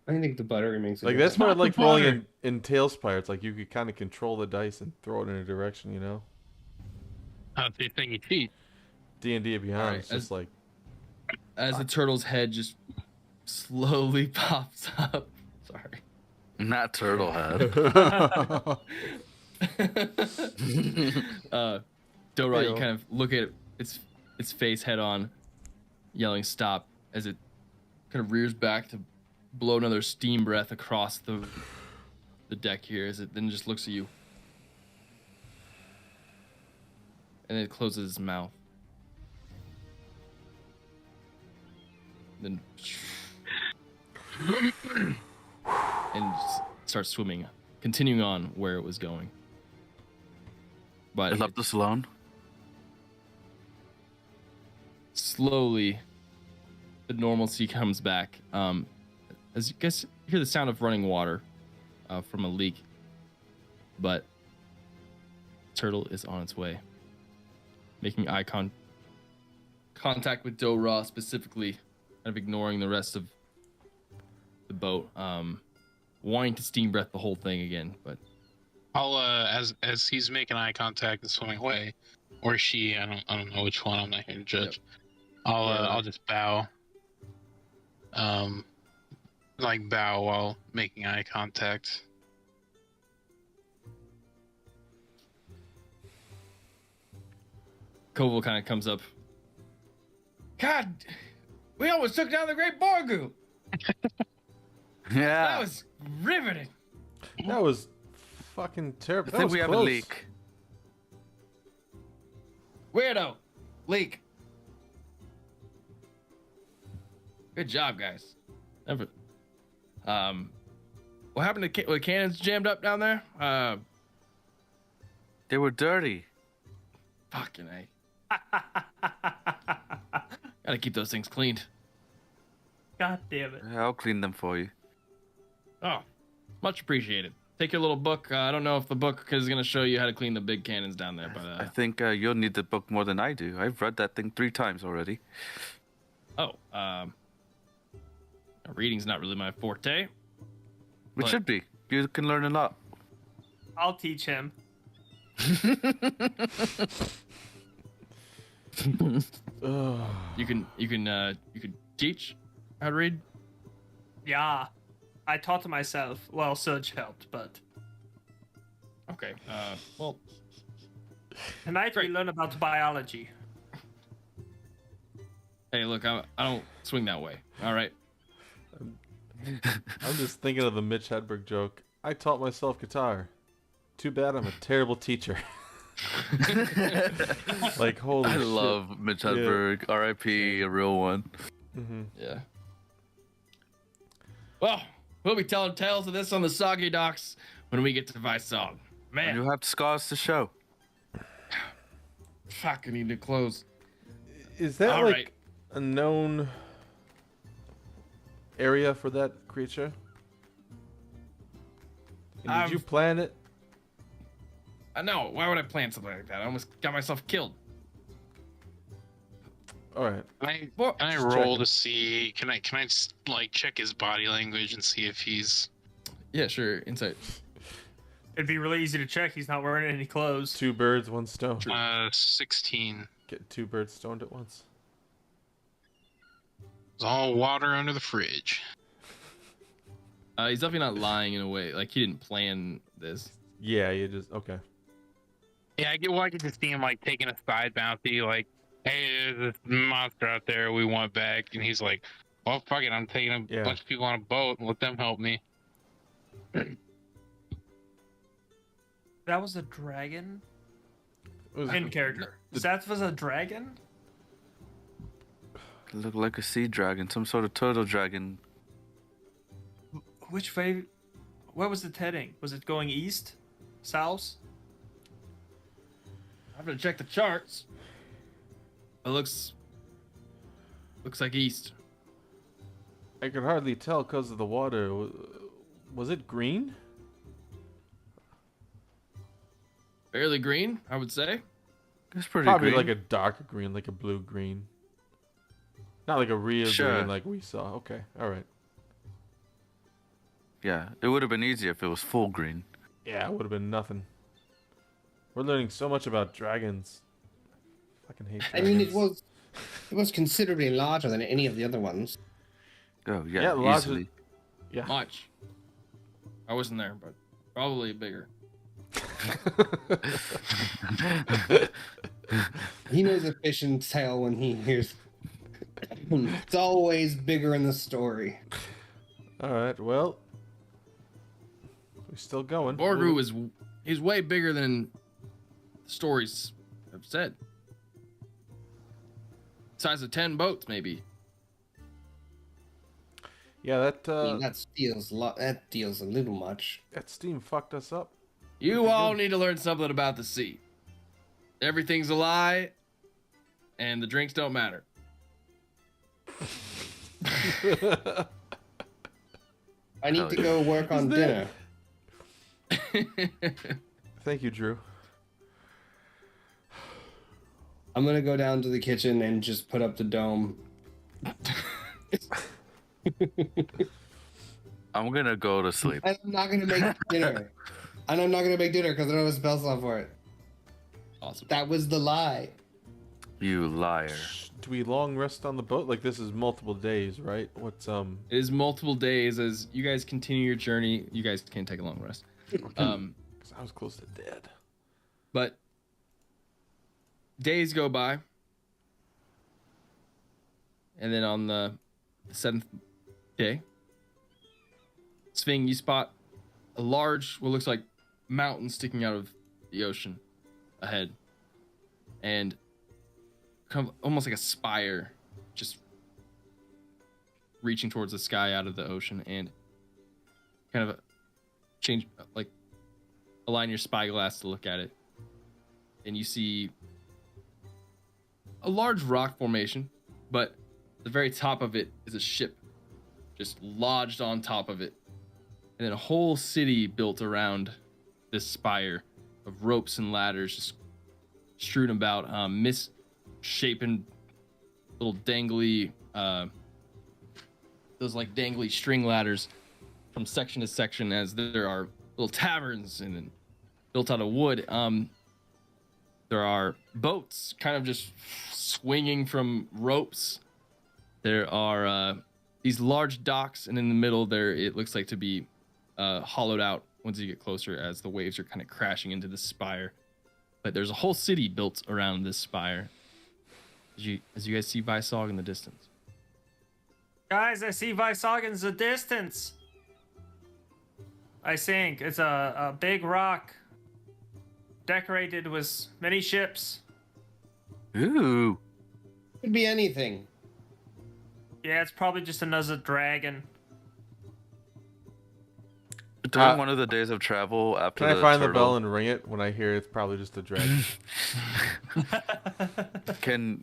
I think the buttery makes it. That's why I Not the like rolling butter. in Talespire. It's you could kind of control the dice and throw it in a direction, How do you think you cheat? D&D Beyond, Alright, it's just As the turtle's head just slowly pops up. Sorry. Not turtle head. Dora, you Ew. kind of look at its face head on, yelling stop as it kind of rears back to blow another steam breath across the deck here as it then just looks at you. And it closes its mouth. Then and just starts swimming, continuing on where it was going. But I left us alone. slowly, the normalcy comes back. As you guys hear the sound of running water, from a leak, but turtle is on its way, making eye contact with Do-Ra specifically, kind of ignoring the rest of the boat, wanting to steam breath the whole thing again. But I'll as he's making eye contact and swimming away, or she, I don't know which one. I'm not here to judge. Yep. I'll just bow. Like bow while making eye contact. Koval kind of comes up. God, we almost took down the Great Borgu. Yeah. That was riveting. That was fucking I terrible. That think was we have close. a leak. Weirdo. Leak. Good job, guys. Never. What happened to the cannons jammed up down there? They were dirty. Fucking A. Gotta keep those things cleaned. God damn it. I'll clean them for you. Oh, much appreciated. Take your little book. I don't know if the book is going to show you how to clean the big cannons down there, but I think you'll need the book more than I do. I've read that thing 3 times already. Reading's not really my forte. It But- should be. You can learn a lot. I'll teach him. You can teach how to read. Yeah. I taught to myself. Well, Surge helped, but Okay. Well, tonight we Great. learn about biology. hey, look, I don't swing that way. All right. I'm just thinking of the Mitch Hedberg joke. I taught myself guitar. Too bad I'm a terrible teacher. Like, holy I shit. love Mitch Hedberg. R.I.P. A real one. Mm-hmm. Yeah. Well, we'll be telling tales of this on the Soggy Docks when we get to Vysog. And Man, you have scars to show. fuck, I need to close. Is that All like right. a known area for that creature? And did you plan it? No, why would I plan something like that? I almost got myself killed. All right. Can Well, I just roll checking. to see? Can I like check his body language and see if he's? Yeah, sure. Insight. It'd be really easy to check. He's not wearing any clothes. 2 birds, 1 stone. 16. Get 2 birds stoned at once. It's all water under the fridge. He's definitely not lying in a way. Like, he didn't plan this. Yeah, you just okay. Yeah, I get to see him like taking a side bounty, like, hey, there's this monster out there we want back, and he's like, well, fuck it, I'm taking a Yeah. bunch of people on a boat and let them help me. That was a dragon? It was, In character. That was a dragon? It looked like a sea dragon, some sort of turtle dragon. Which way? Where was it heading? Was it going east? South? I'm gonna check the charts. It looks like east. I could hardly tell because of the water. Was it green? Fairly green, I would say. It's pretty Probably green. like a darker green, like a blue green. Not like a real Sure. green like we saw. Okay, all right. Yeah, it would have been easier if it was full green. Yeah, it would have been nothing. We're learning so much about dragons. Fucking hate I dragons. mean, it was considerably larger than any of the other ones. Oh, yeah, Yeah, lots of- easily. Yeah. Much. I wasn't there, but probably bigger. He knows a fish and tail when he hears. It's always bigger in the story. All right, well, we're still going. Borgu he's way bigger than the stories have said. Size of 10 boats, maybe. Yeah, that I mean, that deals a little much. that steam fucked us up. You all need to learn something about the sea. Everything's a lie, and the drinks don't matter. I need to go work on Isn't dinner. Thank you, Drew. I'm gonna go down to the kitchen and just put up the dome. I'm gonna go to sleep. And I'm not gonna make dinner. And I'm not gonna make dinner because I don't have a spell slot for it. Awesome. That was the lie. You liar. Do we long rest on the boat? Like, this is multiple days, right? What's It is multiple days as you guys continue your journey. You guys can't take a long rest. 'Cause I was close to dead. But days go by. And then on the 7th day, Sving, you spot a large, what looks like mountain sticking out of the ocean ahead. And kind of almost like a spire just reaching towards the sky out of the ocean, and kind of change, like align your spyglass to look at it. And you see a large rock formation, but the very top of it is a ship just lodged on top of it. And then a whole city built around this spire of ropes and ladders just strewn about, misshapen little dangly, those like dangly string ladders from section to section, as there are little taverns and built out of wood. There are boats kind of just swinging from ropes. There are these large docks, and in the middle there it looks like to be hollowed out once you get closer, as the waves are kind of crashing into the spire. But there's a whole city built around this spire. As you guys see Vysog in the distance. Guys, I see Vysog in the distance. I think it's a big rock decorated with many ships. Ooh. Could be anything. Yeah, it's probably just another dragon. During one of the days of travel after Can I find the turtle, bell and ring it when I hear it's probably just a dragon? Can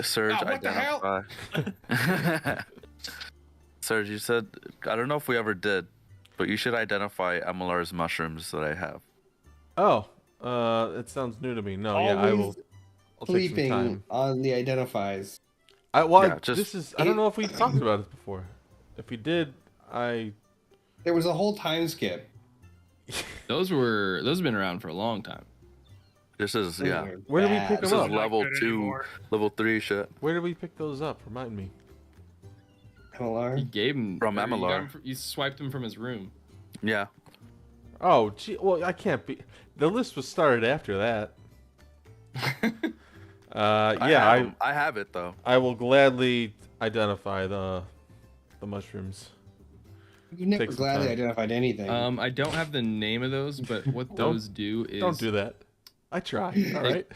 Serge what the hell? identify? Serge, you said, I don't know if we ever did, but you should identify Emilar's mushrooms that I have. Oh, it sounds new to me. No, yeah, I will. I'll take some Sleeping time. on the identifies. Yeah, I don't know if we talked about it before. If we did, There was a whole time skip. Those have been around for a long time. This is, yeah. Where did we Bad. pick This them is up? level Not good 2, anymore. level 3 shit. Where did we pick those up? Remind me. You MLR. gave him From or you got Emilar. him you swiped him from his room. Yeah. Oh, gee. Well, I can't be. The list was started after that. I have it though. I will gladly identify the mushrooms. You've never Take some gladly time. identified anything. I don't have the name of those, but what those do is Don't do that. I try. All right.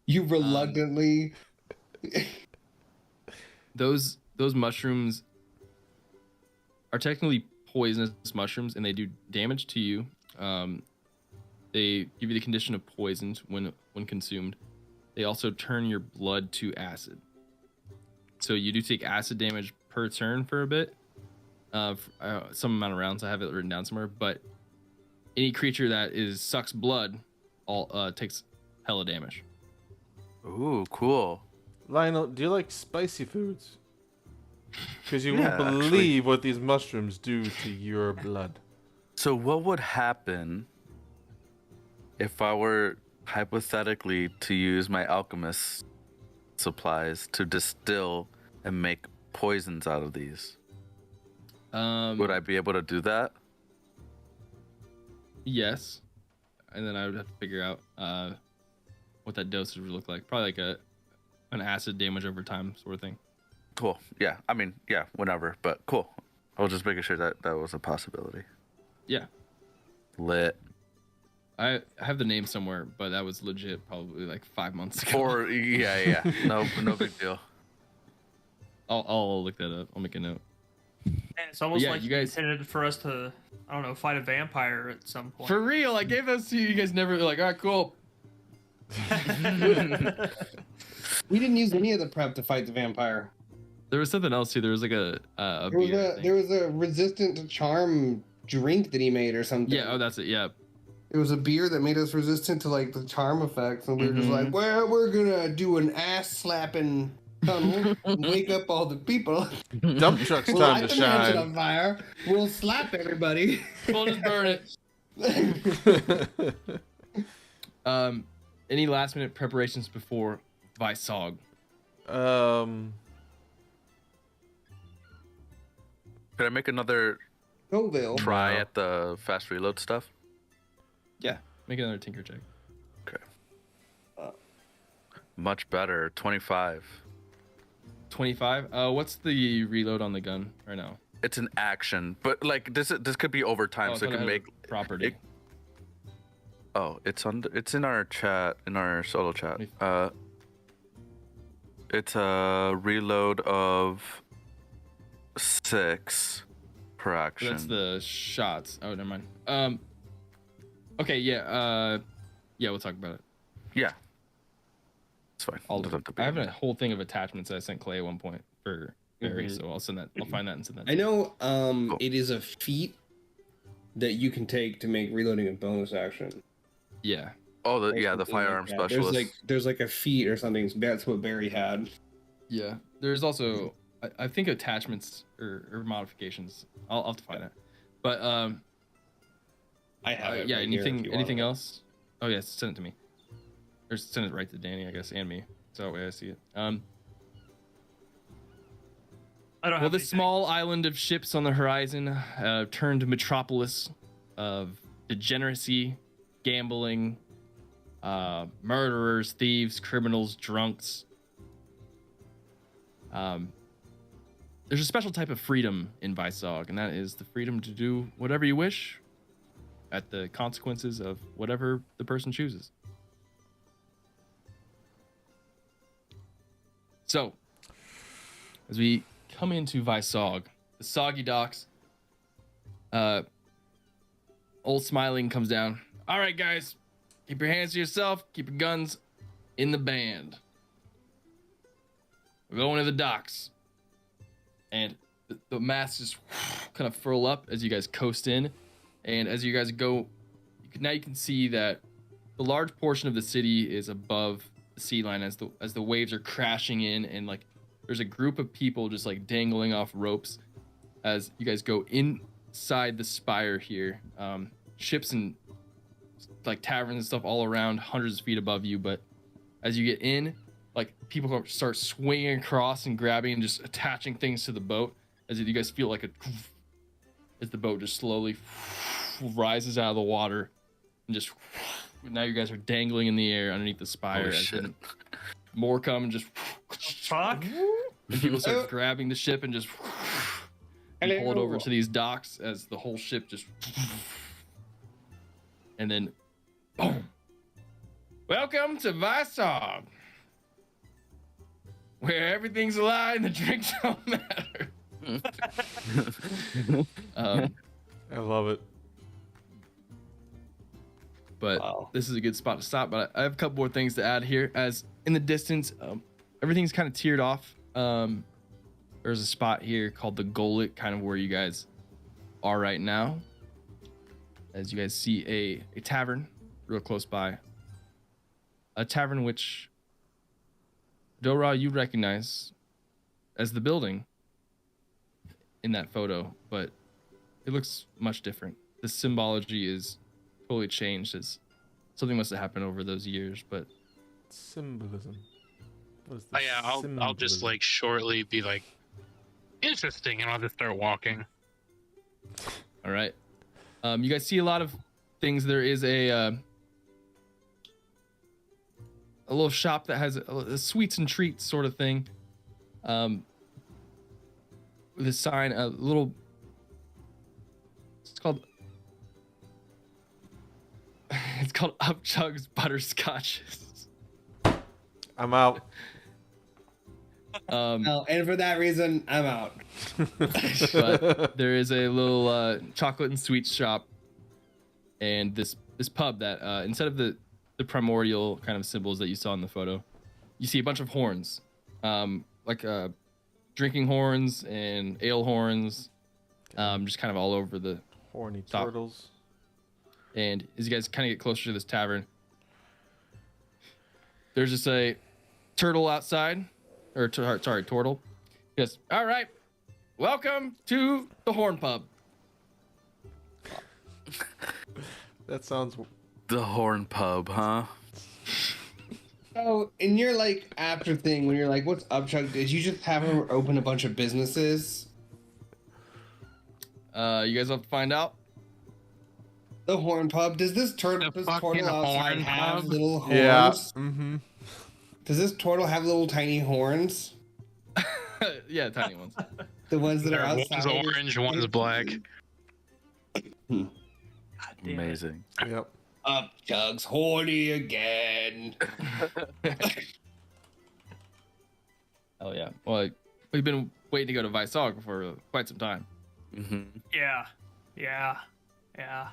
You reluctantly. those mushrooms are technically poisonous mushrooms, and they do damage to you. They give you the condition of poisoned when consumed. They also turn your blood to acid. So you do take acid damage per turn for a bit. Some amount of rounds. I have it written down somewhere. But any creature that sucks blood takes hella damage. Ooh, cool. Lionel, do you like spicy foods? Because you Yeah, won't believe what these mushrooms do to your blood. So what would happen if I were hypothetically to use my alchemist supplies to distill and make poisons out of these? Would I be able to do that? Yes. And then I would have to figure out what that dosage would look like. Probably like an acid damage over time sort of thing. Cool. Yeah. I mean, yeah, whenever, but cool. I was just making sure that that was a possibility. Yeah. Lit. I have the name somewhere, but that was legit probably like 5 months ago. Or yeah. No big deal. I'll look that up. I'll make a note. And it's almost Yeah, like you you guys- intended for us to, I don't know, fight a vampire at some point. For real, I gave those to you. You guys never like, all right, cool. We didn't use any of the prep to fight the vampire. There was something else too. There was like a There was beer, I a think. there was a resistant to charm drink that he made or something. Yeah, oh, that's it. Yeah. It was a beer that made us resistant to like the charm effects, and we were just like, well, we're gonna do an ass slapping tunnel, and wake up all the people. Dump truck's We'll time light to the mansion shine. on fire. We'll slap everybody. We'll just burn it. Any last minute preparations before Vysog? Could I make another Coville. try at the fast reload stuff? Yeah, make another tinker check. Okay. Much better. 25. 25. What's the reload on the gun right now? It's an action, but like this could be overtime, Oh, so it can make property. It's in our chat, in our solo chat. It's a reload of 6 per action. That's the shots. Oh, never mind. Okay, yeah. Yeah, we'll talk about it. Yeah. It's fine. I have a whole thing of attachments that I sent Clay at one point for Barry, so I'll send that. I'll find that and send that. I know it is a feat that you can take to make reloading a bonus action. Yeah. Oh, the firearm like specialist. There's like a feat or something. That's what Barry had. Yeah. There's also I think attachments or modifications. I'll have to find that. But I have it. yeah. Right here if you Anything want it. else? Oh yeah, send it to me. Or send it right to Danny, I guess, and me. So that way I see it. I don't Well, have this anything. small island of ships on the horizon turned metropolis of degeneracy, gambling, murderers, thieves, criminals, drunks. There's a special type of freedom in Vysog, and that is the freedom to do whatever you wish at the consequences of whatever the person chooses. So, as we come into Vysog, the soggy docks, old Smiling comes down. All right, guys, keep your hands to yourself. Keep your guns in the band. We're going to the docks. And the masts just kind of furl up as you guys coast in. And as you guys go, now you can see that the large portion of the city is above the sea line as the waves are crashing in, and like there's a group of people just like dangling off ropes as you guys go inside the Spire here. Ships and like taverns and stuff all around, hundreds of feet above you. But as you get in, like people start swinging across and grabbing and just attaching things to the boat as you guys feel like as the boat just slowly rises out of the water and just now you guys are dangling in the air underneath the Spire. Holy shit. More come and just Fuck. and people start grabbing the ship and just and pull it over to these docks as the whole ship just and then boom. Welcome to Vysog, where everything's a lie and the drinks don't matter. I love it. But this is a good spot to stop. But I have a couple more things to add here. As in the distance, everything's kind of tiered off. There's a spot here called the Golet, kind of where you guys are right now. As you guys see a tavern real close by. A tavern which, Dora, you recognize as the building in that photo, but it looks much different. The symbology is totally changed as something must have happened over those years, but Symbolism. What is Oh, yeah, I'll just like shortly be like, interesting, and I'll just start walking. all right. You guys see a lot of things. There is a little shop that has a sweets and treats sort of thing. With a sign, a little. It's called Upchug's Butterscotches. I'm out. Well, and for that reason, I'm out. But there is a little chocolate and sweets shop, and this pub that instead of the primordial kind of symbols that you saw in the photo, you see a bunch of horns, like drinking horns and ale horns, just kind of all over the Horny Stop. turtles. And as you guys kind of get closer to this tavern, there's just a turtle outside, or sorry, turtle. Yes. All right. Welcome to the Horn Pub. That sounds. The Horn Pub, huh? So, in your like after thing, when you're like, "What's up, Chuck?" Did you just have her open a bunch of businesses? You guys have to find out. The Horn Pub. Does this turtle, The this fucking turtle outside Horn have Pub? little horns? Yeah. Mm-hmm. Does this turtle have little tiny horns? Yeah, tiny ones. The ones that are outside. One's orange, one's black. God damn it. Amazing. Yep. Up, Chuck's horny again. Oh yeah. Well, we've been waiting to go to Vysog for quite some time. Hmm. Yeah. Yeah. Yeah.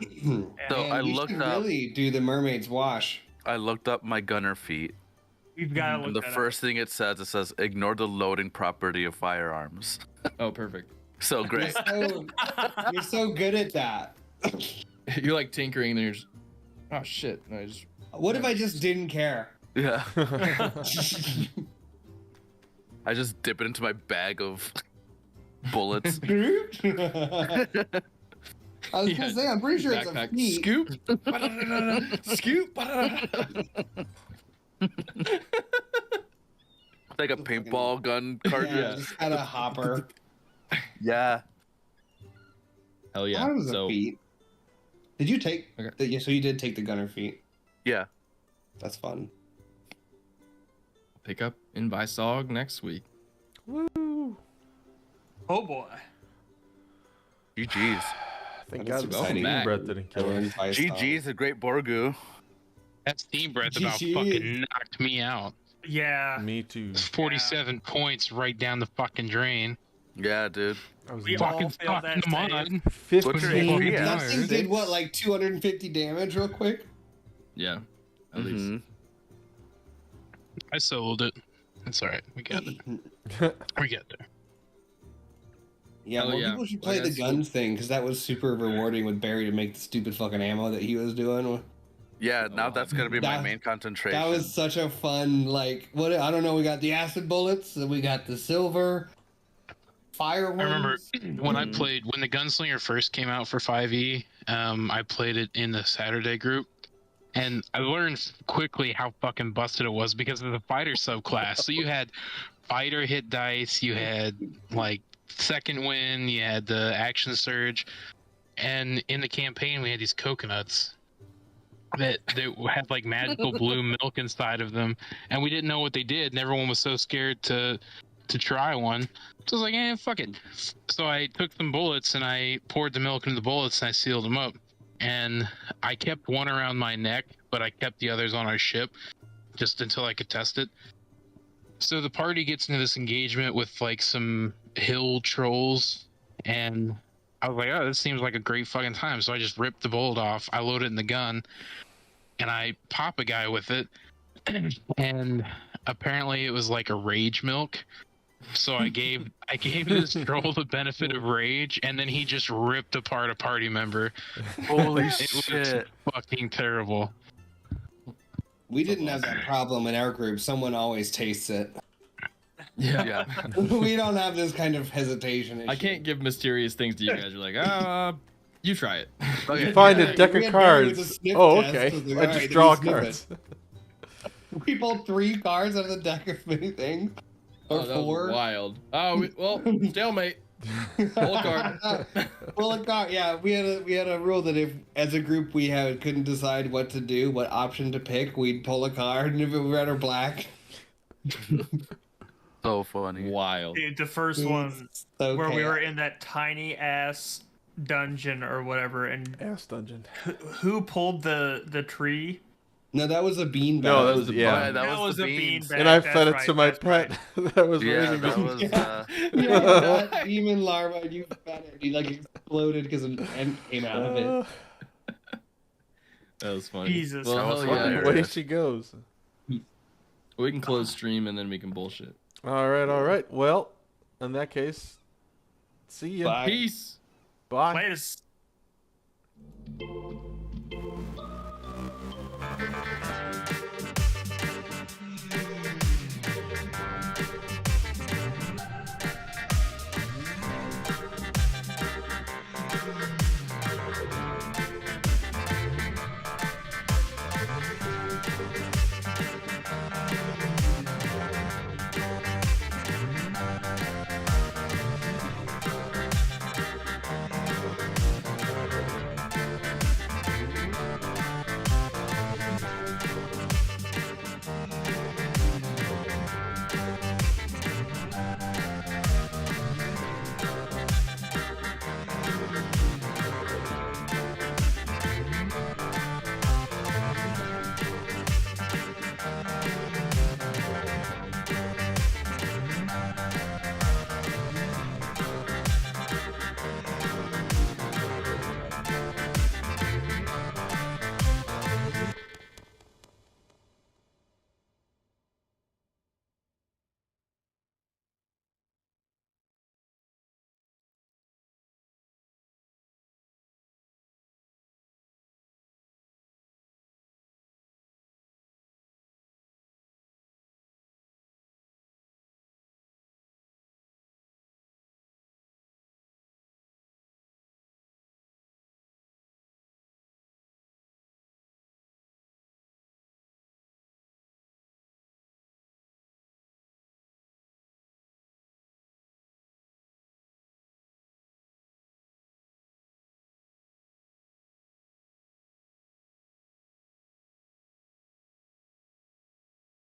So Man, I you looked should up. really do the mermaid's wash. I looked up my gunner feat, We've got to and look the that first thing it says ignore the loading property of firearms. Oh, perfect. So You're great. you're so good at that. You're like tinkering, and then you're just, oh shit. And I just, What if I just didn't care? Yeah. I just dip it into my bag of bullets. I was Yeah, gonna say, I'm pretty sure it's a backpack. feat. Scoop. Scoop. Like a paintball gun cartridge. Yeah, just had a hopper. Yeah. Hell yeah. That was So a feat. Did you take? Okay. Yeah, so you did take the gunner feat. Yeah. That's fun. pick up in Vysog next week. Woo! Oh boy. GG's. Thank That's God exciting. Steam Back. Breath didn't kill him. GG's a great Borgu. That steam breath about GG. fucking knocked me out. Yeah. Me too. 47 points right down the fucking drain. Yeah, dude. I was We all Fucking failed stuck that in the save. mud. 15 HP at? That thing yards. did what, like 250 damage, real quick? Yeah, at least. Mhm. I sold it. It's alright. We got it. We get there. Yeah, Oh, more yeah. people should Well, play the that's- guns thing because that was super rewarding with Barry to make the stupid fucking ammo that he was doing. Yeah, now that's gonna be my That- main concentration. That was such a fun, like, what, I don't know, we got the acid bullets, and we got the silver, fire ones. I remember when I Mhm. played when the Gunslinger first came out for 5e. I played it in the Saturday group, and I learned quickly how fucking busted it was because of the fighter subclass. So you had fighter hit dice, you had like second wind, you had the action surge, and in the campaign we had these coconuts that had like magical blue milk inside of them, and we didn't know what they did, and everyone was so scared to try one. So I was like, eh, fuck it. So I took some bullets and I poured the milk into the bullets and I sealed them up. And I kept one around my neck, but I kept the others on our ship just until I could test it. So the party gets into this engagement with like some hill trolls, and I was like, oh, this seems like a great fucking time. So I just ripped the bullet off, I load it in the gun, and I pop a guy with it. And apparently it was like a rage milk. So I gave this troll the benefit of rage, and then he just ripped apart a party member. Holy It was shit. fucking terrible. We didn't have that problem in our group. Someone always tastes it. Yeah. Yeah. We don't have this kind of hesitation issue. I can't give mysterious things to you guys. You're like, you try it. Okay. You find a Yeah, deck we of had Barry with cards. a sniff Oh, test. okay. It was like, I alright, just let me draw sniff cards. We pulled 3 cards out of the deck of anything. Or Oh, that was 4. wild. Oh, well, stalemate. Pull a card. Pull a card. Yeah, we had a rule that if, as a group, we couldn't decide what to do, what option to pick, we'd pull a card, and if it was red or black. So funny. Wild. Dude, the first It one was so where we were chaotic. in that tiny ass dungeon or whatever, and Ass dungeon. who pulled the tree? No, that was a beanbag. No, that was was a yeah. bun. That was the a beans. beanbag. And I That's fed it right, to my that's pet. right. That was Yeah, raising that me. was Yeah, that demon larva, and you fed it. He like exploded because an ant came out of it. That was funny. Jesus. Well, That was hell yeah. hilarious. Away she goes. We can close stream and then we can bullshit. All right. Well, in that case, see ya. Bye. Peace. Bye. Wait a s-